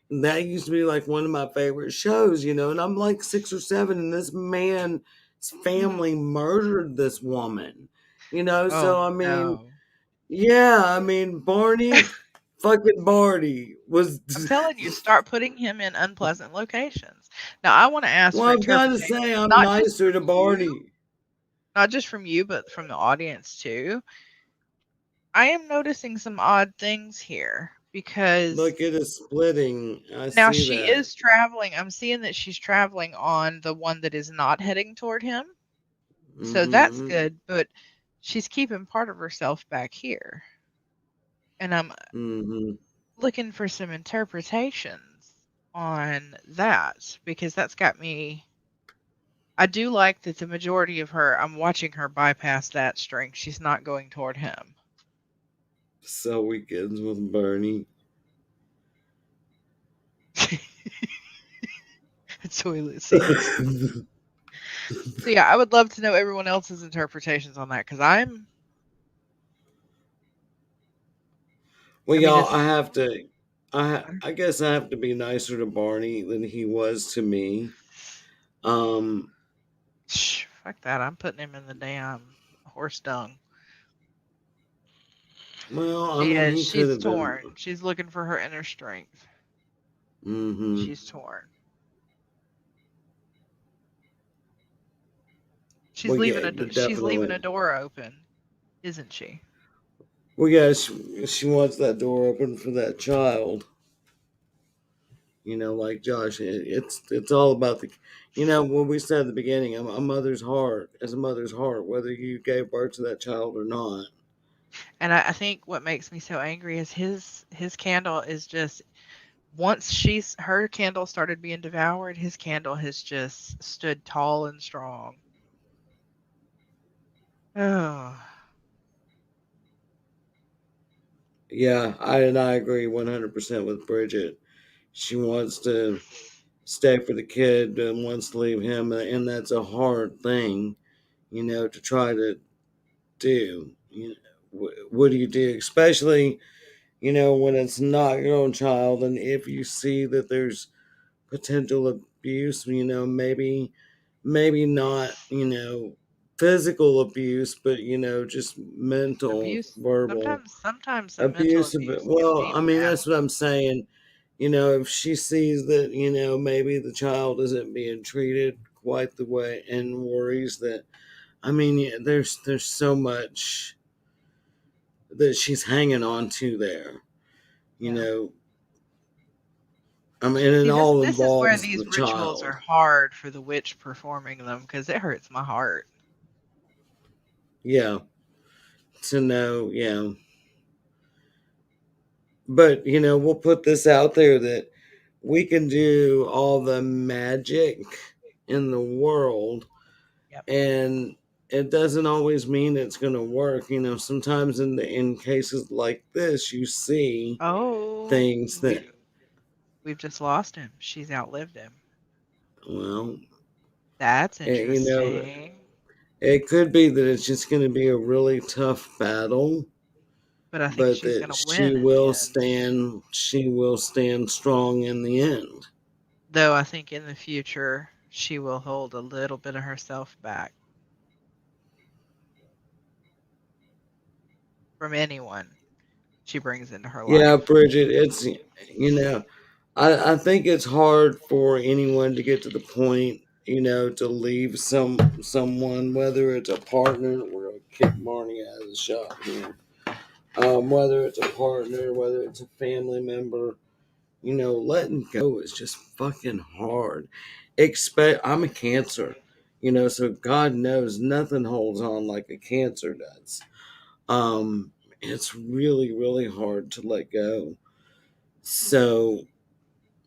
That used to be like one of my favorite shows, and I'm like 6 or 7, and this man's Mhm. family murdered this woman. Oh So I mean, no. yeah, I mean, fucking Barney was. I'm telling you, start putting him in unpleasant locations. Now, I want to ask Well, for I've got to interpretation, say, I'm not just nicer from to you, Barney. not just from you, but from the audience too. I am noticing some odd things here because Look, it is splitting. I now see she that. is traveling. I'm seeing that she's traveling on the one that is not heading toward him. So that's Mm-hmm. good, but she's keeping part of herself back here. And I'm Mm-hmm. looking for some interpretations on that because that's got me. I do like that the majority of her, I'm watching her bypass that string. She's not going toward him. So weekends with Bernie. Toilet seats. So yeah, I would love to know everyone else's interpretations on that because Well, I mean, y'all, this I is have to. I guess I have to be nicer to Barney than he was to me. Um, fuck that. I'm putting him in the damn horse dung. well, I She mean, is. he could She's have been. torn. She's looking for her inner strength. Mm-hmm. She's torn. Well, yeah, She's leaving a definitely. door open, isn't she? Well, yeah, she wants that door open for that child. Like Josh, it's all about the, what we said at the beginning. A mother's heart is a mother's heart, whether you gave birth to that child or not. And I think what makes me so angry is his candle is just once she's her candle started being devoured, his candle has just stood tall and strong. Oh, Yeah, I agree 100% with Bridget. She wants to stay for the kid and wants to leave him, and that's a hard thing, to try to do. What do you do, especially when it's not your own child, and if you see that there's potential abuse, maybe not, physical abuse, but just mental, abuse. verbal Sometimes some mental abuse of it. abuse can Well, be I mean, that's bad. what I'm saying. If she sees that, maybe the child isn't being treated quite the way, and worries that, I mean, yeah, there's so much that she's hanging on to there. You Yeah. know, I mean, and it See, all this is where involves the these rituals are child. hard for the witch performing them because it hurts my heart. Yeah, to know, yeah. But, we'll put this out there that we can do all the magic in the world, Yep. and it doesn't always mean it's going to work. Sometimes in cases like this, you see Oh, things that, we've just lost him. She's outlived him. well, That's it, you know, interesting. it could be that it's just going to be a really tough battle, But I think but she's that gonna win in the end. she will stand strong in the end. Though I think in the future she will hold a little bit of herself back from anyone she brings into her Yeah, life. Bridget, you know, I think it's hard for anyone to get to the point, to leave someone, whether it's a partner. We're gonna kick Barney out of the shop here. Whether it's a partner, whether it's a family member, letting go is just fucking hard. I'm a cancer, so God knows nothing holds on like a cancer does. It's really, really hard to let go. So,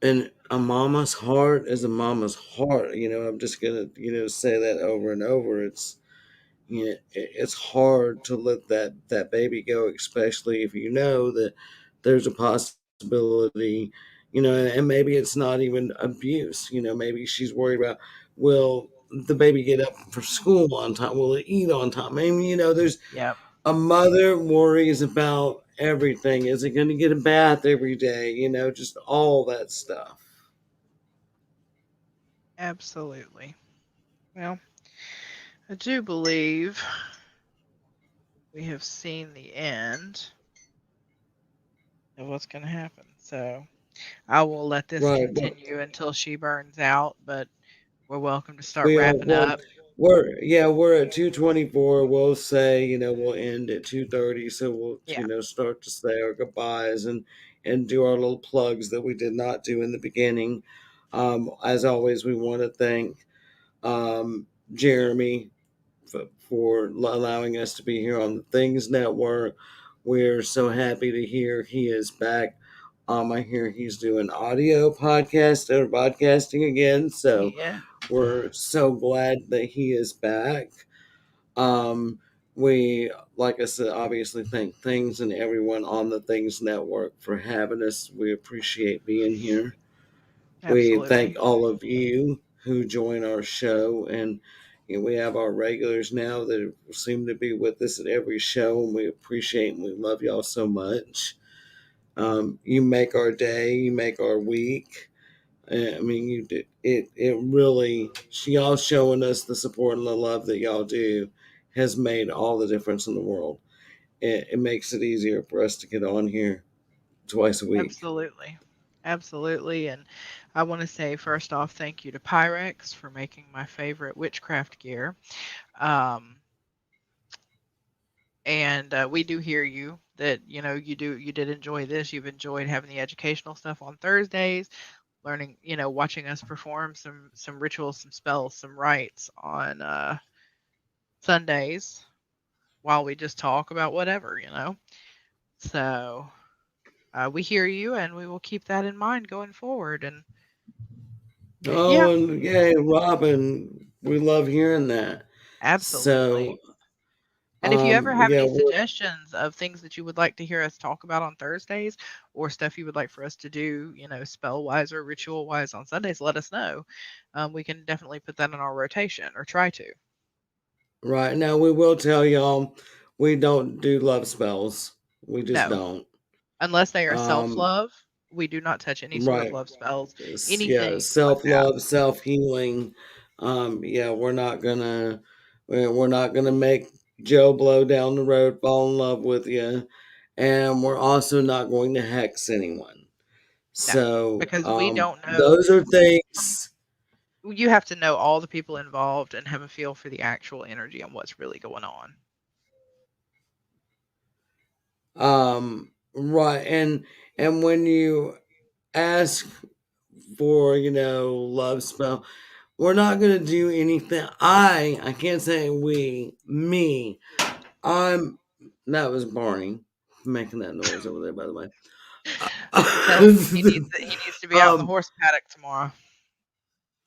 and a mama's heart is a mama's heart. I'm just gonna, say that over and over. It's hard to let that baby go, especially if you know that there's a possibility, and maybe it's not even abuse. Maybe she's worried about, will the baby get up for school on time? Will it eat on time? I mean, there's Yep, a mother worries about everything. Is it going to get a bath every day? Just all that stuff. absolutely. Well, I do believe we have seen the end of what's going to happen. So I will let this Right. Well, continue until she burns out, but we're welcome to start we wrapping well, up. we're at 2:24. We'll say, we'll end at 2:30, so we'll, Yeah. start to say our goodbyes and do our little plugs that we did not do in the beginning. As always, we want to thank Jeremy for allowing us to be here on the Things Network. We're so happy to hear he is back I hear he's doing audio podcast or podcasting again, so Yeah, we're so glad that he is back. Um, we, like I said, obviously thank Things and everyone on the Things Network for having us. We appreciate being here. We thank absolutely. all of you who join our show, and we have our regulars now that seem to be with us at every show, and we appreciate and we love y'all so much. You make our day, you make our week. I mean, you did it. It really, y'all showing us the support and the love that y'all do has made all the difference in the world. It makes it easier for us to get on here twice a week. Absolutely. Absolutely. And I want to say, first off, thank you to Pyrex for making my favorite witchcraft gear. Um, and we do hear you that you did enjoy this. You've enjoyed having the educational stuff on Thursdays, learning, watching us perform some rituals, some spells, some rites on Sundays while we just talk about whatever. So we hear you, and we will keep that in mind going forward. And yeah, Oh, and yay, Robin, we love hearing that. absolutely. So, And if you ever have yeah, any we're suggestions of things that you would like to hear us talk about on Thursdays, or stuff you would like for us to do, spell wise or ritual wise on Sundays, let us know. We can definitely put that in our rotation or try to. right now. We will tell y'all we don't do love spells. We just No, don't. unless they are self Um, love, we do not touch any sort of right. love spells, Yeah, anything like self that. love, self healing. Yeah, we're not gonna make Joe Blow down the road fall in love with you, and we're also not going to hex anyone. No, So because we don't know. those are things. You have to know all the people involved and have a feel for the actual energy and what's really going on. Right, and when you ask for love spell, we're not gonna do anything. I can't say we, me. I'm That was Barney making that noise over there, by the way. Tell him he needs to be out in the um, horse paddock tomorrow.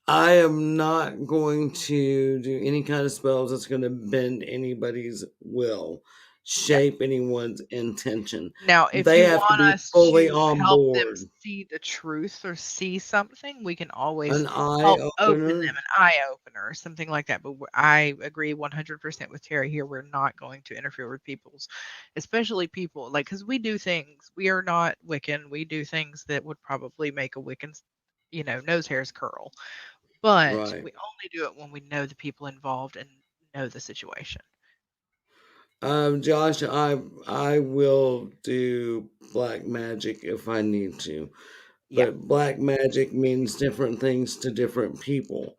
I am not going to do any kind of spells that's going to bend anybody's will, Yeah. shape anyone's intention. Now, if They you have to want be us fully to on help them board. see the truth or see something, we can always An eye help open opener, them an eye opener or something like that. But I agree 100% with Terry here. We're not going to interfere with people's, especially people like, because we do things. We are not Wiccan. We do things that would probably make a Wiccan's, nose hairs curl. But right? we only do it when we know the people involved and know the situation. Josh, I will do black magic if I need to. Yeah, But black magic means different things to different people.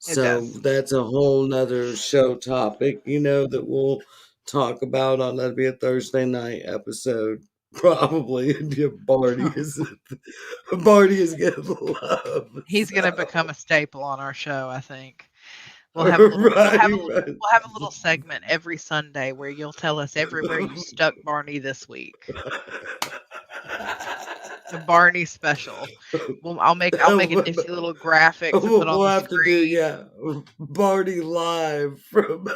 it So does. that's a whole nother show topic, that we'll talk about on that'll be a Thursday night episode. Probably. Yeah, Barty is gonna love. He's gonna So become a staple on our show, I think. We'll have a little we'll right, have a little right. we'll have a little segment every Sunday where you'll tell us everywhere you stuck Barney this week. A Barney special. I'll make a nifty little graphic to put on We'll the have to do, screen. yeah, Barty live from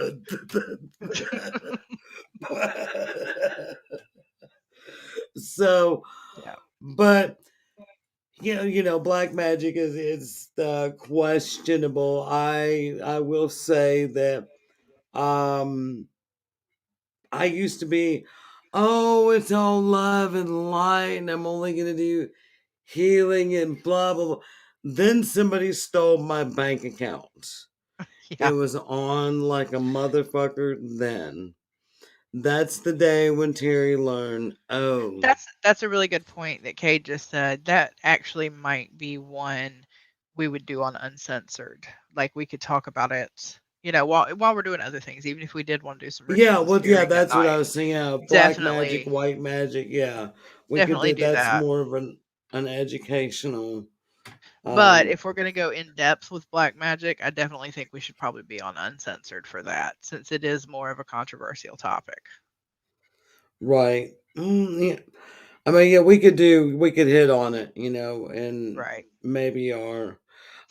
so, Yeah. but black magic is questionable. I will say that um I used to be, oh, it's all love and light, and I'm only gonna do healing and blah blah blah. Then somebody stole my bank account. It Yeah. was on like a motherfucker then. That's the day when Terry learned, oh, That's a really good point that Kay just said. That actually might be one we would do on Uncensored. Like, we could talk about it, while we're doing other things, even if we did want to do some yeah, rituals well, yeah, during that that's what I night. was saying. Black magic, Definitely, white magic. Yeah, we could definitely do. do That's that. more of an educational. But Um, if we're gonna go in depth with black magic, I definitely think we should probably be on Uncensored for that, since it is more of a controversial topic. right. Yeah. I mean, yeah, we could hit on it, and Right. maybe our.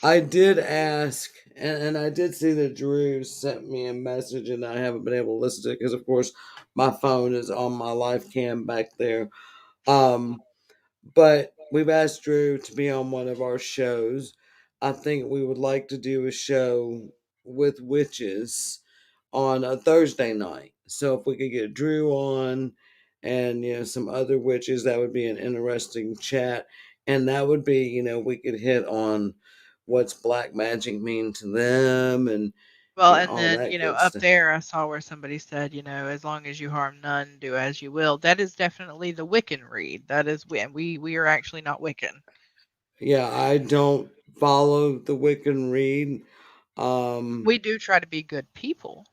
I did ask, and I did see that Drew sent me a message, and I haven't been able to listen to it because, of course, my phone is on my live cam back there. Um, but we've asked Drew to be on one of our shows. I think we would like to do a show with witches on a Thursday night. So if we could get Drew on and some other witches, that would be an interesting chat. And that would be, we could hit on what's black magic mean to them and Well, and all then, that good up stuff. there I saw where somebody said, as long as you harm none, do as you will. That is definitely the Wiccan read. That is, we are actually not Wiccan. Yeah, I don't follow the Wiccan read. Um We do try to be good people,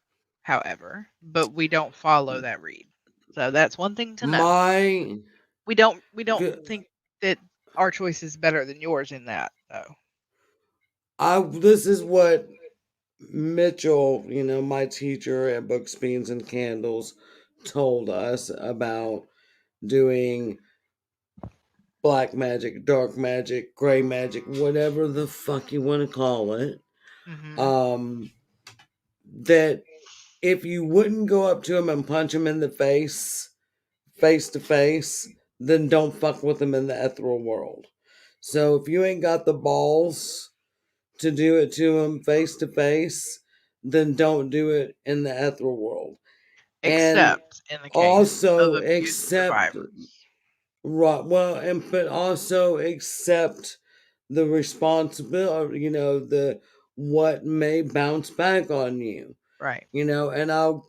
however, but we don't follow that read. So that's one thing to know. my We don't good think that our choice is better than yours in that, though. I this is what Mitchell, my teacher at Books, Beans, and Candles, told us about doing black magic, dark magic, gray magic, whatever the fuck you want to call it. Mhm. Um, that if you wouldn't go up to him and punch him in the face to face, then don't fuck with him in the ethereal world. So if you ain't got the balls to do it to him face to face, then don't do it in the ethereal world. And Except in the case of also abuse accept survivors. right well and but also accept the responsibility, the what may bounce back on you, Right. and I'll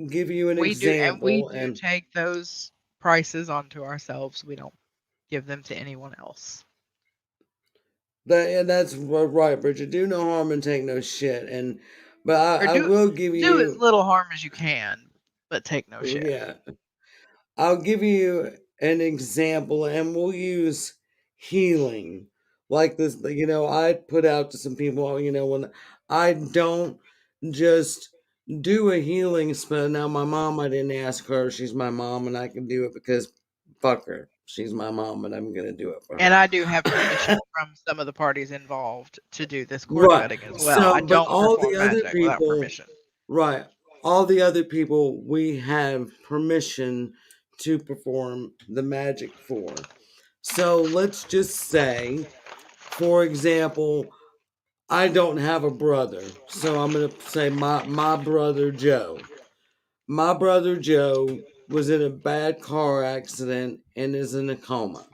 give you an We example. do And take those prices onto ourselves. We don't give them to anyone else. that's right, Bridget. Do no harm and take no shit. And but Or I will give do as you, little harm as you can, but take no shit. yeah, I'll give you an example, and we'll use healing. Like this, I put out to some people, when I don't just do a healing spell. Now, my mom, I didn't ask her. She's my mom, and I can do it because fuck her. She's my mom, and I'm going to do it for And her. I do have permission from some of the parties involved to do this cord Right. cutting as well. I So, but don't all the perform other magic without people, permission. right, all the other people we have permission to perform the magic for. So let's just say, for example, I don't have a brother. So I'm going to say my brother Joe. My brother Joe was in a bad car accident and is in a coma.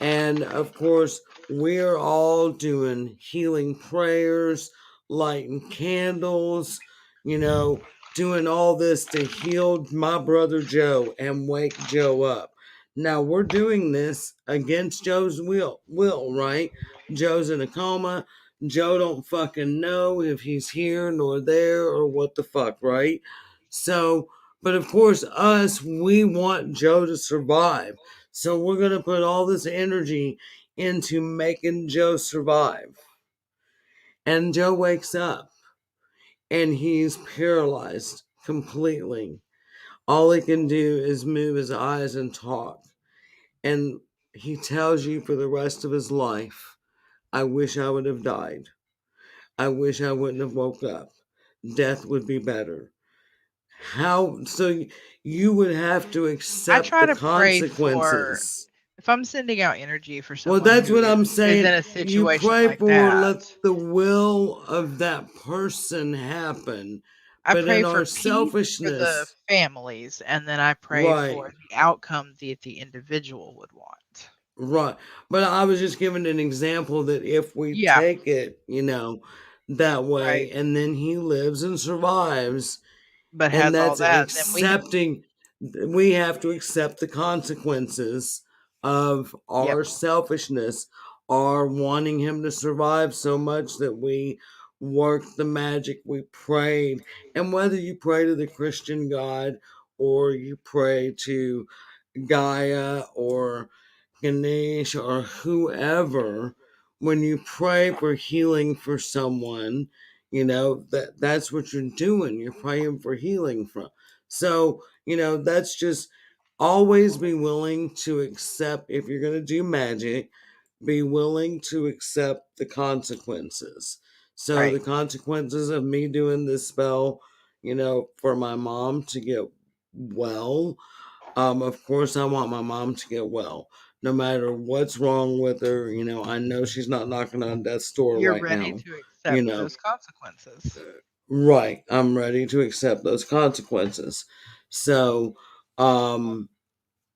And of course, we're all doing healing prayers, lighting candles, you know, doing all this to heal my brother Joe and wake Joe up. Now we're doing this against Joe's will, right? Joe's in a coma. Joe don't fucking know if he's here nor there or what the fuck, right? So, but of course, we want Joe to survive. So we're going to put all this energy into making Joe survive. And Joe wakes up and he's paralyzed completely. All he can do is move his eyes and talk. And he tells you for the rest of his life, I wish I would have died. I wish I wouldn't have woke up. Death would be better. How so you would have to I accept try the to pray for consequences. if I'm sending out energy for Well, someone that's who what I'm is in saying. a You situation pray like for that, let the will of that person happen. I But pray in for our peace for the selfishness, families, and then I pray right, for the outcome that the individual would want. right. But I was just giving an example that if we Yeah, take it, that right. way, and then he lives and survives, But and has all that's that, then accepting, we have to accept the consequences of yep, our selfishness, our wanting him to survive so much that we worked the magic, we prayed. And whether you pray to the Christian God or you pray to Gaia or Ganesh or whoever, when you pray for healing for someone, that's what you're doing. You're praying for healing from. So, that's just always be willing to accept, if you're going to do magic, be willing to accept the consequences. So Right. the consequences of me doing this spell, for my mom to get well, of course I want my mom to get well. No matter what's wrong with her, I know she's not knocking on death's door You're right ready now. to You accept know, those consequences. right. I'm ready to accept those consequences. So, um,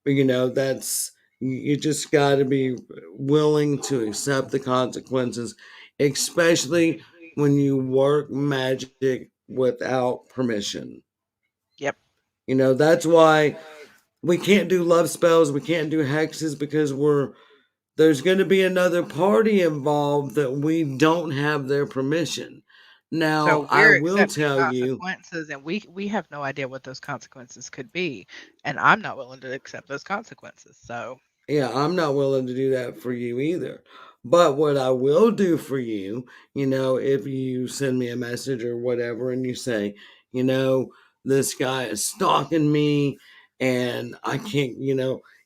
that's, you just got to be willing to accept the consequences, especially when you work magic without permission. Yep. That's why we can't do love spells, we can't do hexes, because there's going to be another party involved that we don't have their permission. Now, So I we're will accepting tell you, consequences, and we have no idea what those consequences could be, and I'm not willing to accept those consequences. So yeah, I'm not willing to do that for you either. But what I will do for you, if you send me a message or whatever and you say, you know, this guy is stalking me and I can't,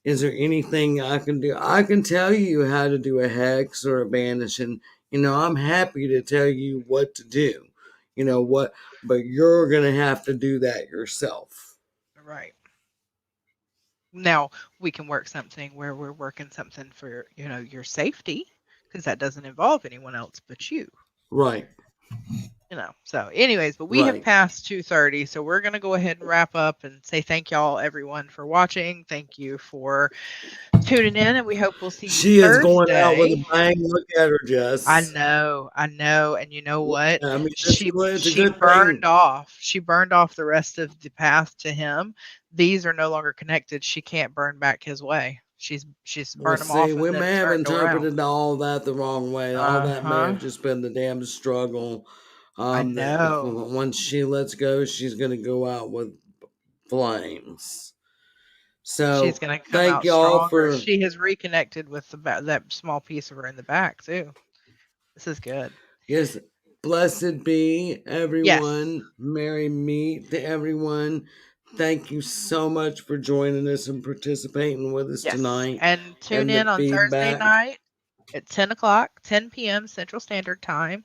is there anything I can do? I can tell you how to do a hex or a banish, and, I'm happy to tell you what to do. What, but you're going to have to do that yourself. right. Now, we can work something where we're working something for, your safety, because that doesn't involve anyone else but you. Right, So anyways, but we have right. passed 2:30, so we're going to go ahead and wrap up and say thank y'all everyone for watching. Thank you for tuning in, and we hope we'll see you She is going out with a Thursday. bang. Look at her, Jess. I know, and you know what? I mean, She it's a she good burned thing. off. She burned off the rest of the path to him. These are no longer connected. She can't burn back his way. She's Well, burned them see, off and we then may have turned around. interpreted all that the wrong way. All that may Uh-huh. have just been the damn struggle. I That know. once she lets go, she's going to go out with flames. She's So, gonna come thank out y'all stronger. for, She has reconnected with that small piece of her in the back too. This is good. yes, blessed be Yes. everyone. Merry meet to everyone. Thank you so much for joining us and participating with us Yes. tonight And tune and the in on Thursday feedback. night at 10 o'clock, 10 p.m. Central Standard Time.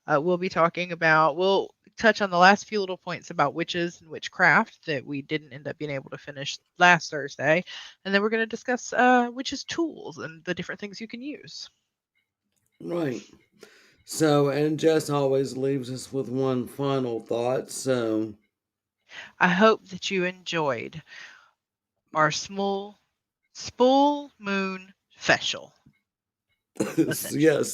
We'll be talking about, we'll touch on the last few little points about witches and witchcraft that we didn't end up being able to finish last Thursday. And then we're going to discuss witches' tools and the different things you can use. Right. So, and Jess always leaves us with one final thought. So, I hope that you enjoyed our small spool moon special, essentially. yes,